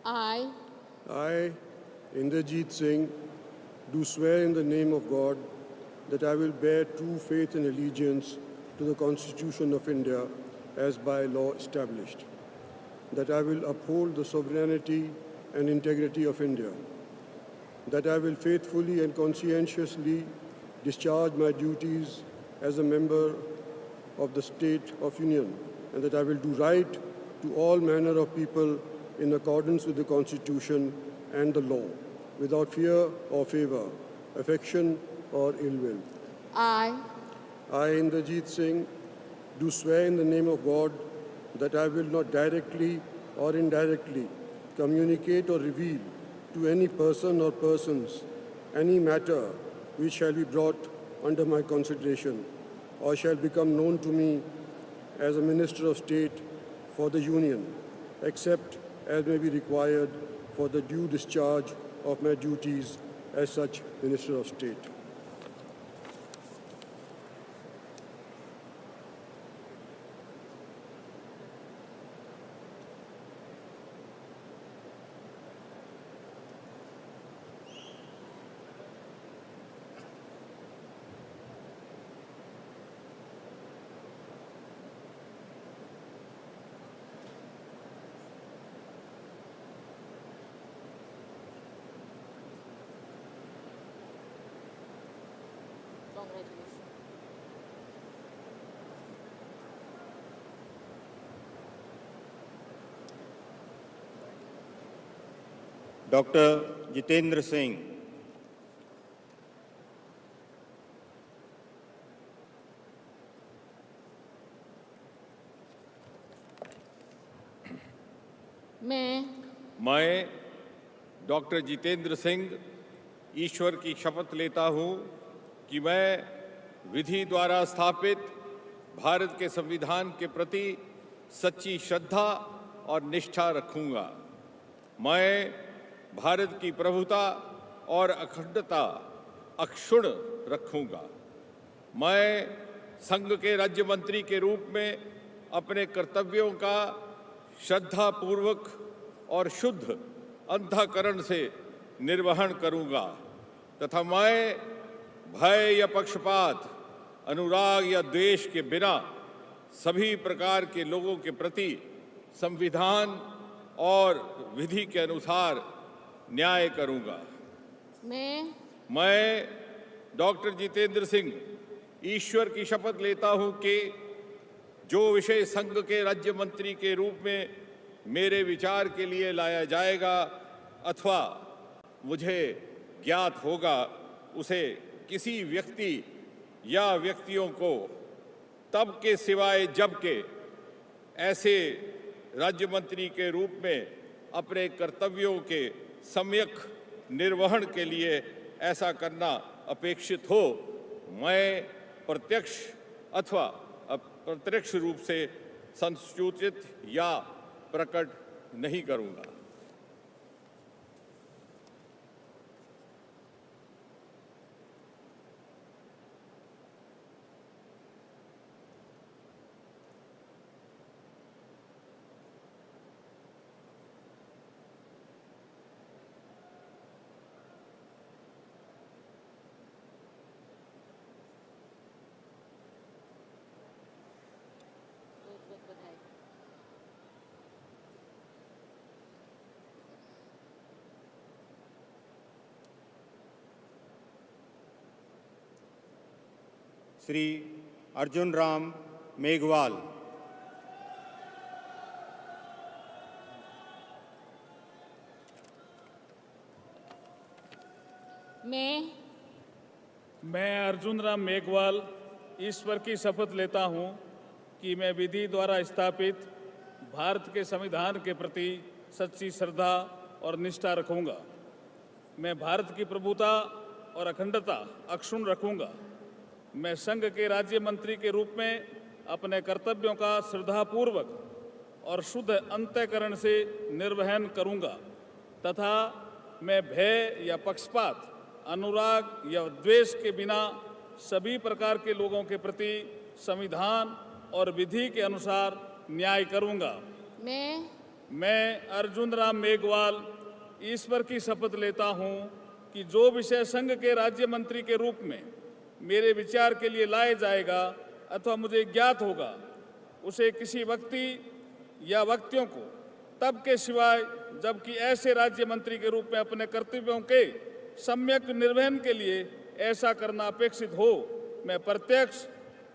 I, Inderjeet Singh, do swear in the name of God that I will bear true faith and allegiance to the Constitution of India as by law established, that I will uphold the sovereignty and integrity of India, that I will faithfully and conscientiously discharge my duties as a member of the State of Union, and that I will do right to all manner of people in accordance with the Constitution and the law, without fear or favor, affection or ill will. I, Inderjeet Singh, do swear in the name of God that I will not directly or indirectly communicate or reveal to any person or persons any matter which shall be brought under my consideration or shall become known to me as a Minister of State for the Union, except as may be required for the due discharge of my duties as such Minister of State. Doctor Jitendra Singh, मैं doctor Jitendra Singh ईश्वर की शपथ लेता हूं कि मैं विधि द्वारा स्थापित भारत के संविधान के प्रति सच्ची श्रद्धा और निष्ठा रखूंगा। मैं भारत की प्रभुता और अखंडता अक्षुण्ण रखूंगा। मैं संघ के राज्य मंत्री के रूप में अपने कर्तव्यों का श्रद्धापूर्वक और शुद्ध अंतःकरण से निर्वहन करूंगा तथा मैं भय या पक्षपात, अनुराग या द्वेष के बिना सभी प्रकार के लोगों के प्रति संविधान और विधि के अनुसार न्याय करूंगा। मैं डॉक्टर जितेंद्र सिंह ईश्वर की शपथ लेता हूं कि जो विषय संघ के राज्य मंत्री के रूप में मेरे विचार के लिए लाया जाएगा अथवा मुझे ज्ञात होगा, उसे किसी व्यक्ति या व्यक्तियों को तब के सिवाय जब के ऐसे राज्य मंत्री के रूप में अपने कर्तव्यों के सम्यक निर्वहन के लिए ऐसा करना अपेक्षित हो, मैं प्रत्यक्ष अथवा अप्रत्यक्ष रूप से संसूचित या प्रकट नहीं करूंगा। श्री अर्जुन राम मेघवाल, मैं अर्जुन राम मेघवाल ईश्वर की शपथ लेता हूं कि मैं विधि द्वारा स्थापित भारत के संविधान के प्रति सच्ची श्रद्धा और निष्ठा रखूंगा। मैं भारत की प्रभुता और अखंडता अक्षुण्ण रखूंगा। मैं संघ के राज्य मंत्री के रूप में अपने कर्तव्यों का श्रद्धापूर्वक और शुद्ध अंतःकरण से निर्वहन करूंगा तथा मैं भय या पक्षपात, अनुराग या द्वेष के बिना सभी प्रकार के लोगों के प्रति संविधान और विधि के अनुसार न्याय करूंगा। मैं अर्जुन राम मेघवाल ईश्वर की शपथ लेता हूं कि जो विषय संघ के राज्य मंत्री के रूप में मेरे विचार के लिए लाया जाएगा अथवा मुझे ज्ञात होगा, उसे किसी व्यक्ति या व्यक्तियों को तब के सिवाय जबकि ऐसे राज्य मंत्री के रूप में अपने कर्तव्यों के सम्यक निर्वहन के लिए ऐसा करना अपेक्षित हो, मैं प्रत्यक्ष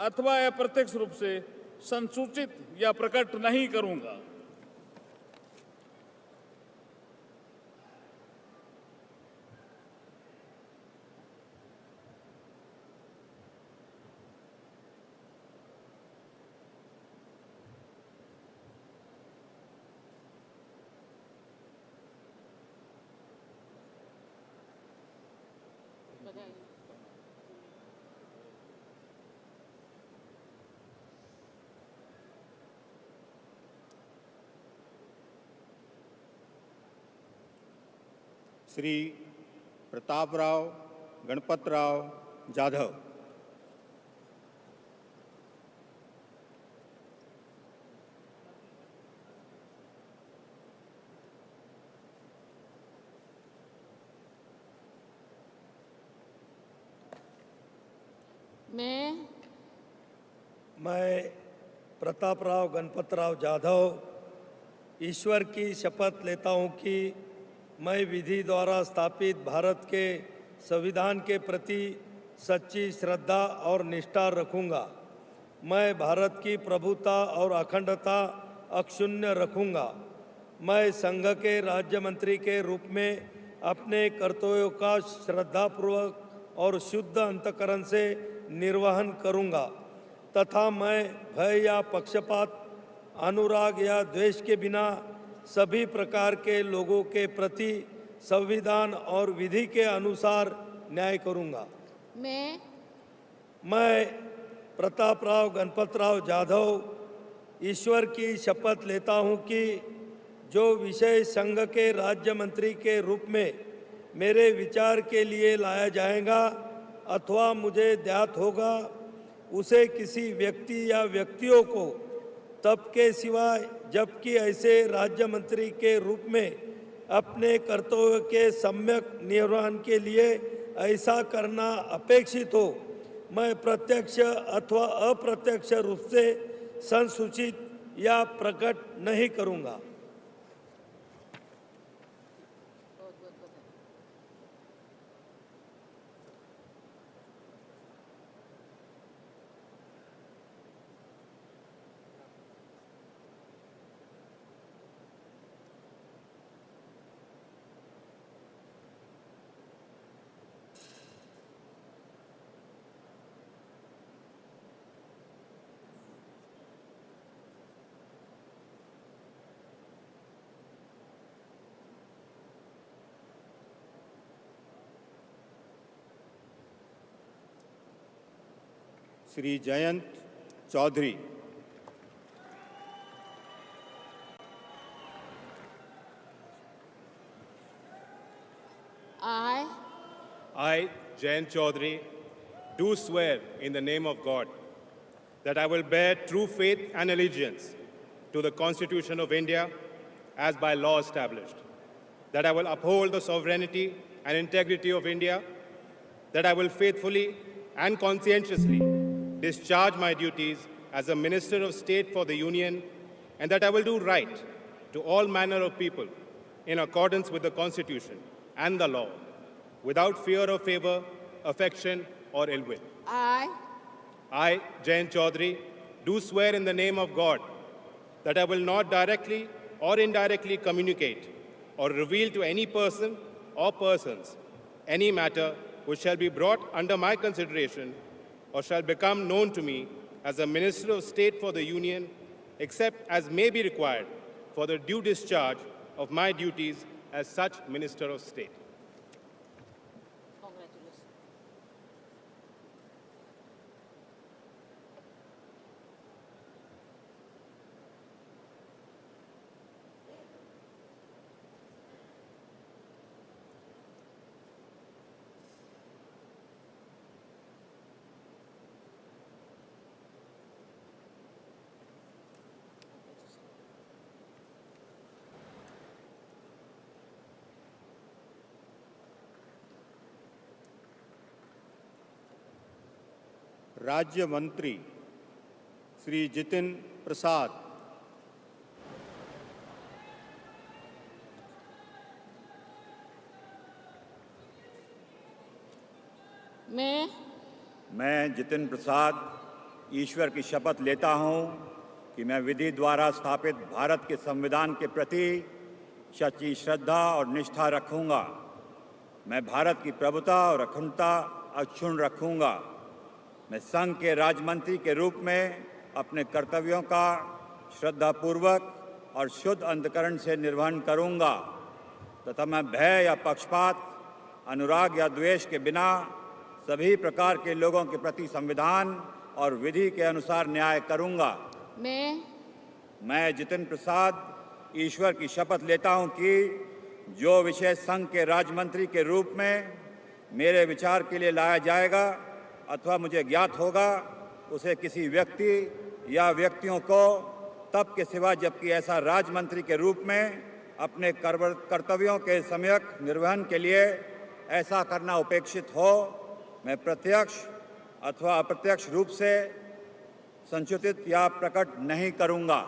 अथवा अप्रत्यक्ष रूप से संसूचित या प्रकट नहीं करूंगा। श्री प्रतापराव गणपतराव जाधव। मैं प्रतापराव गणपतराव जाधव ईश्वर की शपथ लेता हूँ कि मैं विधि द्वारा स्थापित भारत के संविधान के प्रति सच्ची श्रद्धा और निष्ठा रखूँगा। मैं भारत की प्रभुता और अखंडता अक्षुण्ण रखूँगा। मैं संघ के राज्य मंत्री के रूप में अपने कर्तव्यों का श्रद्धापूर्वक और शुद्ध अंतःकरण से निर्वहन करूँगा तथा मैं भय या पक्षपात, अनुराग या द्वेष के बिना सभी प्रकार के लोगों के प्रति संविधान और विधि के अनुसार न्याय करूँगा। मैं प्रतापराव गणपतराव जाधव ईश्वर की शपथ लेता हूँ कि जो विषय संघ के राज्य मंत्री के रूप में मेरे विचार के लिए लाया जाएगा अथवा मुझे ज्ञात होगा, उसे किसी व्यक्ति या व्यक्तियों को तब के सिवाय जबकि ऐसे राज्य मंत्री के रूप में अपने कर्तव्य के सम्यक निर्वहन के लिए ऐसा करना अपेक्षित हो, मैं प्रत्यक्ष अथवा अप्रत्यक्ष रूप से संसूचित या प्रकट नहीं करूँगा। Shri Jayant Chaudhary. I, Jayant Chaudhary, do swear in the name of God that I will bear true faith and allegiance to the Constitution of India as by law established, that I will uphold the sovereignty and integrity of India, that I will faithfully and conscientiously discharge my duties as a Minister of State for the Union, and that I will do right to all manner of people in accordance with the Constitution and the law, without fear or favor, affection or ill will. I, Jayant Chaudhary, do swear in the name of God that I will not directly or indirectly communicate or reveal to any person or persons any matter which shall be brought under my consideration or shall become known to me as a Minister of State for the Union, except as may be required for the due discharge of my duties as such Minister of State. राज्य मंत्री श्री जितिन प्रसाद। मैं जितिन प्रसाद ईश्वर की शपथ लेता हूँ कि मैं विधि द्वारा स्थापित भारत के संविधान के प्रति सच्ची श्रद्धा और निष्ठा रखूँगा। मैं भारत की प्रभुता और अखंडता अक्षुण्ण रखूँगा। मैं संघ के राज्य मंत्री के रूप में अपने कर्तव्यों का श्रद्धापूर्वक और शुद्ध अंतःकरण से निर्वहन करूँगा तथा मैं भय या पक्षपात, अनुराग या द्वेष के बिना सभी प्रकार के लोगों के प्रति संविधान और विधि के अनुसार न्याय करूँगा। मैं जितिन प्रसाद ईश्वर की शपथ लेता हूँ कि जो विषय संघ के राज्य मंत्री के रूप में मेरे विचार के लिए लाया जाएगा अथवा मुझे ज्ञात होगा, उसे किसी व्यक्ति या व्यक्तियों को तब के सिवा जबकि ऐसा राज्य मंत्री के रूप में अपने कर्तव्यों के सम्यक निर्वहन के लिए ऐसा करना अपेक्षित हो, मैं प्रत्यक्ष अथवा अप्रत्यक्ष रूप से संसूचित या प्रकट नहीं करूंगा।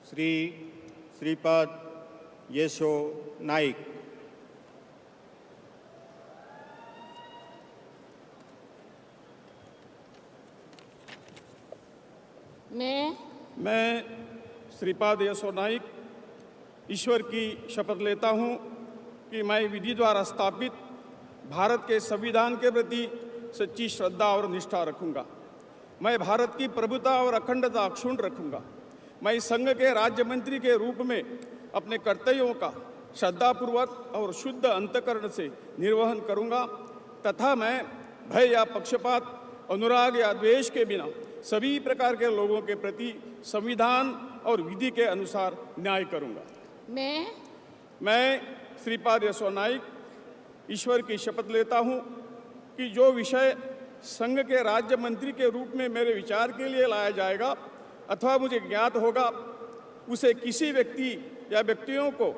श्री श्रीपाद येशो नाइक। मैं श्रीपाद येशो नाइक ईश्वर की शपथ लेता हूँ कि मैं विधि द्वारा स्थापित भारत के संविधान के प्रति सच्ची श्रद्धा और निष्ठा रखूँगा। मैं भारत की प्रभुता और अखंडता अक्षुण्ण रखूँगा। मैं संघ के राज्य मंत्री के रूप में अपने कर्तव्यों का श्रद्धापूर्वक और शुद्ध अंतःकरण से निर्वहन करूँगा तथा मैं भय या पक्षपात, अनुराग या द्वेष के बिना सभी प्रकार के लोगों के प्रति संविधान और विधि के अनुसार न्याय करूँगा। मैं श्रीपाद येशो नाइक ईश्वर की शपथ लेता हूँ कि जो विषय संघ के राज्य मंत्री के रूप में मेरे विचार के लिए लाया जाएगा अथवा मुझे ज्ञात होगा, उसे किसी व्यक्ति या व्यक्तियों को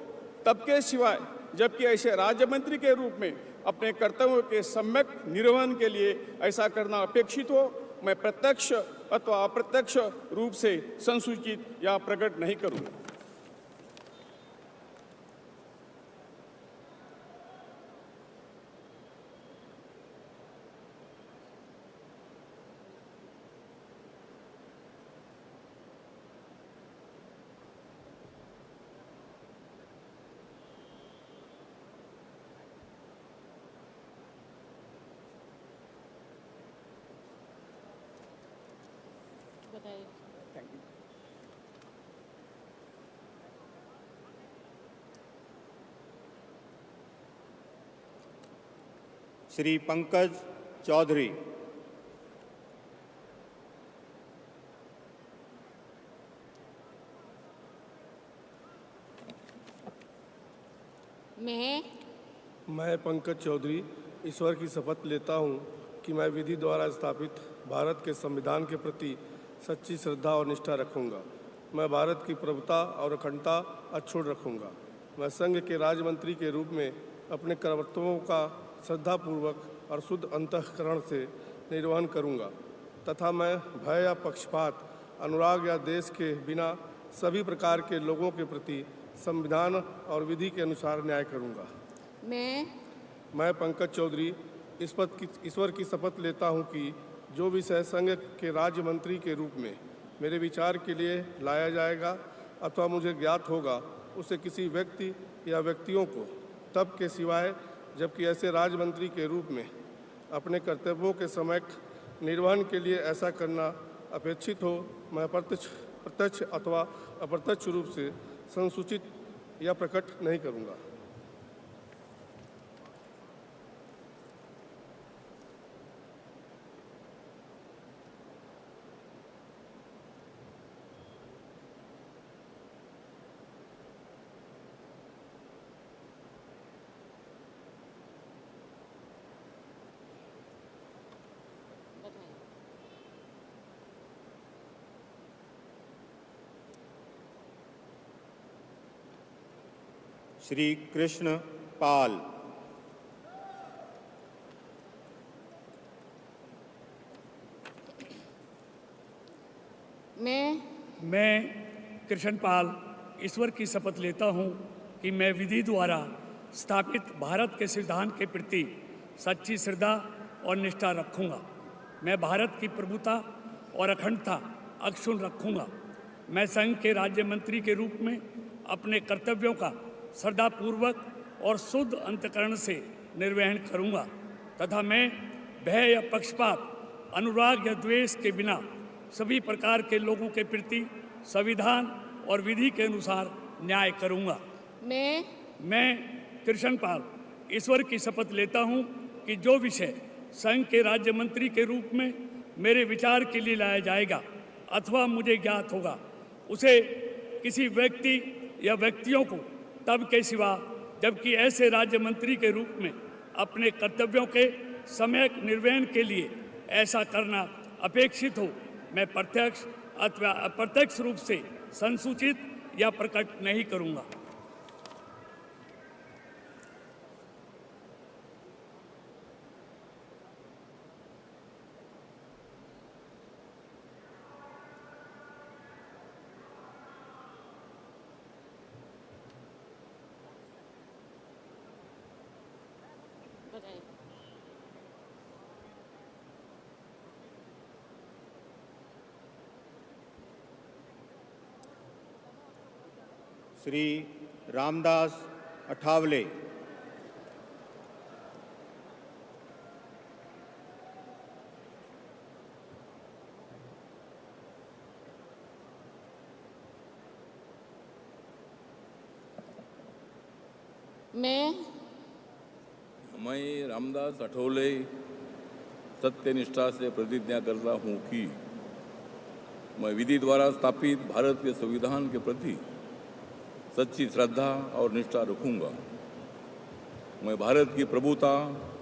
तब के सिवाय जबकि ऐसे राज्य मंत्री के रूप में अपने कर्तव्यों के सम्यक निर्वहन के लिए ऐसा करना अपेक्षित हो, मैं प्रत्यक्ष अथवा अप्रत्यक्ष रूप से संसूचित या प्रकट नहीं करूँगा। श्री पंकज चौधरी। मैं पंकज चौधरी ईश्वर की शपथ लेता हूँ कि मैं विधि द्वारा स्थापित भारत के संविधान के प्रति सच्ची श्रद्धा और निष्ठा रखूँगा। मैं भारत की प्रभुता और अखंडता अक्षुण्ण रखूँगा। मैं संघ के राज्य मंत्री के रूप में अपने कर्तव्यों का श्रद्धापूर्वक और शुद्ध अंतःकरण से निर्वहन करूँगा तथा मैं भय या पक्षपात, अनुराग या देश के बिना सभी प्रकार के लोगों के प्रति संविधान और विधि के अनुसार न्याय करूँगा। मैं पंकज चौधरी ईश्वर की शपथ लेता हूँ कि जो विषय संघ के राज्य मंत्री के रूप में मेरे विचार के लिए लाया जाएगा अथवा मुझे ज्ञात होगा, उसे किसी व्यक्ति या व्यक्तियों को तब के सिवाय जबकि ऐसे राज्य मंत्री के रूप में अपने कर्तव्यों के सम्यक निर्वहन के लिए ऐसा करना अपेक्षित हो, मैं प्रत्यक्ष अथवा अप्रत्यक्ष रूप से संसूचित या प्रकट नहीं करूँगा। श्री कृष्ण पाल। मैं कृष्ण पाल ईश्वर की शपथ लेता हूँ कि मैं विधि द्वारा स्थापित भारत के संविधान के प्रति सच्ची श्रद्धा और निष्ठा रखूँगा। मैं भारत की प्रभुता और अखंडता अक्षुण्ण रखूँगा। मैं संघ के राज्य मंत्री के रूप में अपने कर्तव्यों का श्रद्धापूर्वक और शुद्ध अंतकरण से निर्वहन करूंगा तथा मैं भय या पक्षपात, अनुराग या द्वेष के बिना सभी प्रकार के लोगों के प्रति संविधान और विधि के अनुसार न्याय करूंगा। मैं कृष्ण पाल ईश्वर की शपथ लेता हूं कि जो विषय संघ के राज्य मंत्री के रूप में मेरे विचार के लिए लाया जाएगा अथवा मुझे ज्ञात होगा, उसे किसी व्यक्ति या व्यक्तियों को तब के सिवा जबकि ऐसे राज्य मंत्री के रूप में अपने कर्तव्यों के सम्यक निर्वहन के लिए ऐसा करना अपेक्षित हो, मैं प्रत्यक्ष अथवा अप्रत्यक्ष रूप से संसूचित या प्रकट नहीं करूंगा। श्री रामदास अठावले। मैं रामदास अठौले सत्यनिष्ठा से प्रतिज्ञा करता हूँ कि मैं विधि द्वारा स्थापित भारत के संविधान के प्रति सच्ची श्रद्धा और निष्ठा रखूंगा। मैं भारत की प्रभुता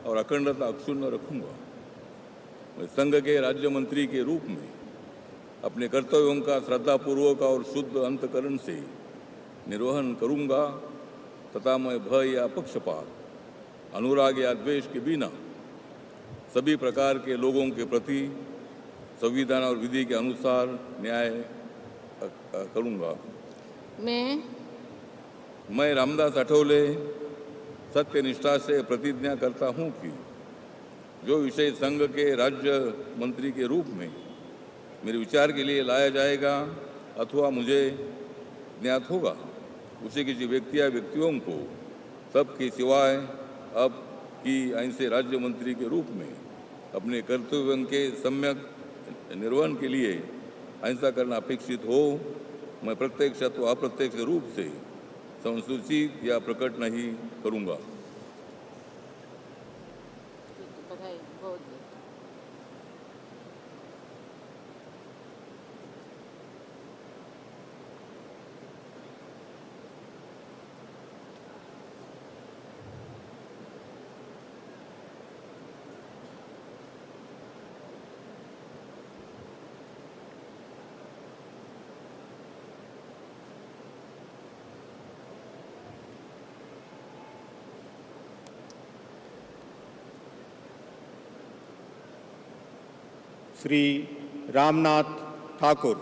और अखंडता अक्षुण्ण रखूंगा। मैं संघ के राज्य मंत्री के रूप में अपने कर्तव्यों का श्रद्धापूर्वक और शुद्ध अंतकरण से निर्वहन करूंगा तथा मैं भय या पक्षपात, अनुराग या द्वेष के बिना सभी प्रकार के लोगों के प्रति संविधान और विधि के अनुसार न्याय करूंगा। मैं रामदास अठौले सत्यनिष्ठा से प्रतिज्ञा करता हूं कि जो विषय संघ के राज्य मंत्री के रूप में मेरे विचार के लिए लाया जाएगा अथवा मुझे ज्ञात होगा, उसे किसी व्यक्ति या व्यक्तियों को तब के सिवाय अब की ऐसे राज्य मंत्री के रूप में अपने कर्तव्यों के सम्यक निर्वहन के लिए ऐसा करना अपेक्षित हो, मैं प्रत्यक्ष अथवा अप्रत्यक्ष रूप से संसूचित या प्रकट नहीं करूंगा। श्री रामनाथ ठाकुर।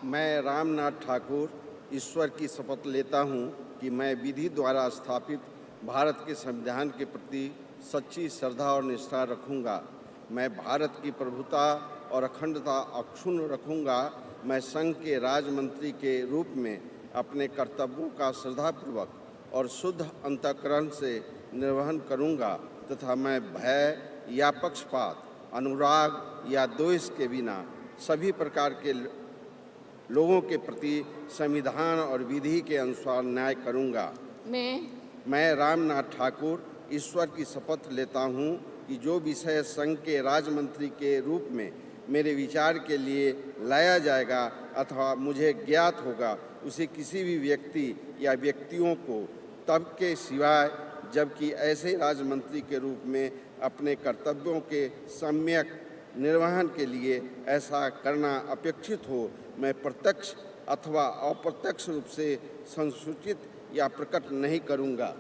मैं रामनाथ ठाकुर ईश्वर की शपथ लेता हूँ कि मैं विधि द्वारा स्थापित भारत के संविधान के प्रति सच्ची श्रद्धा और निष्ठा रखूँगा। मैं भारत की प्रभुता और अखंडता अक्षुण्ण रखूँगा। मैं संघ के राज्य मंत्री के रूप में अपने कर्तव्यों का श्रद्धापूर्वक और शुद्ध अंतःकरण से निर्वहन करूँगा तथा मैं भय या पक्षपात, अनुराग या द्वेष के बिना सभी प्रकार के लोगों के प्रति संविधान और विधि के अनुसार न्याय करूँगा। मैं रामनाथ ठाकुर ईश्वर की शपथ लेता हूँ कि जो विषय संघ के राज्य मंत्री के रूप में मेरे विचार के लिए लाया जाएगा अथवा मुझे ज्ञात होगा, उसे किसी भी व्यक्ति या व्यक्तियों को तब के सिवाय जबकि ऐसे राज्य मंत्री के रूप में अपने कर्तव्यों के सम्यक निर्वहन के लिए ऐसा करना अपेक्षित हो, मैं प्रत्यक्ष अथवा अप्रत्यक्ष रूप से संसूचित या प्रकट नहीं करूँगा।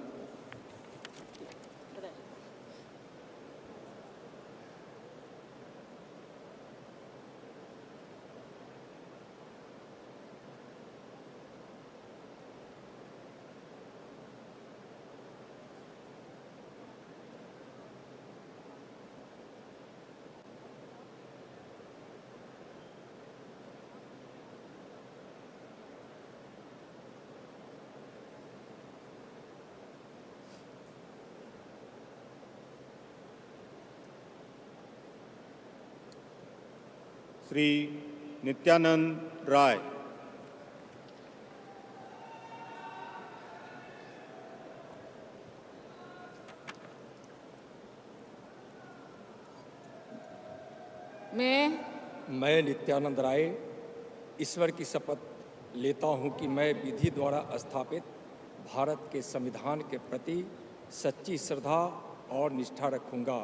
श्री नित्यानंद राय। मैं नित्यानंद राय ईश्वर की शपथ लेता हूं कि मैं विधि द्वारा स्थापित भारत के संविधान के प्रति सच्ची श्रद्धा और निष्ठा रखूंगा।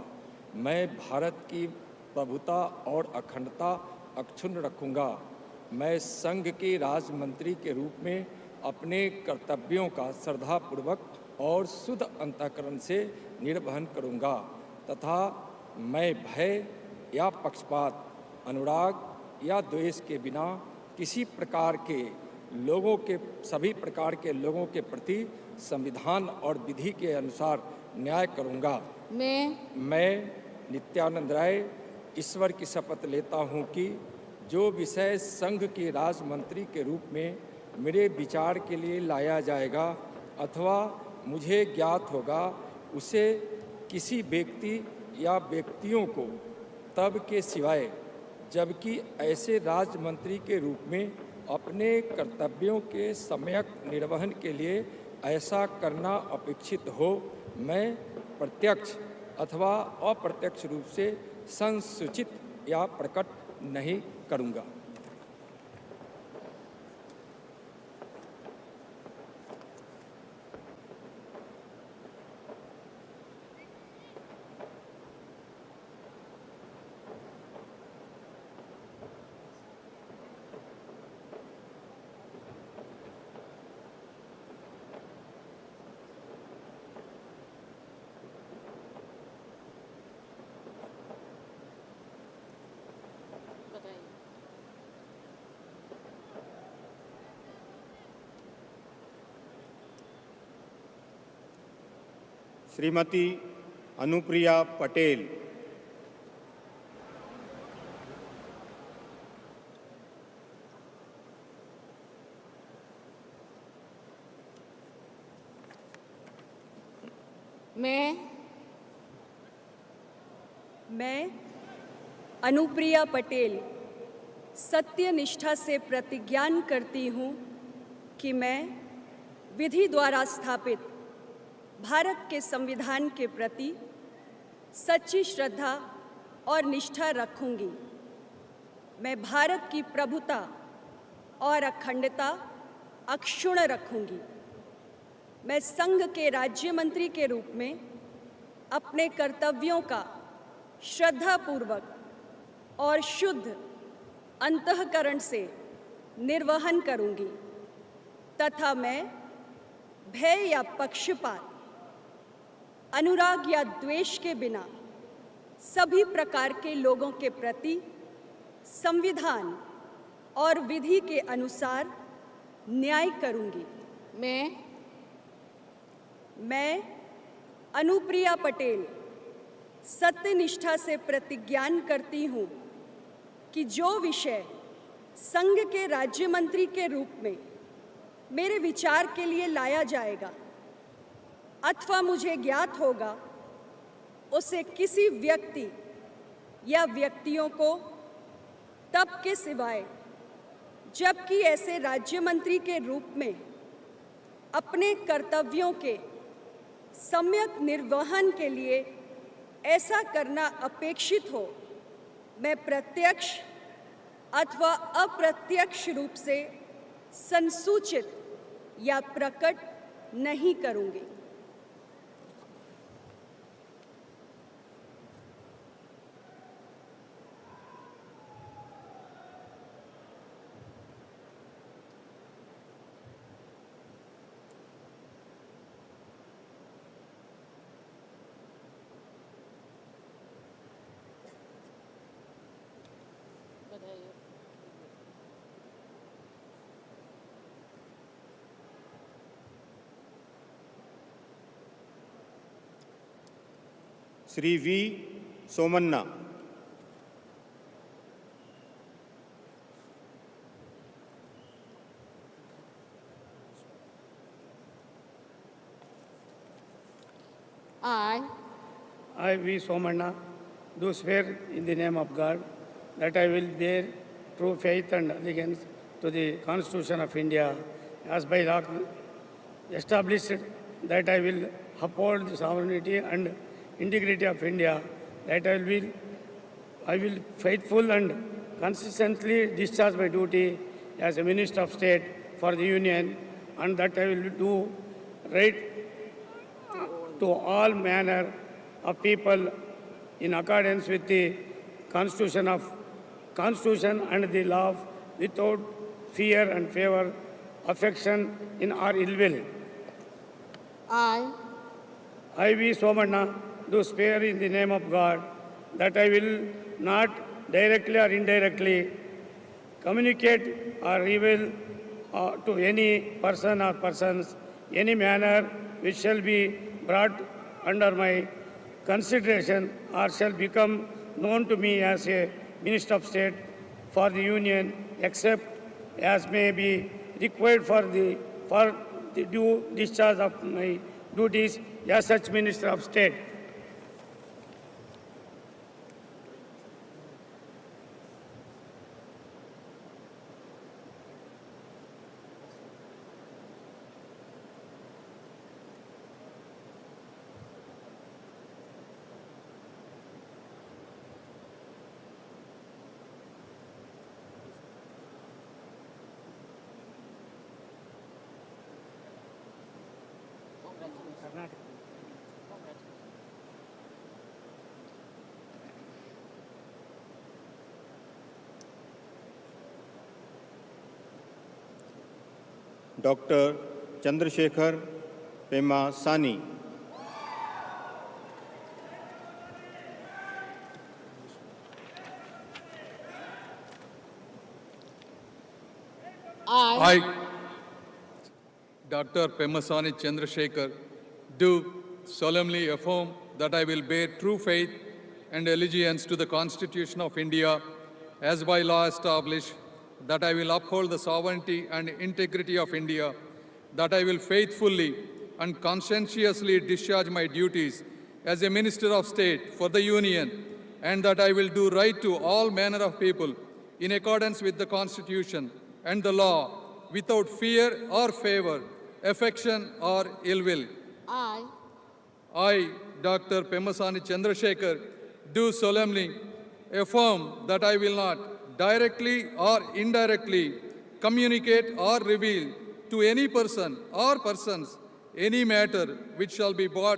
मैं भारत की प्रभुता और अखंडता अक्षुण्ण रखूंगा। मैं संघ के राजमंत्री के रूप में अपने कर्तव्यों का श्रद्धापूर्वक और शुद्ध अंतःकरण से निर्वहन करूंगा तथा मैं भय या पक्षपात, अनुराग या द्वेष के बिना किसी प्रकार के सभी प्रकार के लोगों के प्रति संविधान और विधि के अनुसार न्याय करूंगा। मैं नित्यानंद राय ईश्वर की शपथ लेता हूं कि जो विषय संघ के राजमंत्री के रूप में मेरे विचार के लिए लाया जाएगा अथवा मुझे ज्ञात होगा, उसे किसी व्यक्ति या व्यक्तियों को तब के सिवाय जबकि ऐसे राजमंत्री के रूप में अपने कर्तव्यों के सम्यक निर्वहन के लिए ऐसा करना अपेक्षित हो, मैं प्रत्यक्ष अथवा अप्रत्यक्ष रूप से संसूचित या प्रकट नहीं करूँगा। श्रीमती अनुप्रिया पटेल। मैं अनुप्रिया पटेल सत्य निष्ठा से प्रतिज्ञान करती हूँ कि मैं विधि द्वारा स्थापित भारत के संविधान के प्रति सच्ची श्रद्धा और निष्ठा रखूंगी। मैं भारत की प्रभुता और अखंडता अक्षुण्ण रखूंगी। मैं संघ के राज्य मंत्री के रूप में अपने कर्तव्यों का श्रद्धापूर्वक और शुद्ध अंतःकरण से निर्वहन करूंगी तथा मैं भय या पक्षपात, अनुराग या द्वेष के बिना सभी प्रकार के लोगों के प्रति संविधान और विधि के अनुसार न्याय करूंगी। मैं अनुप्रिया पटेल सत्यनिष्ठा से प्रतिज्ञान करती हूँ कि जो विषय संघ के राज्य मंत्री के रूप में मेरे विचार के लिए लाया जाएगा अथवा मुझे ज्ञात होगा, उसे किसी व्यक्ति या व्यक्तियों को तब के सिवाय जबकि ऐसे राज्य मंत्री के रूप में अपने कर्तव्यों के सम्यक निर्वहन के लिए ऐसा करना अपेक्षित हो, मैं प्रत्यक्ष अथवा अप्रत्यक्ष रूप से संसूचित या प्रकट नहीं करूंगी। Shri V Somanna. I, V. Somanna, do swear in the name of God that I will bear true faith and allegiance to the Constitution of India as by law established, that I will uphold the sovereignty and integrity of India, that I will faithful and consistently discharge my duty as a Minister of State for the Union, and that I will do right to all manner of people in accordance with the Constitution and the law, without fear and favor, affection in or ill will. I, V. Somanna, do swear in the name of God that I will not directly or indirectly communicate or reveal to any person or persons any manner which shall be brought under my consideration or shall become known to me as a Minister of State for the Union, except as may be required for the due discharge of my duties as such Minister of State. Doctor Chandrashekhar Pemmasani, I, Dr. Pemasani Chandrasekhar, do solemnly affirm that I will bear true faith and allegiance to the Constitution of India as by law established, that I will uphold the sovereignty and integrity of India, that I will faithfully and conscientiously discharge my duties as a Minister of State for the Union, and that I will do right to all manner of people in accordance with the Constitution and the law, without fear or favor, affection or ill will. I, Dr. Pemasani Chandrasekhar, do solemnly affirm that I will not directly or indirectly communicate or reveal to any person or persons any matter which shall be brought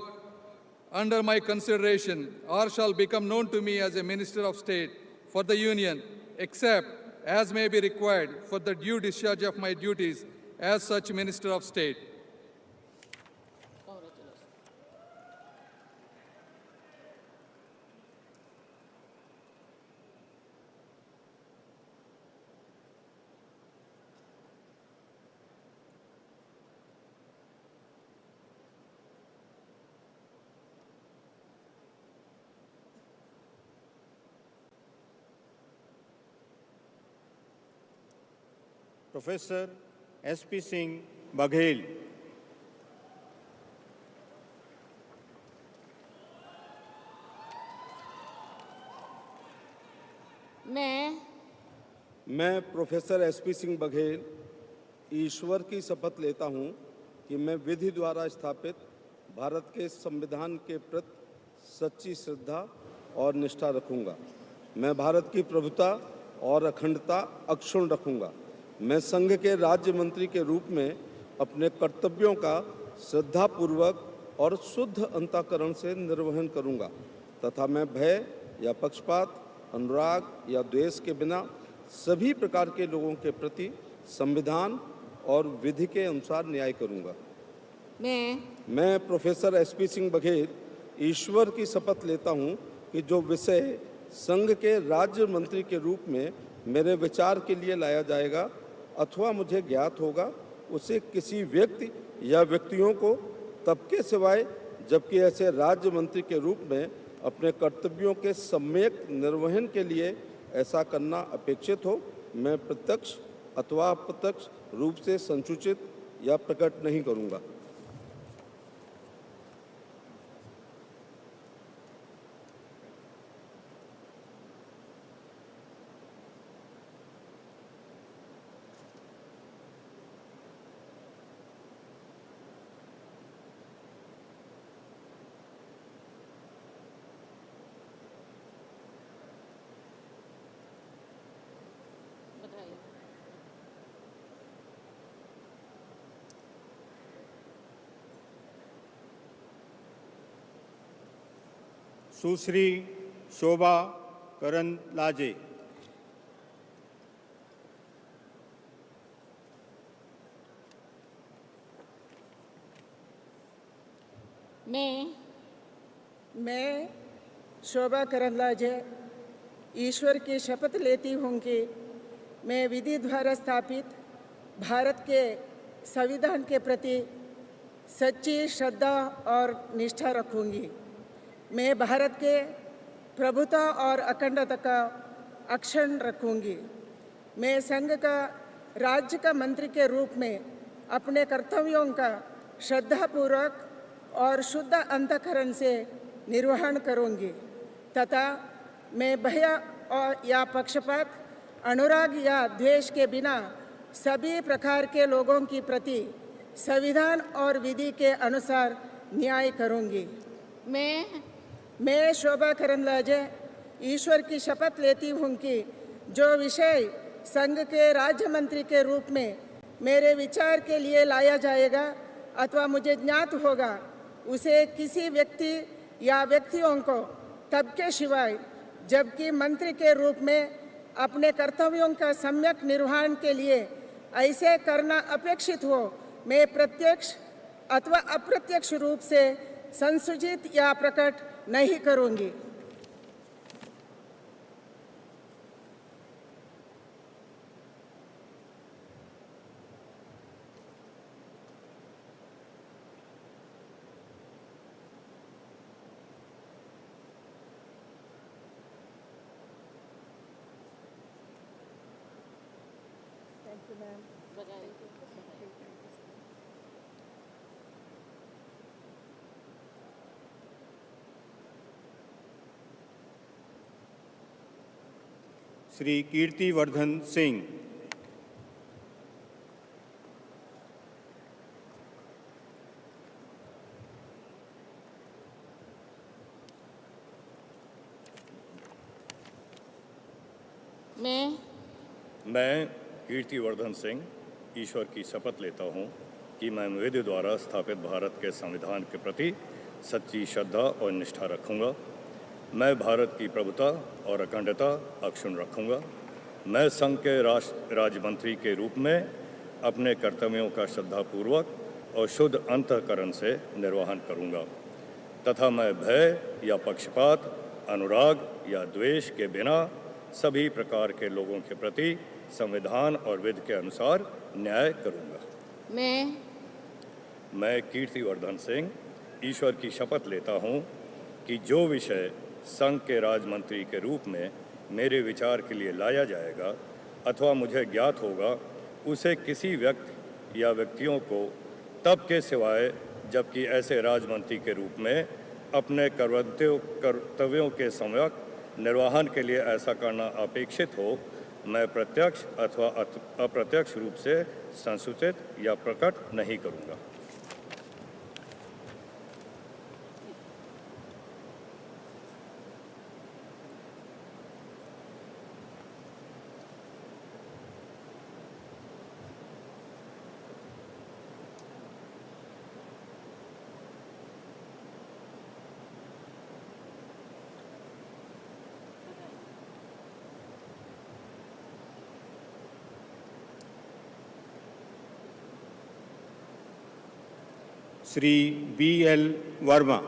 under my consideration or shall become known to me as a Minister of State for the Union, except as may be required for the due discharge of my duties as such Minister of State. Professor SP Singh Baghel, मैं professor SP Singh Baghel ईश्वर की शपथ लेता हूं कि मैं विधि द्वारा स्थापित भारत के संविधान के प्रति सच्ची श्रद्धा और निष्ठा रखूंगा। मैं भारत की प्रभुता और अखंडता अक्षुण्ण रखूंगा। मैं संघ के राज्य मंत्री के रूप में अपने कर्तव्यों का श्रद्धापूर्वक और शुद्ध अंतःकरण से निर्वहन करूंगा तथा मैं भय या पक्षपात, अनुराग या द्वेष के बिना सभी प्रकार के लोगों के प्रति संविधान और विधि के अनुसार न्याय करूंगा। मैं प्रोफेसर एसपी सिंह बघेल ईश्वर की शपथ लेता हूं कि जो विषय संघ के राज्य मंत्री के रूप में मेरे विचार के लिए लाया जाएगा अथवा मुझे ज्ञात होगा, उसे किसी व्यक्ति या व्यक्तियों को तब के सिवाय जबकि ऐसे राज्य मंत्री के रूप में अपने कर्तव्यों के सम्यक निर्वहन के लिए ऐसा करना अपेक्षित हो, मैं प्रत्यक्ष अथवा अप्रत्यक्ष रूप से संसूचित या प्रकट नहीं करूंगा। सुश्री शोभा करंदलाजे। मैं शोभा करंदलाजे ईश्वर की शपथ लेती हूँ कि मैं विधि द्वारा स्थापित भारत के संविधान के प्रति सच्ची श्रद्धा और निष्ठा रखूँगी। मैं भारत के प्रभुता और अखंडता का अक्षुण्ण रखूँगी। मैं संघ का राज्य का मंत्री के रूप में अपने कर्तव्यों का श्रद्धापूर्वक और शुद्ध अंतःकरण से निर्वहन करूँगी तथा मैं भय या पक्षपात, अनुराग या द्वेष के बिना सभी प्रकार के लोगों की प्रति संविधान और विधि के अनुसार न्याय करूँगी। मैं शोभा करंदलाजे ईश्वर की शपथ लेती हूँ कि जो विषय संघ के राज्य मंत्री के रूप में मेरे विचार के लिए लाया जाएगा अथवा मुझे ज्ञात होगा, उसे किसी व्यक्ति या व्यक्तियों को तब के सिवाय जबकि मंत्री के रूप में अपने कर्तव्यों का सम्यक निर्वहन के लिए ऐसे करना अपेक्षित हो, मैं प्रत्यक्ष अथवा अप्रत्यक्ष रूप से संसूचित या प्रकट नहीं करूँगी। श्री कीर्तिवर्धन सिंह। मैं कीर्तिवर्धन सिंह ईश्वर की शपथ लेता हूँ कि मैं विधि द्वारा स्थापित भारत के संविधान के प्रति सच्ची श्रद्धा और निष्ठा रखूँगा। मैं भारत की प्रभुता और अखंडता अक्षुण्ण रखूँगा। मैं संघ के राज्य मंत्री के रूप में अपने कर्तव्यों का श्रद्धापूर्वक और शुद्ध अंतःकरण से निर्वहन करूँगा तथा मैं भय या पक्षपात, अनुराग या द्वेष के बिना सभी प्रकार के लोगों के प्रति संविधान और विधि के अनुसार न्याय करूँगा। मैं कीर्तिवर्धन सिंह ईश्वर की शपथ लेता हूँ कि जो विषय संघ के राज्य मंत्री के रूप में मेरे विचार के लिए लाया जाएगा अथवा मुझे ज्ञात होगा, उसे किसी व्यक्ति या व्यक्तियों को तब के सिवाय जबकि ऐसे राजमंत्री के रूप में अपने कर्तव्यों के सम्यक निर्वहन के लिए ऐसा करना अपेक्षित हो, मैं प्रत्यक्ष अथवा अप्रत्यक्ष रूप से संसूचित या प्रकट नहीं करूँगा। श्री B.L. वर्मा।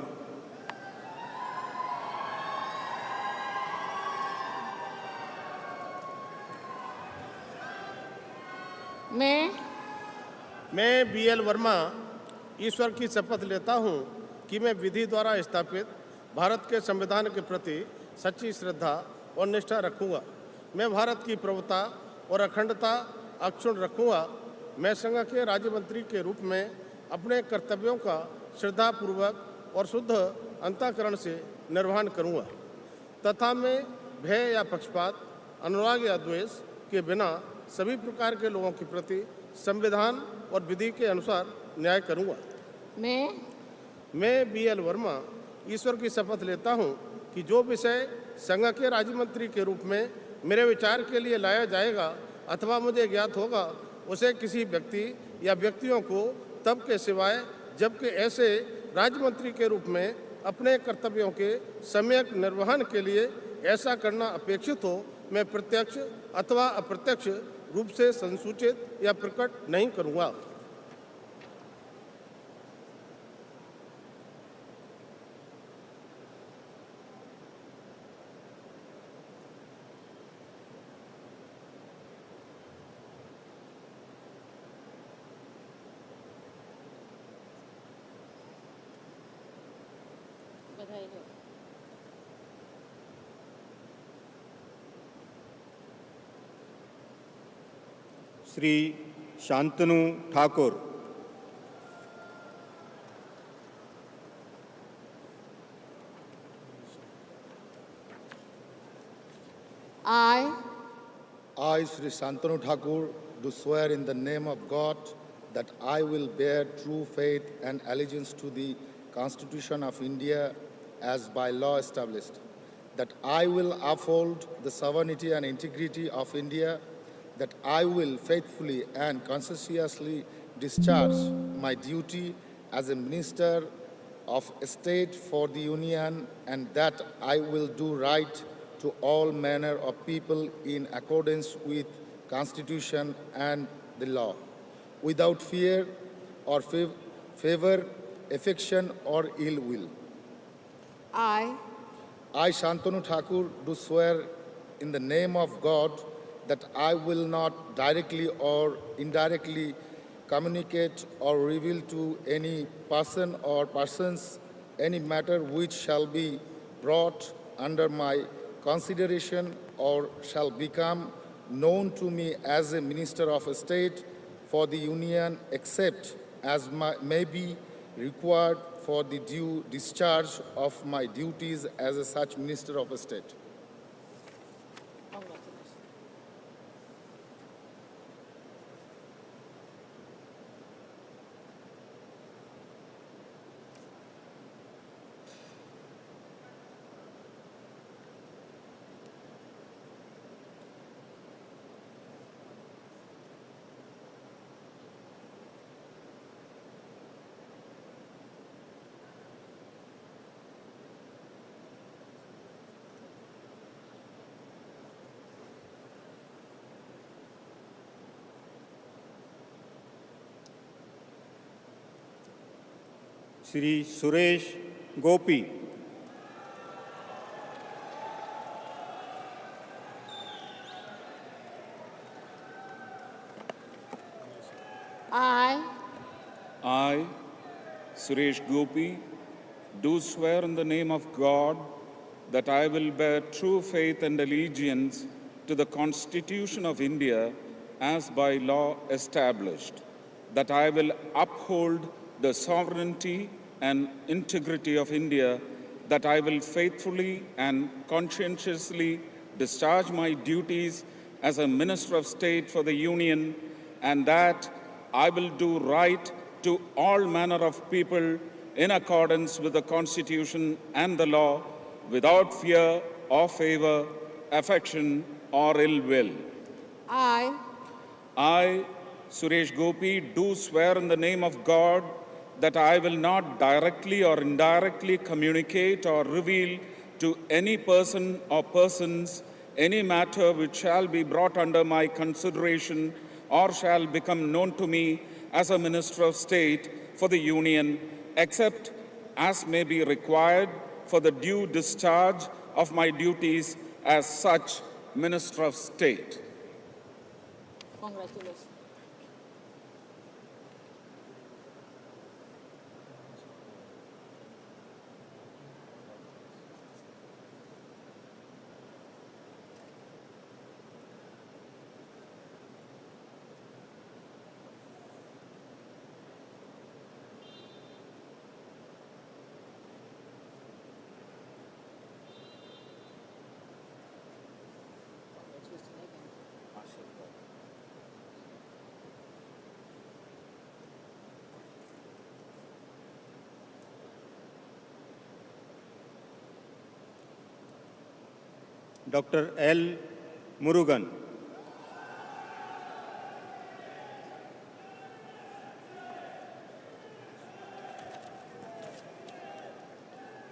मैं B.L. वर्मा ईश्वर की शपथ लेता हूँ कि मैं विधि द्वारा स्थापित भारत के संविधान के प्रति सच्ची श्रद्धा और निष्ठा रखूँगा। मैं भारत की प्रभुता और अखंडता अक्षुण्ण रखूँगा। मैं संघ के राज्य मंत्री के रूप में अपने कर्तव्यों का श्रद्धापूर्वक और शुद्ध अंतःकरण से निर्वहन करूँगा तथा मैं भय या पक्षपात, अनुराग या द्वेष के बिना सभी प्रकार के लोगों के प्रति संविधान और विधि के अनुसार न्याय करूँगा। मैं B.L. वर्मा ईश्वर की शपथ लेता हूँ कि जो विषय संघ के राज्य मंत्री के रूप में मेरे विचार के लिए लाया जाएगा अथवा मुझे ज्ञात होगा, उसे किसी व्यक्ति या व्यक्तियों को तब के सिवाय जबकि ऐसे राज्य मंत्री के रूप में अपने कर्तव्यों के सम्यक निर्वहन के लिए ऐसा करना अपेक्षित हो, मैं प्रत्यक्ष अथवा अप्रत्यक्ष रूप से संसूचित या प्रकट नहीं करूँगा। बधाई हो। Shri Shantanu Thakur. I, Sri Shantanu Thakur, do swear in the name of God that I will bear true faith and allegiance to the Constitution of India as by law established, that I will uphold the sovereignty and integrity of India, that I will faithfully and conscientiously discharge my duty as a Minister of State for the Union, and that I will do right to all manner of people in accordance with Constitution and the law, without fear or favor, affection or ill will. I, Shantanu Thakur, do swear in the name of God that I will not directly or indirectly communicate or reveal to any person or persons any matter which shall be brought under my consideration or shall become known to me as a Minister of State for the Union, except as may be required for the due discharge of my duties as a such Minister of State. Shri Suresh Gopi. I, Suresh Gopi, do swear in the name of God that I will bear true faith and allegiance to the Constitution of India as by law established, that I will uphold the sovereignty and integrity of India, that I will faithfully and conscientiously discharge my duties as a Minister of State for the Union, and that I will do right to all manner of people in accordance with the Constitution and the law, without fear or favor, affection or ill will. I, Suresh Gopi, do swear in the name of God that I will not directly or indirectly communicate or reveal to any person or persons any matter which shall be brought under my consideration or shall become known to me as a Minister of State for the Union, except as may be required for the due discharge of my duties as such Minister of State. Congratulations. Doctor L Murugan.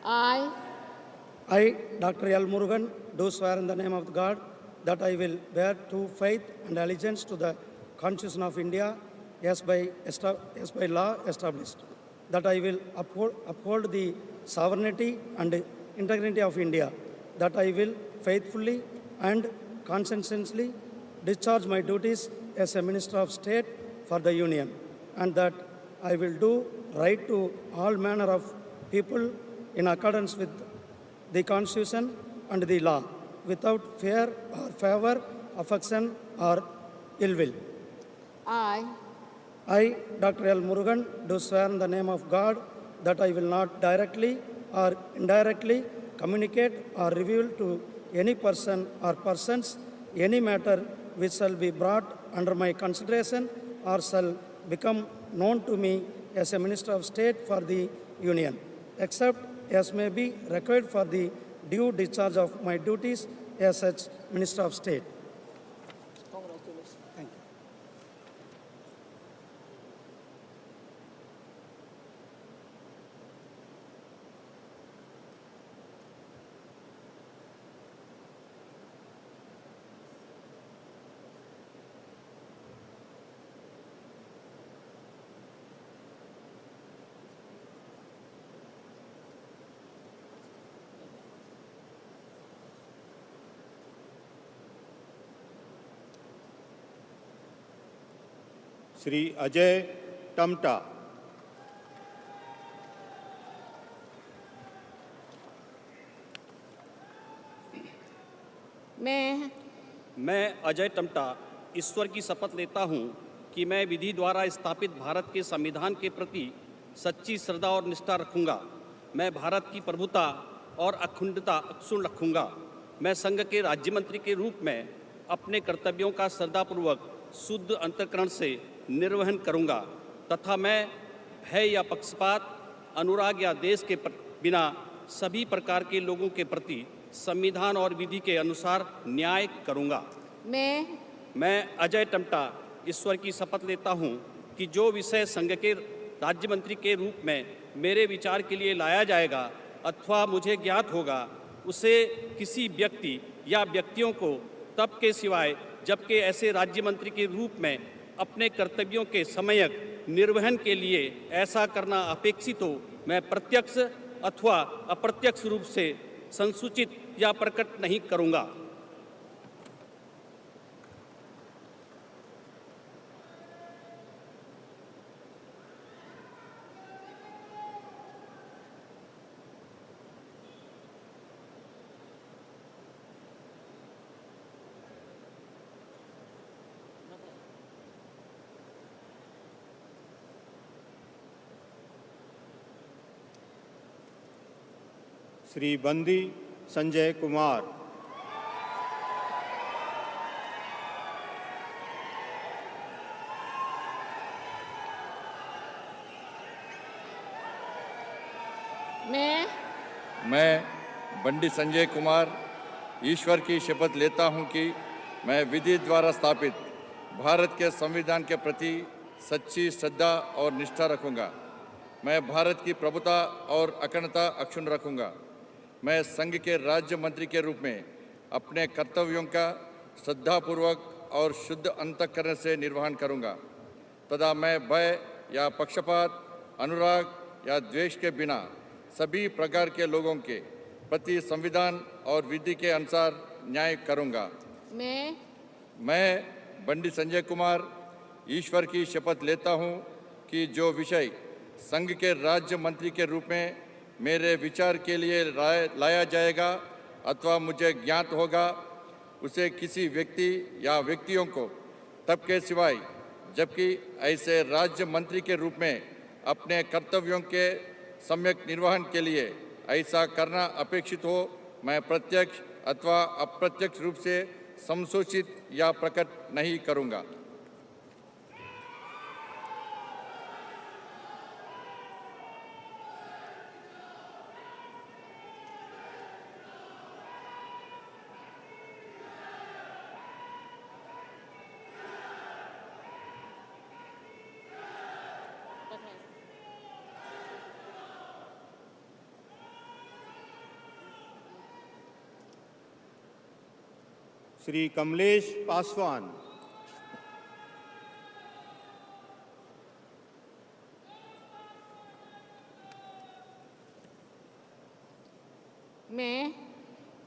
I, Dr. L. Murugan, do swear in the name of God that I will bear true faith and allegiance to the Constitution of India as by law established, that I will uphold the sovereignty and integrity of India, that I will faithfully and conscientiously discharge my duties as a Minister of State for the Union, and that I will do right to all manner of people in accordance with the Constitution and the law, without fear or favor, affection or ill will. I, Dr. L. Murugan, do swear in the name of God that I will not directly or indirectly communicate or reveal to any person or persons any matter which shall be brought under my consideration or shall become known to me as a Minister of State for the Union, except as may be required for the due discharge of my duties as such Minister of State. Congratulations. Thank you. Shri Ajay Tamta. मैं अजय टमटा ईश्वर की शपथ लेता हूँ कि मैं विधि द्वारा स्थापित भारत के संविधान के प्रति सच्ची श्रद्धा और निष्ठा रखूँगा। मैं भारत की प्रभुता और अखंडता अक्षुण्ण रखूँगा। मैं संघ के राज्य मंत्री के रूप में अपने कर्तव्यों का श्रद्धापूर्वक शुद्ध अंतःकरण से निर्वहन करूँगा तथा मैं भय या पक्षपात, अनुराग या देश के बिना सभी प्रकार के लोगों के प्रति संविधान और विधि के अनुसार न्याय करूँगा। मैं अजय टमटा ईश्वर की शपथ लेता हूँ कि जो विषय संघ के राज्य मंत्री के रूप में मेरे विचार के लिए लाया जाएगा अथवा मुझे ज्ञात होगा, उसे किसी व्यक्ति या व्यक्तियों को तब के सिवाय जबकि ऐसे राज्य मंत्री के रूप में अपने कर्तव्यों के सम्यक निर्वहन के लिए ऐसा करना अपेक्षित हो, मैं प्रत्यक्ष अथवा अप्रत्यक्ष रूप से संसूचित या प्रकट नहीं करूँगा। श्री बंदी संजय कुमार। मैं बंडी संजय कुमार ईश्वर की शपथ लेता हूं कि मैं विधि द्वारा स्थापित भारत के संविधान के प्रति सच्ची श्रद्धा और निष्ठा रखूंगा। मैं भारत की प्रभुता और अखंडता अक्षुण्ण रखूंगा। मैं संघ के राज्य मंत्री के रूप में अपने कर्तव्यों का श्रद्धापूर्वक और शुद्ध अंतःकरण से निर्वहन करूंगा तथा मैं भय या पक्षपात, अनुराग या द्वेष के बिना सभी प्रकार के लोगों के प्रति संविधान और विधि के अनुसार न्याय करूंगा। मैं बंडी संजय कुमार ईश्वर की शपथ लेता हूं कि जो विषय संघ के राज्य मंत्री के रूप में मेरे विचार के लिए लाया जाएगा अथवा मुझे ज्ञात होगा, उसे किसी व्यक्ति या व्यक्तियों को तब के सिवाय जबकि ऐसे राज्य मंत्री के रूप में अपने कर्तव्यों के सम्यक निर्वहन के लिए ऐसा करना अपेक्षित हो, मैं प्रत्यक्ष अथवा अप्रत्यक्ष रूप से संसूचित या प्रकट नहीं करूँगा। श्री कमलेश पासवान।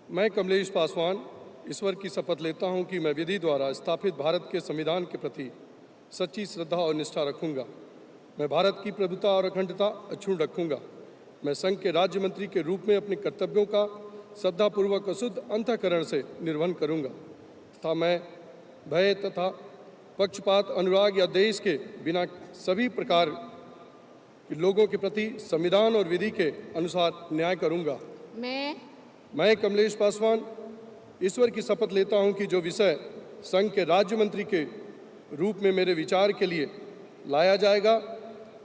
मैं कमलेश पासवान ईश्वर की शपथ लेता हूं कि मैं विधि द्वारा स्थापित भारत के संविधान के प्रति सच्ची श्रद्धा और निष्ठा रखूंगा। मैं भारत की प्रभुता और अखंडता अक्षुण्ण रखूंगा। मैं संघ के राज्य मंत्री के रूप में अपने कर्तव्यों का श्रद्धापूर्वक और शुद्ध अंतःकरण से निर्वहन करूंगा तथा मैं भय तथा पक्षपात, अनुराग या देश के बिना सभी प्रकार के लोगों के प्रति संविधान और विधि के अनुसार न्याय करूंगा। मैं कमलेश पासवान ईश्वर की शपथ लेता हूं कि जो विषय संघ के राज्य मंत्री के रूप में मेरे विचार के लिए लाया जाएगा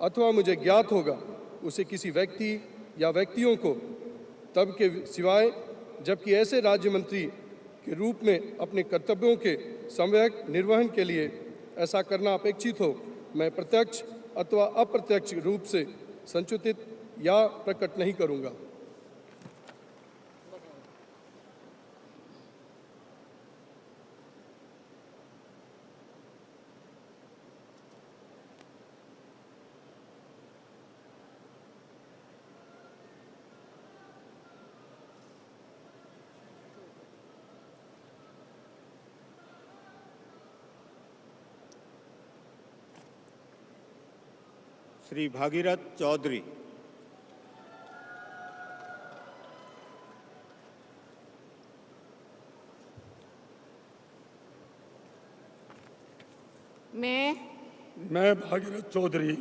अथवा मुझे ज्ञात होगा, उसे किसी व्यक्ति या व्यक्तियों को तब के सिवाय जबकि ऐसे राज्य मंत्री के रूप में अपने कर्तव्यों के सम्यक निर्वहन के लिए ऐसा करना अपेक्षित हो, मैं प्रत्यक्ष अथवा अप्रत्यक्ष रूप से संचित या प्रकट नहीं करूंगा। श्री भागीरथ चौधरी। मैं भागीरथ चौधरी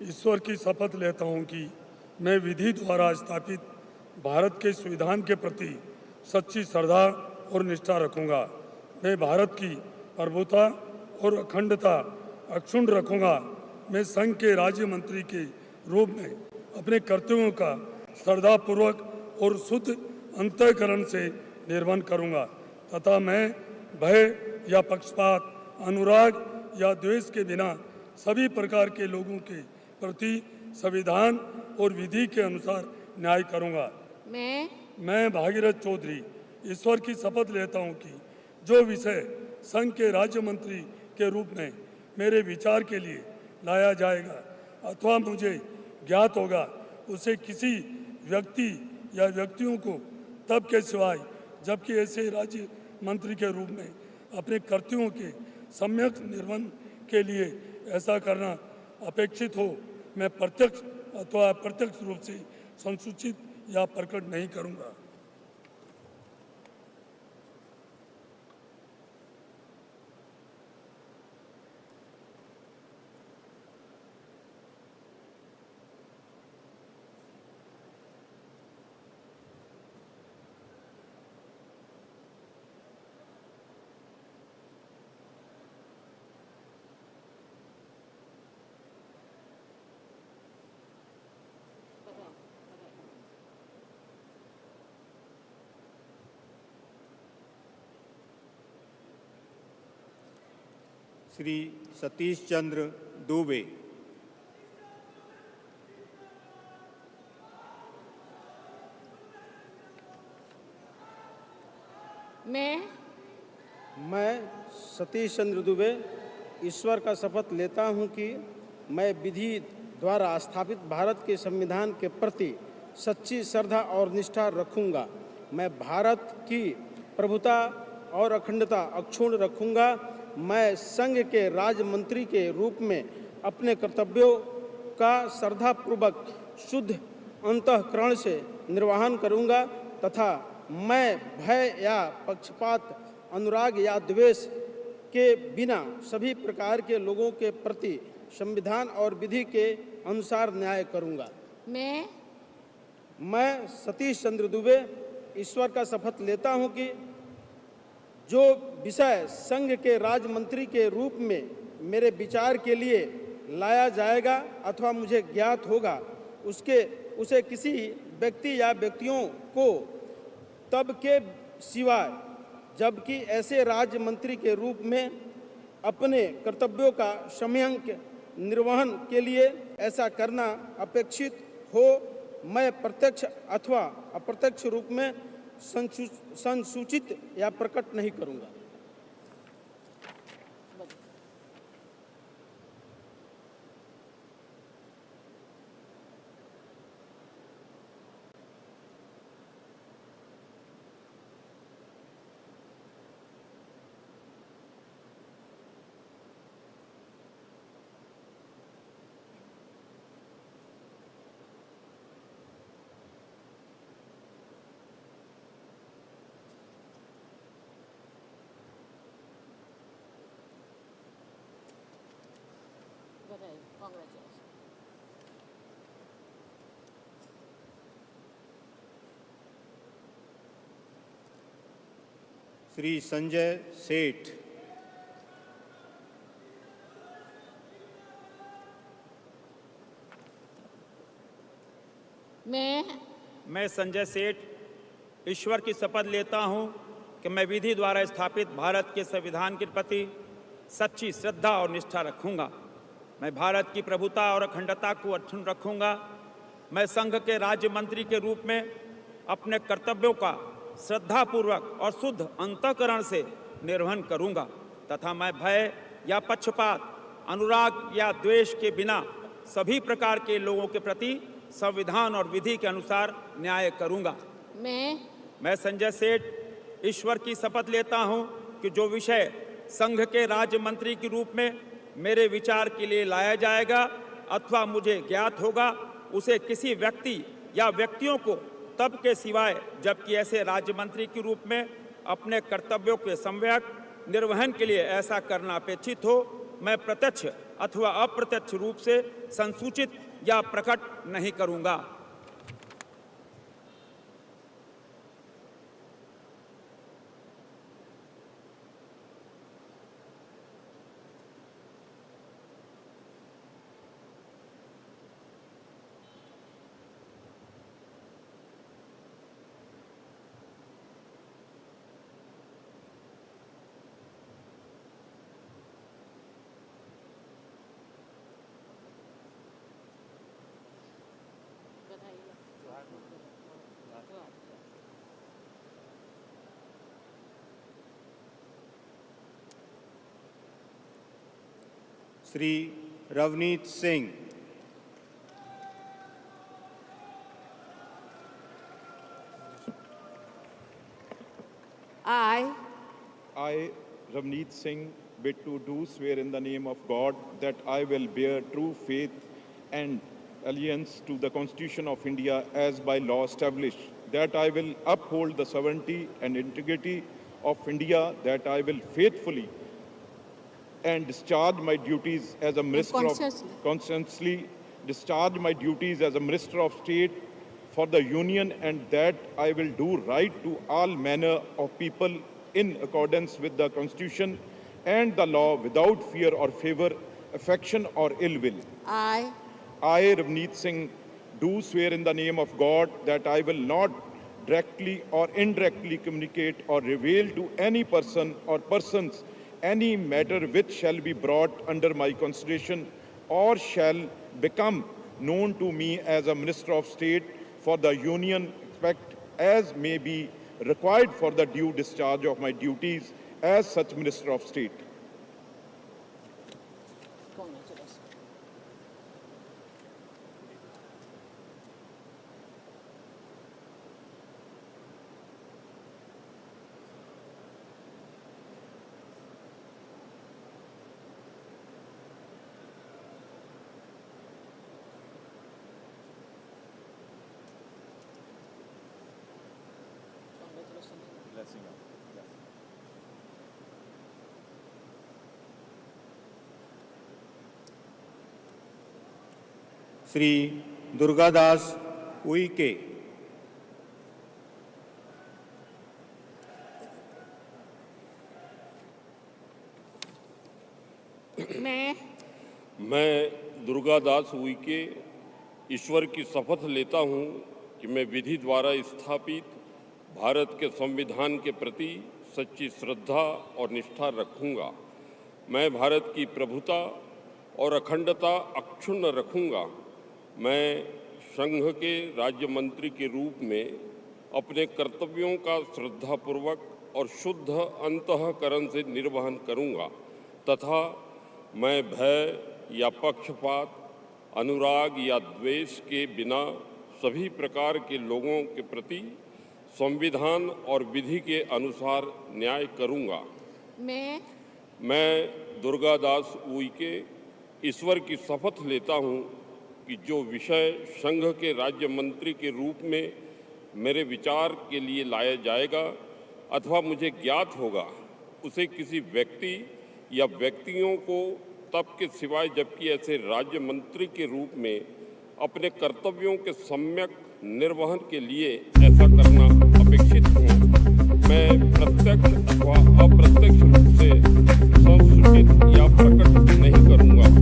ईश्वर की शपथ लेता हूं कि मैं विधि द्वारा स्थापित भारत के संविधान के प्रति सच्ची श्रद्धा और निष्ठा रखूंगा। मैं भारत की प्रभुता और अखंडता अक्षुण्ण रखूंगा। मैं संघ के राज्य मंत्री के रूप में अपने कर्तव्यों का श्रद्धापूर्वक और शुद्ध अंतःकरण से निर्वहन करूंगा तथा मैं भय या पक्षपात, अनुराग या द्वेष के बिना सभी प्रकार के लोगों के प्रति संविधान और विधि के अनुसार न्याय करूंगा। मैं भागीरथ चौधरी ईश्वर की शपथ लेता हूं कि जो विषय संघ के राज्य मंत्री के रूप में मेरे विचार के लिए लाया जाएगा अथवा मुझे ज्ञात होगा, उसे किसी व्यक्ति या व्यक्तियों को तब के सिवाय जबकि ऐसे राज्य मंत्री के रूप में अपने कर्तव्यों के सम्यक निर्वहन के लिए ऐसा करना अपेक्षित हो, मैं प्रत्यक्ष अथवा अप्रत्यक्ष रूप से संसूचित या प्रकट नहीं करूंगा। श्री सतीश चंद्र दुबे। मैं सतीश चंद्र दुबे ईश्वर का शपथ लेता हूं कि मैं विधि द्वारा स्थापित भारत के संविधान के प्रति सच्ची श्रद्धा और निष्ठा रखूंगा। मैं भारत की प्रभुता और अखंडता अक्षुण्ण रखूंगा। मैं संघ के राज्य मंत्री के रूप में अपने कर्तव्यों का श्रद्धापूर्वक शुद्ध अंतःकरण से निर्वहन करूंगा तथा मैं भय या पक्षपात, अनुराग या द्वेष के बिना सभी प्रकार के लोगों के प्रति संविधान और विधि के अनुसार न्याय करूंगा। मैं सतीश चंद्र दुबे ईश्वर का शपथ लेता हूं कि जो विषय संघ के राज्य मंत्री के रूप में मेरे विचार के लिए लाया जाएगा अथवा मुझे ज्ञात होगा, उसे किसी व्यक्ति या व्यक्तियों को तब के सिवाय जबकि ऐसे राज्य मंत्री के रूप में अपने कर्तव्यों का सम्यक निर्वहन के लिए ऐसा करना अपेक्षित हो, मैं प्रत्यक्ष अथवा अप्रत्यक्ष रूप में संसूचित या प्रकट नहीं करूंगा। श्री संजय सेठ। मैं संजय सेठ ईश्वर की शपथ लेता हूं कि मैं विधि द्वारा स्थापित भारत के संविधान के प्रति सच्ची श्रद्धा और निष्ठा रखूंगा। मैं भारत की प्रभुता और अखंडता को अक्षुण्ण रखूंगा। मैं संघ के राज्य मंत्री के रूप में अपने कर्तव्यों का श्रद्धापूर्वक और शुद्ध अंतःकरण से निर्वहन करूंगा तथा मैं भय या पक्षपात, अनुराग या द्वेष के बिना सभी प्रकार के लोगों के प्रति संविधान और विधि के अनुसार न्याय करूंगा। मैं संजय सेठ ईश्वर की शपथ लेता हूं कि जो विषय संघ के राज्य मंत्री के रूप में मेरे विचार के लिए लाया जाएगा अथवा मुझे ज्ञात होगा, उसे किसी व्यक्ति या व्यक्तियों को तब के सिवाय जबकि ऐसे राज्य मंत्री के रूप में अपने कर्तव्यों के सम्यक निर्वहन के लिए ऐसा करना अपेक्षित हो, मैं प्रत्यक्ष अथवा अप्रत्यक्ष रूप से संसूचित या प्रकट नहीं करूंगा। Shri Ravneet Singh. I, Ravneet Singh, bid to do swear in the name of God that I will bear true faith and allegiance to the Constitution of India as by law established, that I will uphold the sovereignty and integrity of India, that I will faithfully and discharge my duties as a minister of conscientiously discharge my duties as a minister of state for the union, and that I will do right to all manner of people in accordance with the Constitution and the law without fear or favor, affection or ill will. I, Ravneet Singh, do swear in the name of God that I will not directly or indirectly communicate or reveal to any person or persons any matter which shall be brought under my consideration or shall become known to me as a Minister of State for the Union, except as may be required for the due discharge of my duties as such Minister of State. Shri Durgadas Uikey. मैं दुर्गादास उइके ईश्वर की शपथ लेता हूँ कि मैं विधि द्वारा स्थापित भारत के संविधान के प्रति सच्ची श्रद्धा और निष्ठा रखूँगा। मैं भारत की प्रभुता और अखंडता अक्षुण्ण रखूँगा। मैं संघ के राज्य मंत्री के रूप में अपने कर्तव्यों का श्रद्धापूर्वक और शुद्ध अंतःकरण से निर्वहन करूँगा तथा मैं भय या पक्षपात, अनुराग या द्वेष के बिना सभी प्रकार के लोगों के प्रति संविधान और विधि के अनुसार न्याय करूँगा। मैं दुर्गादास उइके ईश्वर की शपथ लेता हूँ कि जो विषय संघ के राज्य मंत्री के रूप में मेरे विचार के लिए लाया जाएगा अथवा मुझे ज्ञात होगा, उसे किसी व्यक्ति या व्यक्तियों को तब के सिवाय जबकि ऐसे राज्य मंत्री के रूप में अपने कर्तव्यों के सम्यक निर्वहन के लिए ऐसा करना अपेक्षित हूँ। मैं प्रत्यक्ष अथवा अप्रत्यक्ष रूप से संसूचित या प्रकट नहीं करूँगा।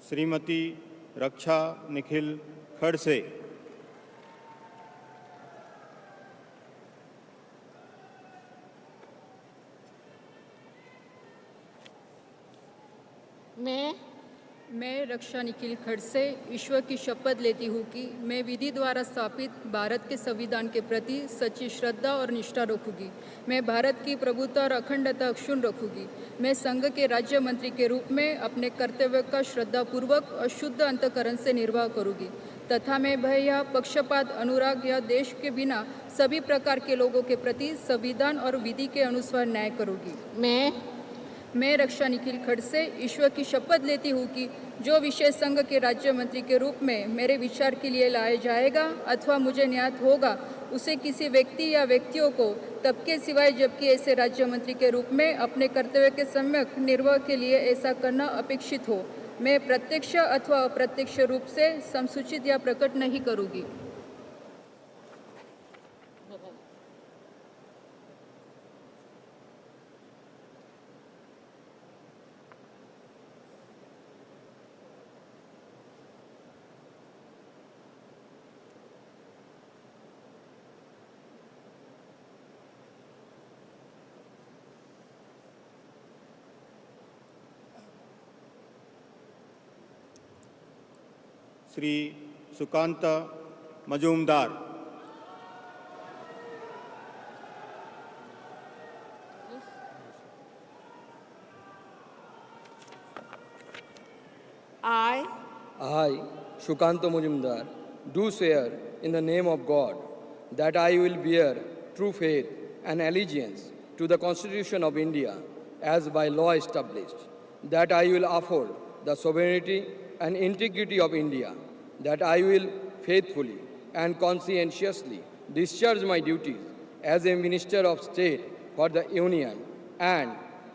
श्रीमती रक्षा निखिल खड़से। मैं रक्षा निखिल खड़से ईश्वर की शपथ लेती हूँ कि मैं विधि द्वारा स्थापित भारत के संविधान के प्रति सच्ची श्रद्धा और निष्ठा रखूँगी। मैं भारत की प्रभुता और अखंडता अक्षुण्ण रखूँगी। मैं संघ के राज्य मंत्री के रूप में अपने कर्तव्य का श्रद्धापूर्वक और शुद्ध अंतःकरण से निर्वाह करूँगी तथा मैं भय या पक्षपात, अनुराग या देश के बिना सभी प्रकार के लोगों के प्रति संविधान और विधि के अनुसार न्याय करूँगी। मैं रक्षा निखिल खड़से ईश्वर की शपथ लेती हूँ कि जो विषय संघ के राज्य मंत्री के रूप में मेरे विचार के लिए लाया जाएगा अथवा मुझे ज्ञात होगा, उसे किसी व्यक्ति या व्यक्तियों को तब के सिवाय जबकि ऐसे राज्य मंत्री के रूप में अपने कर्तव्य के सम्यक निर्वाह के लिए ऐसा करना अपेक्षित हो, मैं प्रत्यक्ष अथवा अप्रत्यक्ष रूप से संसूचित या प्रकट नहीं करूँगी। Shri Sukanta Majumdar. I, Shukanto Mujumdar, do swear in the name of God that I will bear true faith and allegiance to the Constitution of India as by law established, that I will uphold the sovereignty and integrity of India, that I will faithfully and conscientiously discharge my duties as a Minister of State for the Union, and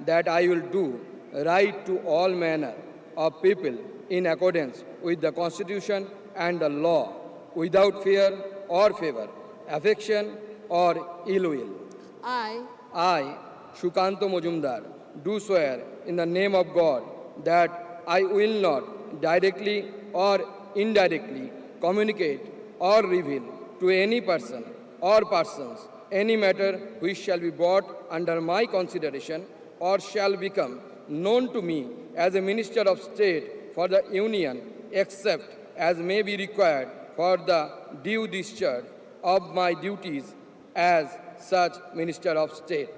that I will do right to all manner of people in accordance with the Constitution and the law, without fear or favor, affection or ill will. I, Shukanto Mujumdar, do swear in the name of God that I will not directly or indirectly communicate or reveal to any person or persons any matter which shall be brought under my consideration or shall become known to me as a Minister of State for the Union, except as may be required for the due discharge of my duties as such Minister of State.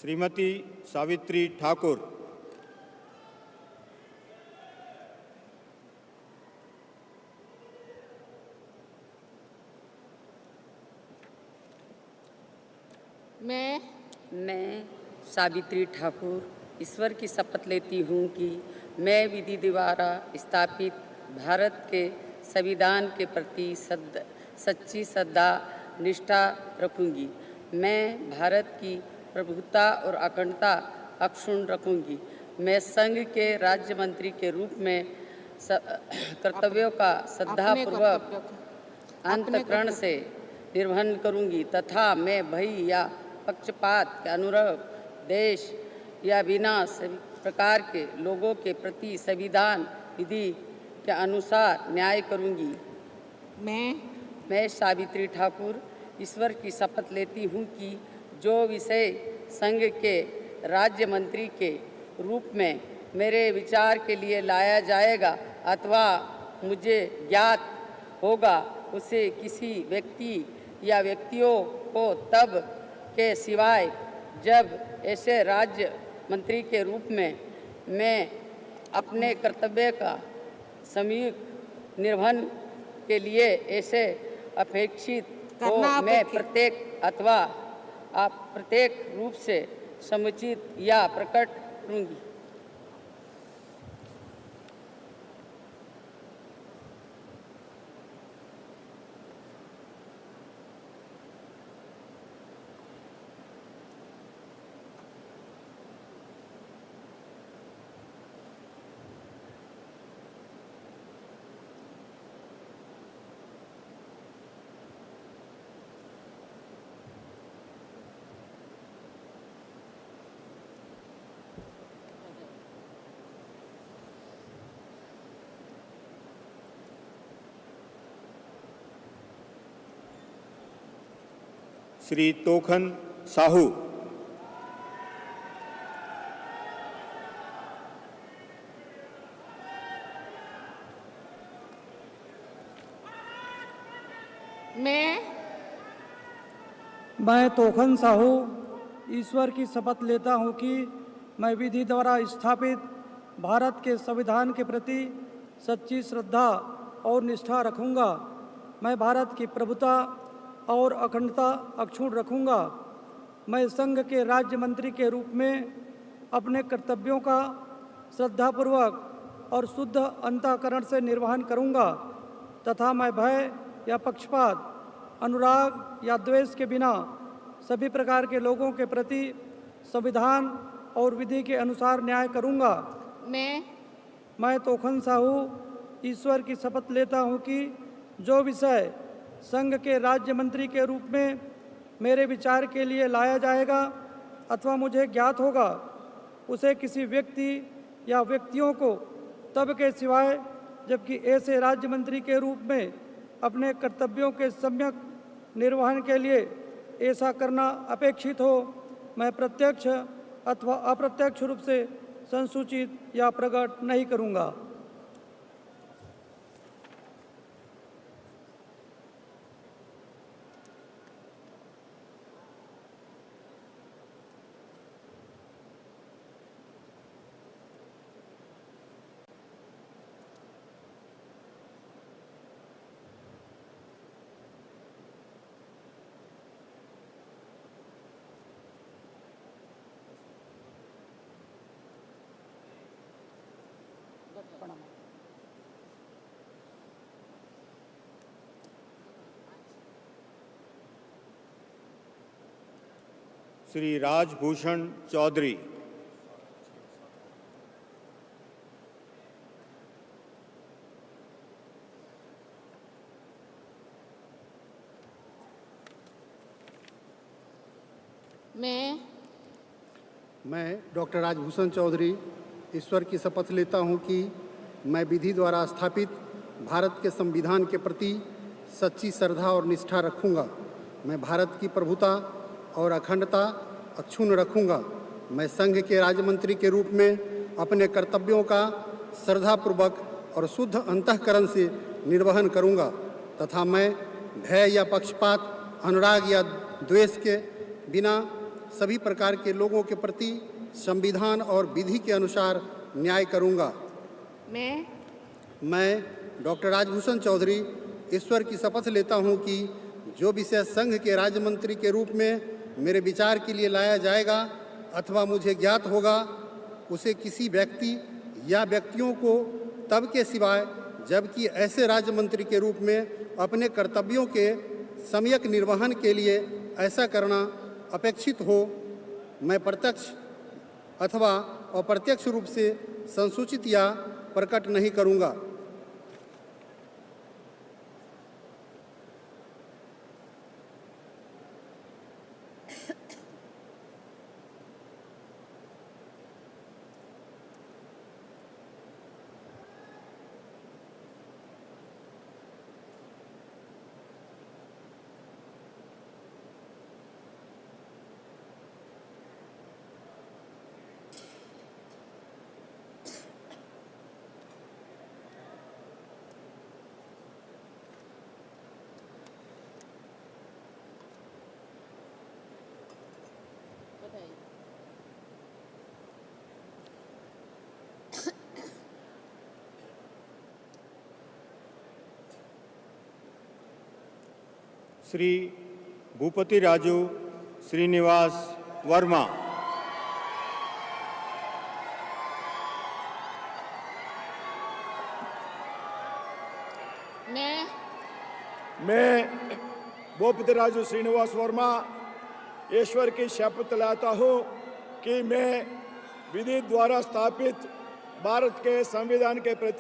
Shrimati Savitri Thakur. मैं सावित्री ठाकुर ईश्वर की शपथ लेती हूँ कि मैं विधि द्वारा स्थापित भारत के संविधान के प्रति सच्ची श्रद्धा निष्ठा रखूंगी। मैं भारत की प्रभुता और अखंडता अक्षुण्ण रखूंगी। मैं संघ के राज्य मंत्री के रूप में कर्तव्यों का श्रद्धापूर्वक अंतःकरण से निर्वहन करूंगी तथा मैं भय या पक्षपात के अनुरूप देश या बिना सभी प्रकार के लोगों के प्रति संविधान विधि के अनुसार न्याय करूंगी। मैं सावित्री ठाकुर ईश्वर की शपथ लेती हूँ कि जो विषय संघ के राज्य मंत्री के रूप में मेरे विचार के लिए लाया जाएगा अथवा मुझे ज्ञात होगा उसे किसी व्यक्ति या व्यक्तियों को तब के सिवाय जब ऐसे राज्य मंत्री के रूप में मैं अपने कर्तव्य का सम्यक निर्वहन के लिए ऐसे अपेक्षित हो मैं प्रत्येक अथवा अप्रत्येक रूप से समुचित या प्रकट करूँगी। श्री तोखन साहू। मैं तोखन साहू ईश्वर की शपथ लेता हूँ कि मैं विधि द्वारा स्थापित भारत के संविधान के प्रति सच्ची श्रद्धा और निष्ठा रखूँगा। मैं भारत की प्रभुता और अखंडता अक्षुण्ण रखूँगा। मैं संघ के राज्य मंत्री के रूप में अपने कर्तव्यों का श्रद्धापूर्वक और शुद्ध अंतःकरण से निर्वहन करूँगा तथा मैं भय या पक्षपात, अनुराग या द्वेष के बिना सभी प्रकार के लोगों के प्रति संविधान और विधि के अनुसार न्याय करूँगा। मैं तोखन साहू ईश्वर की शपथ लेता हूँ कि जो विषय संघ के राज्य मंत्री के रूप में मेरे विचार के लिए लाया जाएगा अथवा मुझे ज्ञात होगा उसे किसी व्यक्ति या व्यक्तियों को तब के सिवाय जबकि ऐसे राज्य मंत्री के रूप में अपने कर्तव्यों के सम्यक निर्वहन के लिए ऐसा करना अपेक्षित हो मैं प्रत्यक्ष अथवा अप्रत्यक्ष रूप से संसूचित या प्रकट नहीं करूँगा। श्री राजभूषण चौधरी। मैं डॉक्टर राजभूषण चौधरी ईश्वर की शपथ लेता हूँ कि मैं विधि द्वारा स्थापित भारत के संविधान के प्रति सच्ची श्रद्धा और निष्ठा रखूँगा। मैं भारत की प्रभुता और अखंडता अक्षुण्ण रखूँगा। मैं संघ के राज्य मंत्री के रूप में अपने कर्तव्यों का श्रद्धापूर्वक और शुद्ध अंतःकरण से निर्वहन करूँगा तथा मैं भय या पक्षपात, अनुराग या द्वेष के बिना सभी प्रकार के लोगों के प्रति संविधान और विधि के अनुसार न्याय करूँगा। मैं डॉक्टर राजभूषण चौधरी ईश्वर की शपथ लेता हूँ कि जो विषय संघ के राज्य मंत्री के रूप में मेरे विचार के लिए लाया जाएगा अथवा मुझे ज्ञात होगा उसे किसी व्यक्ति या व्यक्तियों को तब के सिवाय जबकि ऐसे राज्य मंत्री के रूप में अपने कर्तव्यों के सम्यक निर्वहन के लिए ऐसा करना अपेक्षित हो, मैं प्रत्यक्ष अथवा अप्रत्यक्ष रूप से संसूचित या प्रकट नहीं करूँगा। श्री भूपति राजू श्रीनिवास वर्मा। मैं भूपति राजू श्रीनिवास वर्मा ईश्वर की शपथ लेता हूँ कि मैं विधि द्वारा स्थापित भारत के संविधान के प्रति